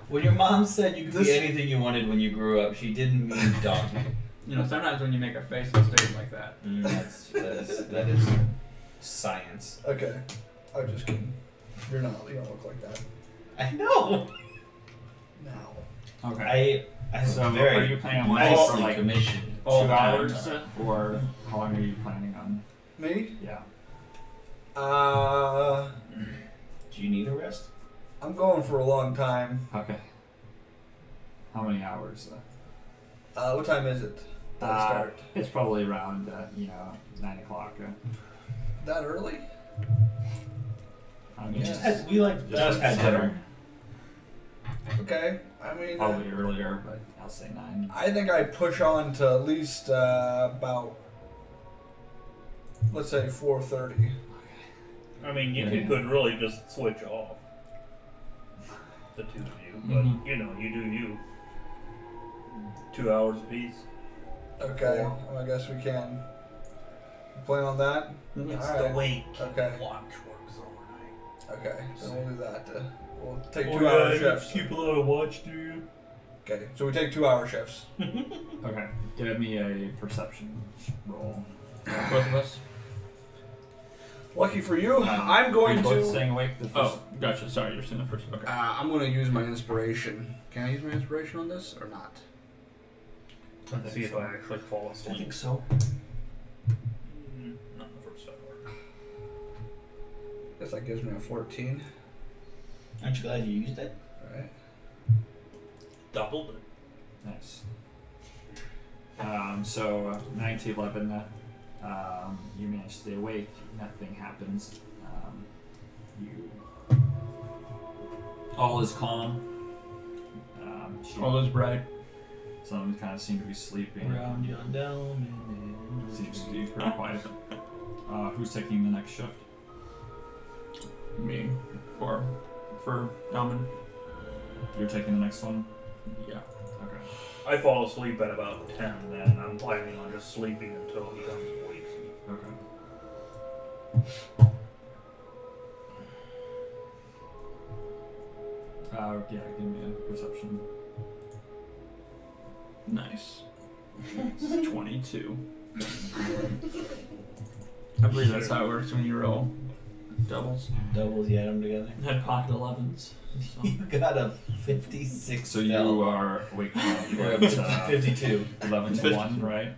when your mom said you could This- be anything you wanted when you grew up, she didn't mean donkey. You know, sometimes when you make a face, it'll stay like that. That is science. Okay. I'm just kidding. You're not. You don't look like that. I know. No. Okay. I have So a are very you planning on waiting for nicely like 2 commissioned. hours, or how long are you planning on? Me? Yeah. Do you need a rest? I'm going for a long time. Okay. How many hours? What time is it? That I start? It's probably around 9 o'clock. That early? I mean, We just had dinner. Okay. I mean, probably earlier, but I'll say 9. I think I push on to at least about, let's say 4:30. I mean, you Yeah. could really just switch off the two of you, but Mhm. you do you. 2 hours apiece. Okay. Well, I guess we can. Plan on that. It's All the right. wake. Okay. Watch works overnight. Okay. So we'll do that. We'll take Oh, 2 hour shifts. Keep a lot of watch, dude. Okay, so we take 2-hour shifts. Okay. Give me a perception roll. Both of us. Lucky for you, I'm going You're both to. staying awake the first. Oh, gotcha. Sorry, you're saying the first. Okay. I'm going to use my inspiration. Can I use my inspiration on this or not? Let's see if I actually fall I asleep. think so. Not the first hour. Guess that gives me a 14. Aren't you glad you used it? Alright. Doubled it. Nice. So 9 to 11, you manage to stay awake. Nothing happens. All is calm. All is bright. Some of them kind of seem to be sleeping. Round yon down. Seems to be pretty quiet. Who's taking the next shift? Me. For Dalman. You're taking the next one. Yeah. Okay. I fall asleep at about 10, then I'm planning on just sleeping until he comes and wakes me. Okay. Yeah, give me a perception. Nice. It's 22. I believe that's how it works when you roll doubles. Doubles, you add them together. I had pocket 11s. So. You got a 56. So you are awake from You're 52. 11 to 1, right?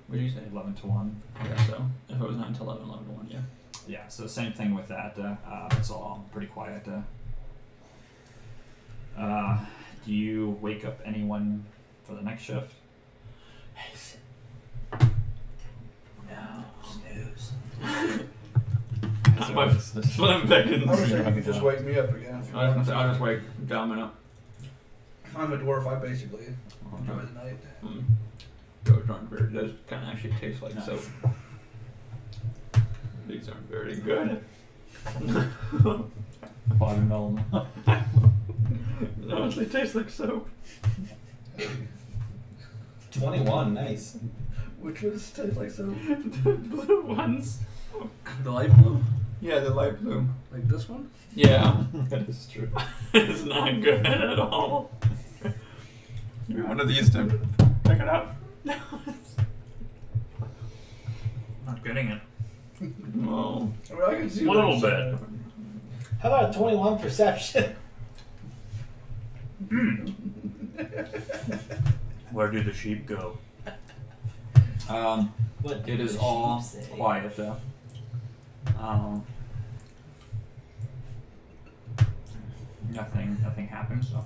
What did you say? 11 to 1. Yeah, so if it was 9 to 11, 11 to 1, yeah. Yeah, so same thing with that. It's all pretty quiet. Do you wake up anyone for the next shift? No, snooze. That's what I'm begging. I wish you could just wake me up again. If you I was gonna want. say, I'll just wake Dalman up. I'm a dwarf. I basically enjoy the night. Those aren't very. Those kind of actually taste like Nice. soap. These aren't very good. Watermelon. They honestly taste like soap. 21, nice. Which ones taste like soap? The blue ones. The light blue? Yeah, the light blue. Like this one? Yeah. That is true. It's not good at all. Give me one of these to check it out. Not getting it. Well, I mean, I can see A little what's, bit. How about a 21 perception? Where do the sheep go? What It do is the all sheep say? quiet though. Nothing happens. So.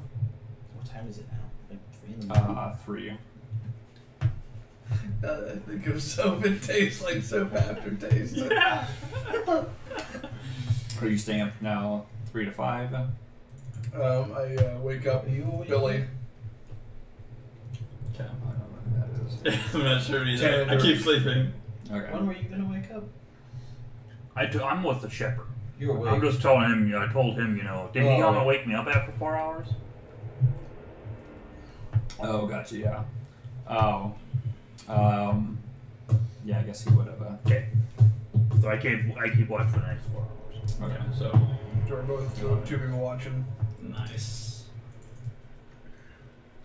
What time is it now? Like 3 in the morning? 3. I think of soap. It tastes like soap aftertaste. yeah. Are you staying up now 3 to 5? I wake up You- Billy. Okay, I don't know who that is. I'm not sure either. Tanner. I keep sleeping. Okay. When were you gonna wake up? I'm with the shepherd. You're awake. I'm just telling him, I told him, did he come Oh. and wake me up after 4 hours? Oh, gotcha. Yeah. Oh. Yeah, I guess he would have. Okay. So I keep watch for the next 4 hours. Okay, so So we're both two people watching. nice.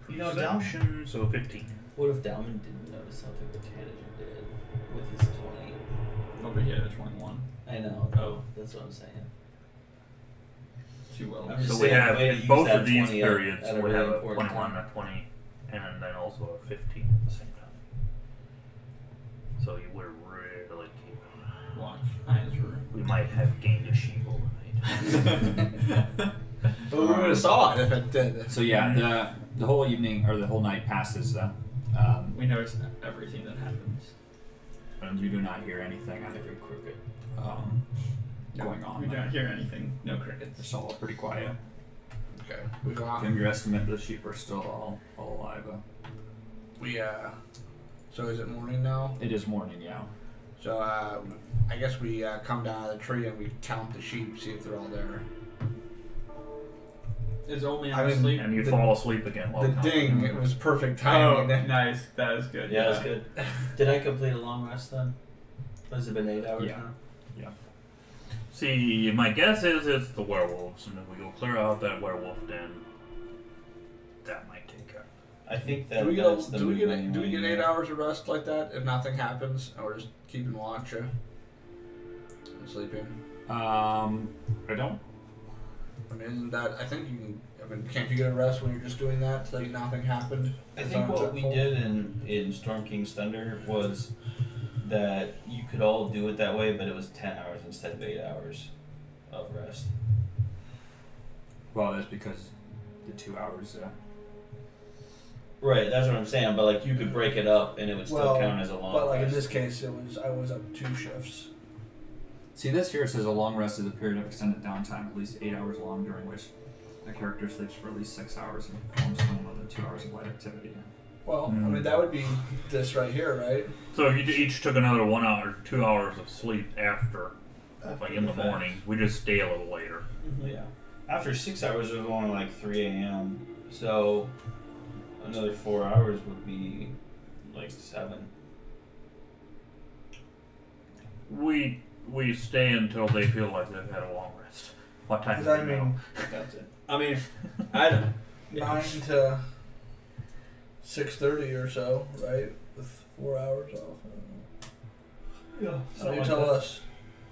You know, Dal- Perception, so 15. What if Dalman didn't notice something that Tanager did with his 20? Over here at 21. I know. Oh. That's what I'm saying. Too well. I'm just So we saying, have, way to in use both that of these 20 at- periods, at a we really have a important 21, time. a 20, and then also a 15 at the same time. So you would really keep. Watch. Eyes were. We might have gained a sheep overnight. But we would have saw it if it did. So yeah, the whole evening or the whole night passes. We notice everything that happens. And you do not hear anything Every crooked. going on. We don't hear anything. No crickets. It's all pretty quiet. Okay. We go out. Give your estimate. The sheep are still all alive. We so is it morning now? It is morning, yeah. So I guess we come down out of the tree and we count the sheep, see if they're all there. Is old man I mean, asleep? And you The- fall asleep again while The counting. ding, it was perfect Oh, timing. nice. That is good. Yeah, that's good. Did I complete a long rest then? Has it been 8 hours Yeah. now? See, my guess is it's the werewolves, and if we go clear out that werewolf den, that might take care of I think that Do we get that's the do we get movement do we get anyway. 8 hours of rest like that if nothing happens, or just keeping watch and sleeping? I don't. I mean, isn't that? I think you can. I mean, can't you get a rest when you're just doing that till nothing happened? I It's think what we uneventful? did in Storm King's Thunder was that you could all do it that way, but it was 10 hours instead of 8 hours of rest. Well, that's because the 2 hours. Right, that's what I'm saying. But like, you could break it up, and it would still Well, count as a long. But like in rest. this case, I was up 2 shifts. See, this here says a long rest is a period of extended downtime, at least 8 hours long, during which a character sleeps for at least 6 hours and performs no more than 2 hours of light activity. Well, I Mm. mean that would be this right here, right? So if you each took another 1 hour, 2 hours of sleep after, like in the morning, we just stay a little later. Yeah. After 6 hours, it was only like 3 a.m. So another 4 hours would be like 7. We stay until they feel like they've had a long rest. What time? 'Cause do I you know? mean, That's it. I mean, I don't. 9 to 6:30 or so, right? With 4 hours off. Yeah. So you tell us.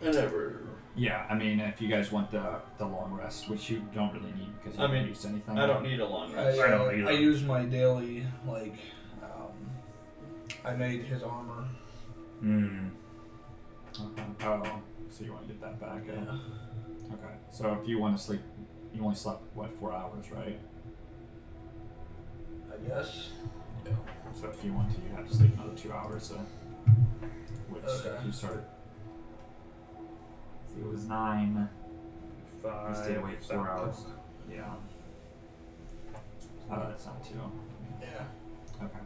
I never. Yeah, I mean, if you guys want the long rest, which you don't really need because you I haven't mean, used anything. I don't need a long I, rest. I don't either. I use my daily I made his armor. Hmm. Okay. Oh, so you want to get that back? Yeah. Okay. So if you want to sleep, you only slept what 4 hours, right? I guess. So if you want to, you have to sleep another 2 hours. Which Okay. you started. See, it was 9. 5. You stayed awake 4 7. hours. Yeah. Oh, that's not 2. Yeah. Okay.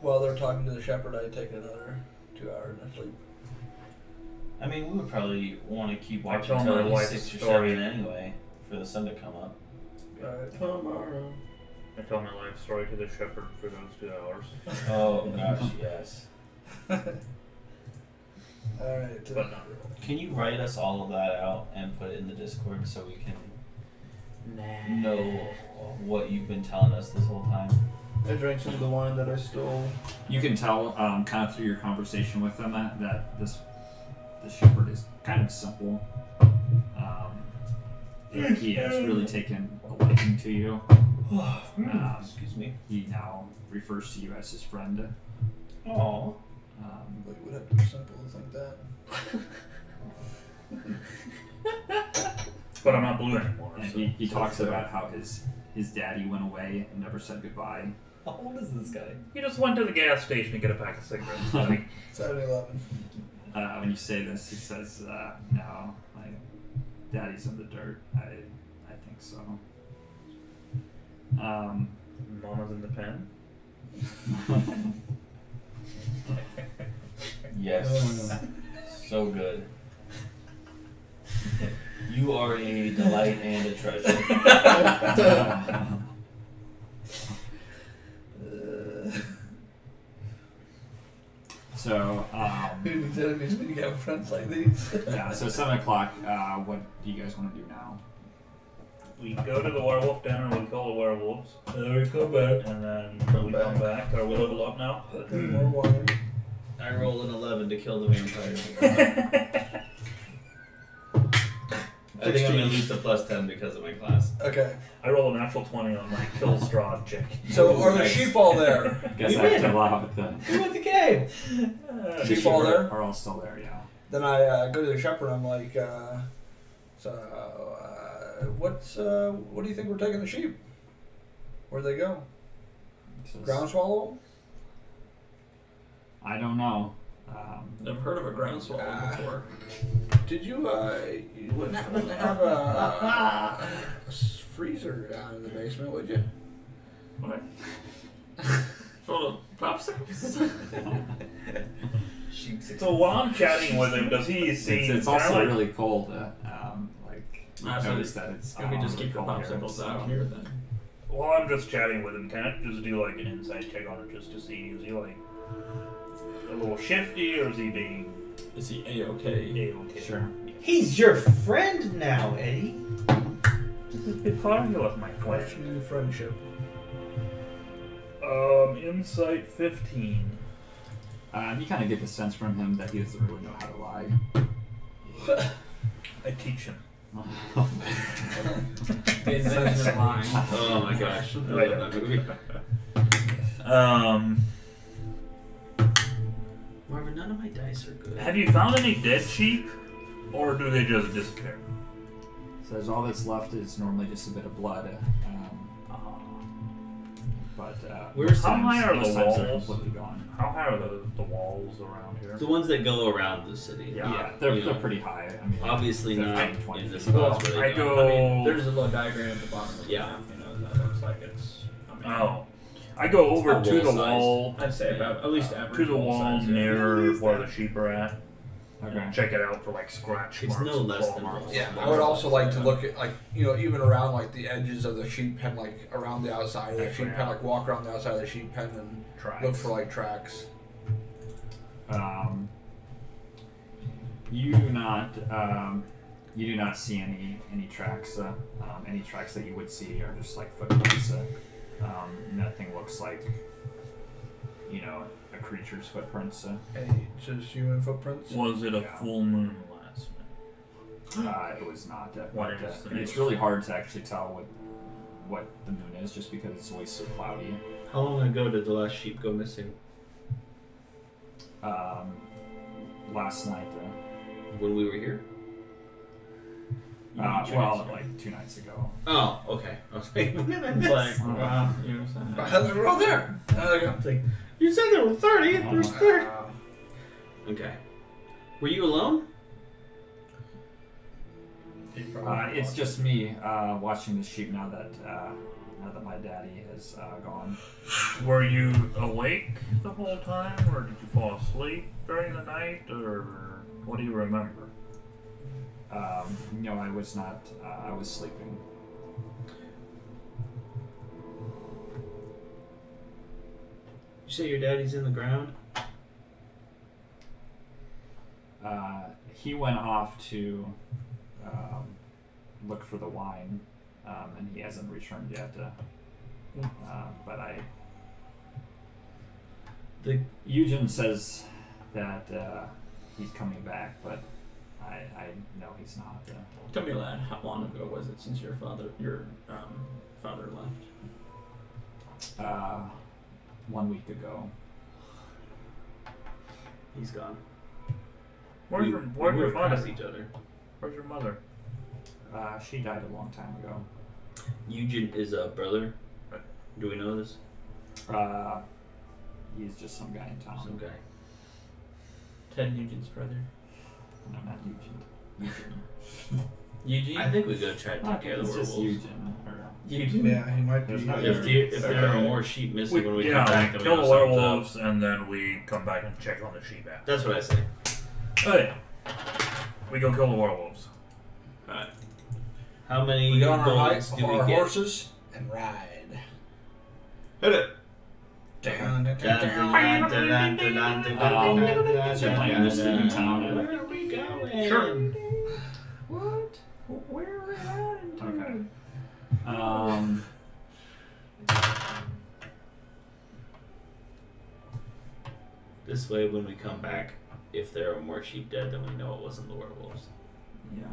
While they're talking to the shepherd, I take another 2 hours of sleep. I mean, we would probably want to keep I watching tell until my at least wife 6 or story. 7 anyway, for the sun to come up. Alright. Tomorrow. I tell my life story to the shepherd for those 2 hours. Oh gosh, yes. Alright. But not really. Can you write us all of that out and put it in the Discord so we can know what you've been telling us this whole time? I drank some of the wine that I stole. You can tell, kind of through your conversation with them, that the shepherd is kind of simple. He has really taken a liking to you. Excuse me. He now refers to you as his friend. Oh. But it would have to be simple to think that. But I'm not blue anymore. And So. he talks about how his daddy went away and never said goodbye. How old is this guy? He just went to the gas station to get a pack of cigarettes. buddy. 7-Eleven. When you say this, he says, "No, my daddy's in the dirt. I think so." Mama's in the pen. Yes. So good. You are a delight and a treasure. So, Who needs enemies when you have friends like these? yeah, so 7 o'clock, what do you guys want to do now? We go to the werewolf dinner, we kill the werewolves, Then we come back. and then we come back. Are we level up now? More wine. I roll an 11 to kill the vampire. I think I'm gonna lose the +10 because of my class. Okay. I roll a natural 20 on my kill straw check. So are the Nice. sheep all there? Guess We I have win. to allow it then. We went the game. Sheep all there? Are all still there, yeah. Then I go to the shepherd. I'm like, what do you think we're taking the sheep? Where'd they go? Says, Ground swallow? I don't know. Never heard of a ground swallow before. Did you wouldn't happen to have a freezer down in the basement, would you? What? Full of popsicles? Sheep 6. So while I'm chatting with him, does he see? It's also really cold. Ah, so notice that it's Can we just really keep the cold here, popsicles so- out here then? While I'm just chatting with him, can I just do like an insight check on it just to see, is he like a little shifty or is he being Is he A-okay? A-okay? Sure. He's your friend now, Eddie. This is before he was my friend. Question friendship. Insight 15. You kind of get the sense from him that he doesn't really know how to lie. I teach him. The invention of lying. Oh my gosh. I love that movie. Marvin, none of my dice are good. Have you found any dead sheep? Or do they just disappear? Says all that's left is normally just a bit of blood. But Where's- how high are the most times they're walls? completely gone. How high are the walls around here? The ones that go around the city. Yeah, they're You know, pretty high. I mean, Obviously 15, not 20 in the feet. spots where I they go- go. I mean, there's a little diagram at the bottom of the Yeah. map, you know, that looks like it's. I mean, Oh. I go over not to the wall-sized. wall. I'd say about at least average. To the wall size, yeah. near where the sheep are at. Okay. And check it out for like scratch It's marks. no and less claw than marks. wall. Yeah, I would also like to look at even around like the edges of the sheep pen, like around the outside of the sheep pen, like walk around the outside of the sheep pen and Tracks. look for like tracks. You do not see any tracks. Any tracks that you would see are just like footprints. Nothing looks like a creature's footprints. Any just human footprints? Was it a Yeah. full moon last night? It was not. What But, is the it's next really one? hard to actually tell what the moon is, just because it's always so cloudy. How long ago did the last sheep go missing? Last night. When we were here? Well, like 2 nights ago. Oh, okay. I was like, when did I It's miss? like, wow, you know what I'm saying? We're all there. It's like, you said there were 30. There's 30. Okay. Were you alone? It's just me watching the sheep now that my daddy has gone. Were you awake the whole time, or did you fall asleep during the night, or what do you remember? No, I was not. I was sleeping. You say your daddy's in the ground? He went off to look for the wine, and he hasn't returned yet. But Eugen says that he's coming back, but I know he's not. Tell me, lad, how long ago was it since your father left? 1 week ago. He's gone. Where's We your moved past mother? each other. Where's your mother? She died a long time ago. Eugen is a brother. Do we know this? He's just some guy in town. Some guy. Ted Nugent's brother. No, not Eugen. Eugene? I think we go try to take care of It's the just werewolves. Eugen. Eugene? Yeah, he might be. There's no- If there are more sheep missing when we come back, then we kill know the something's up. werewolves, and then we come back and check on the sheep after. That's what I say. Okay. We go kill the werewolves. Alright. How many We get on our, bullets do we our get? horses and ride. Hit it! So you're playing just in town. Where are we going? Sure. What? Where are we heading to? This way, when we come back, if there are more sheep dead, then we know it wasn't the werewolves. Yeah.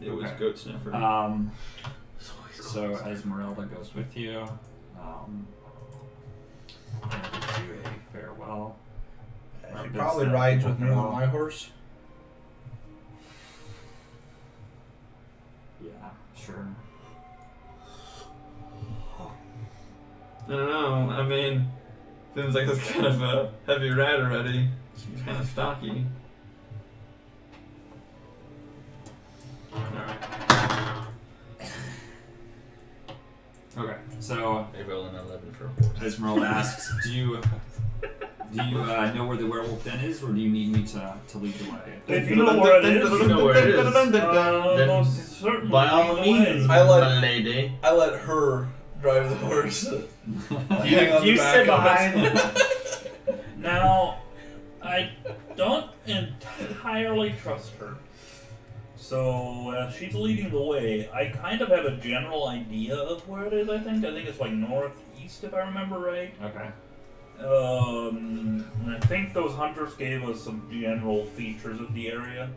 It was Okay. goat sniffer. So Esmeralda goes with you. And gives you a farewell. He probably rides with me on my horse. Yeah, sure. I don't know. I mean, seems like that's kind of a heavy ride already. Seems kind of stocky. Alright. Okay, so They roll an 11 for a horse. Esmeralda asks, do you know where the werewolf den is, or do you need me to lead the way? If you know where it is, You know where it is. then most certainly By all lead the means, way. I let- my lady. I let her drive the horse. Hang on the You back sit of behind. it. Now, I don't entirely trust her. So, she's leading the way. I kind of have a general idea of where it is, I think. I think it's like northeast east, if I remember right. Okay. And I think those hunters gave us some general features of the area.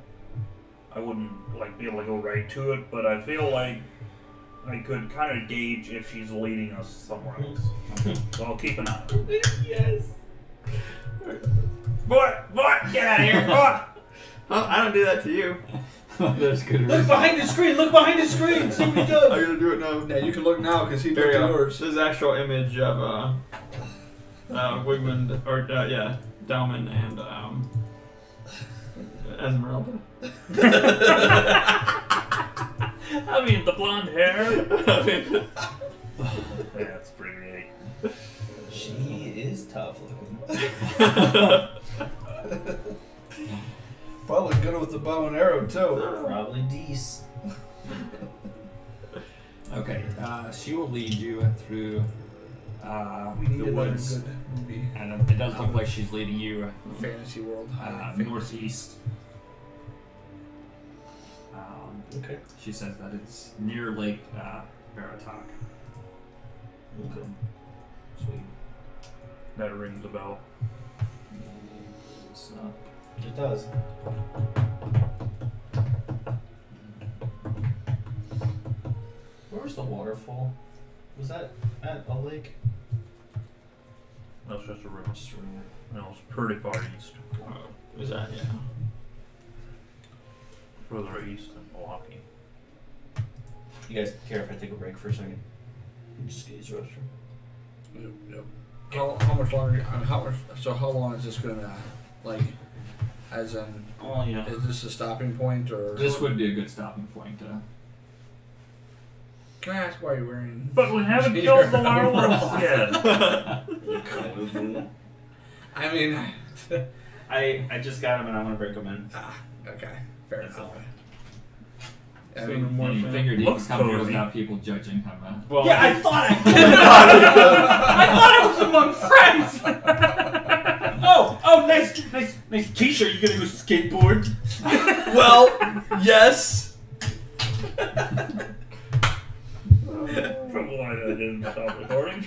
I wouldn't be able to go right to it, but I feel like I could kind of gauge if she's leading us somewhere else. So I'll keep an eye. Yes. Boy, get out of here, boy! Huh? I don't do that to you. There's good Look reason. behind the screen! Look behind the screen! See what he I'm does! gonna do it now. Yeah, you can look now because he There looked you at go. yours. This is actual image of Wigmund, or yeah, Dalman and Esmeralda. I mean, the blonde hair. I mean, That's pretty great. She is tough looking. Probably good with the bow and arrow too. Probably Dees. Okay, she will lead you through We need the another woods. good movie. And it does look like she's leading you Fantasy world. northeast. Okay. She says that it's near Lake Baratok. Okay. Sweet. That rings a bell. It's not. It does. Where was the waterfall? Was that at a lake? That's just a river. Just a river. No, it's pretty far east. is that yeah? Further east than Milwaukee. You guys care if I take a break for a second? Just get your restroom. Yep. How much longer? How much? So how long is this gonna as in? Oh yeah. Is this a stopping point or? This would be a good stopping point. Can I ask why you're wearing? But we haven't killed the werewolves yet. I mean, I just got him and I want to break him in. okay, fair That's enough. all. I So mean, more You fan- figured you Looks could come here cozy. without people judging him. Well, Yeah, I thought I was among friends. Oh, nice T-shirt. You gonna go skateboard? well, yes. From why I didn't stop recording.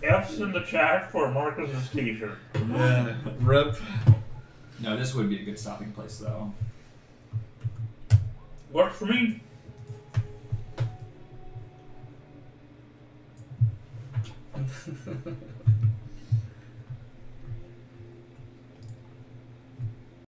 F's in the chat for Marcus's t-shirt. yeah, rip. No, this would be a good stopping place, though. Works for me.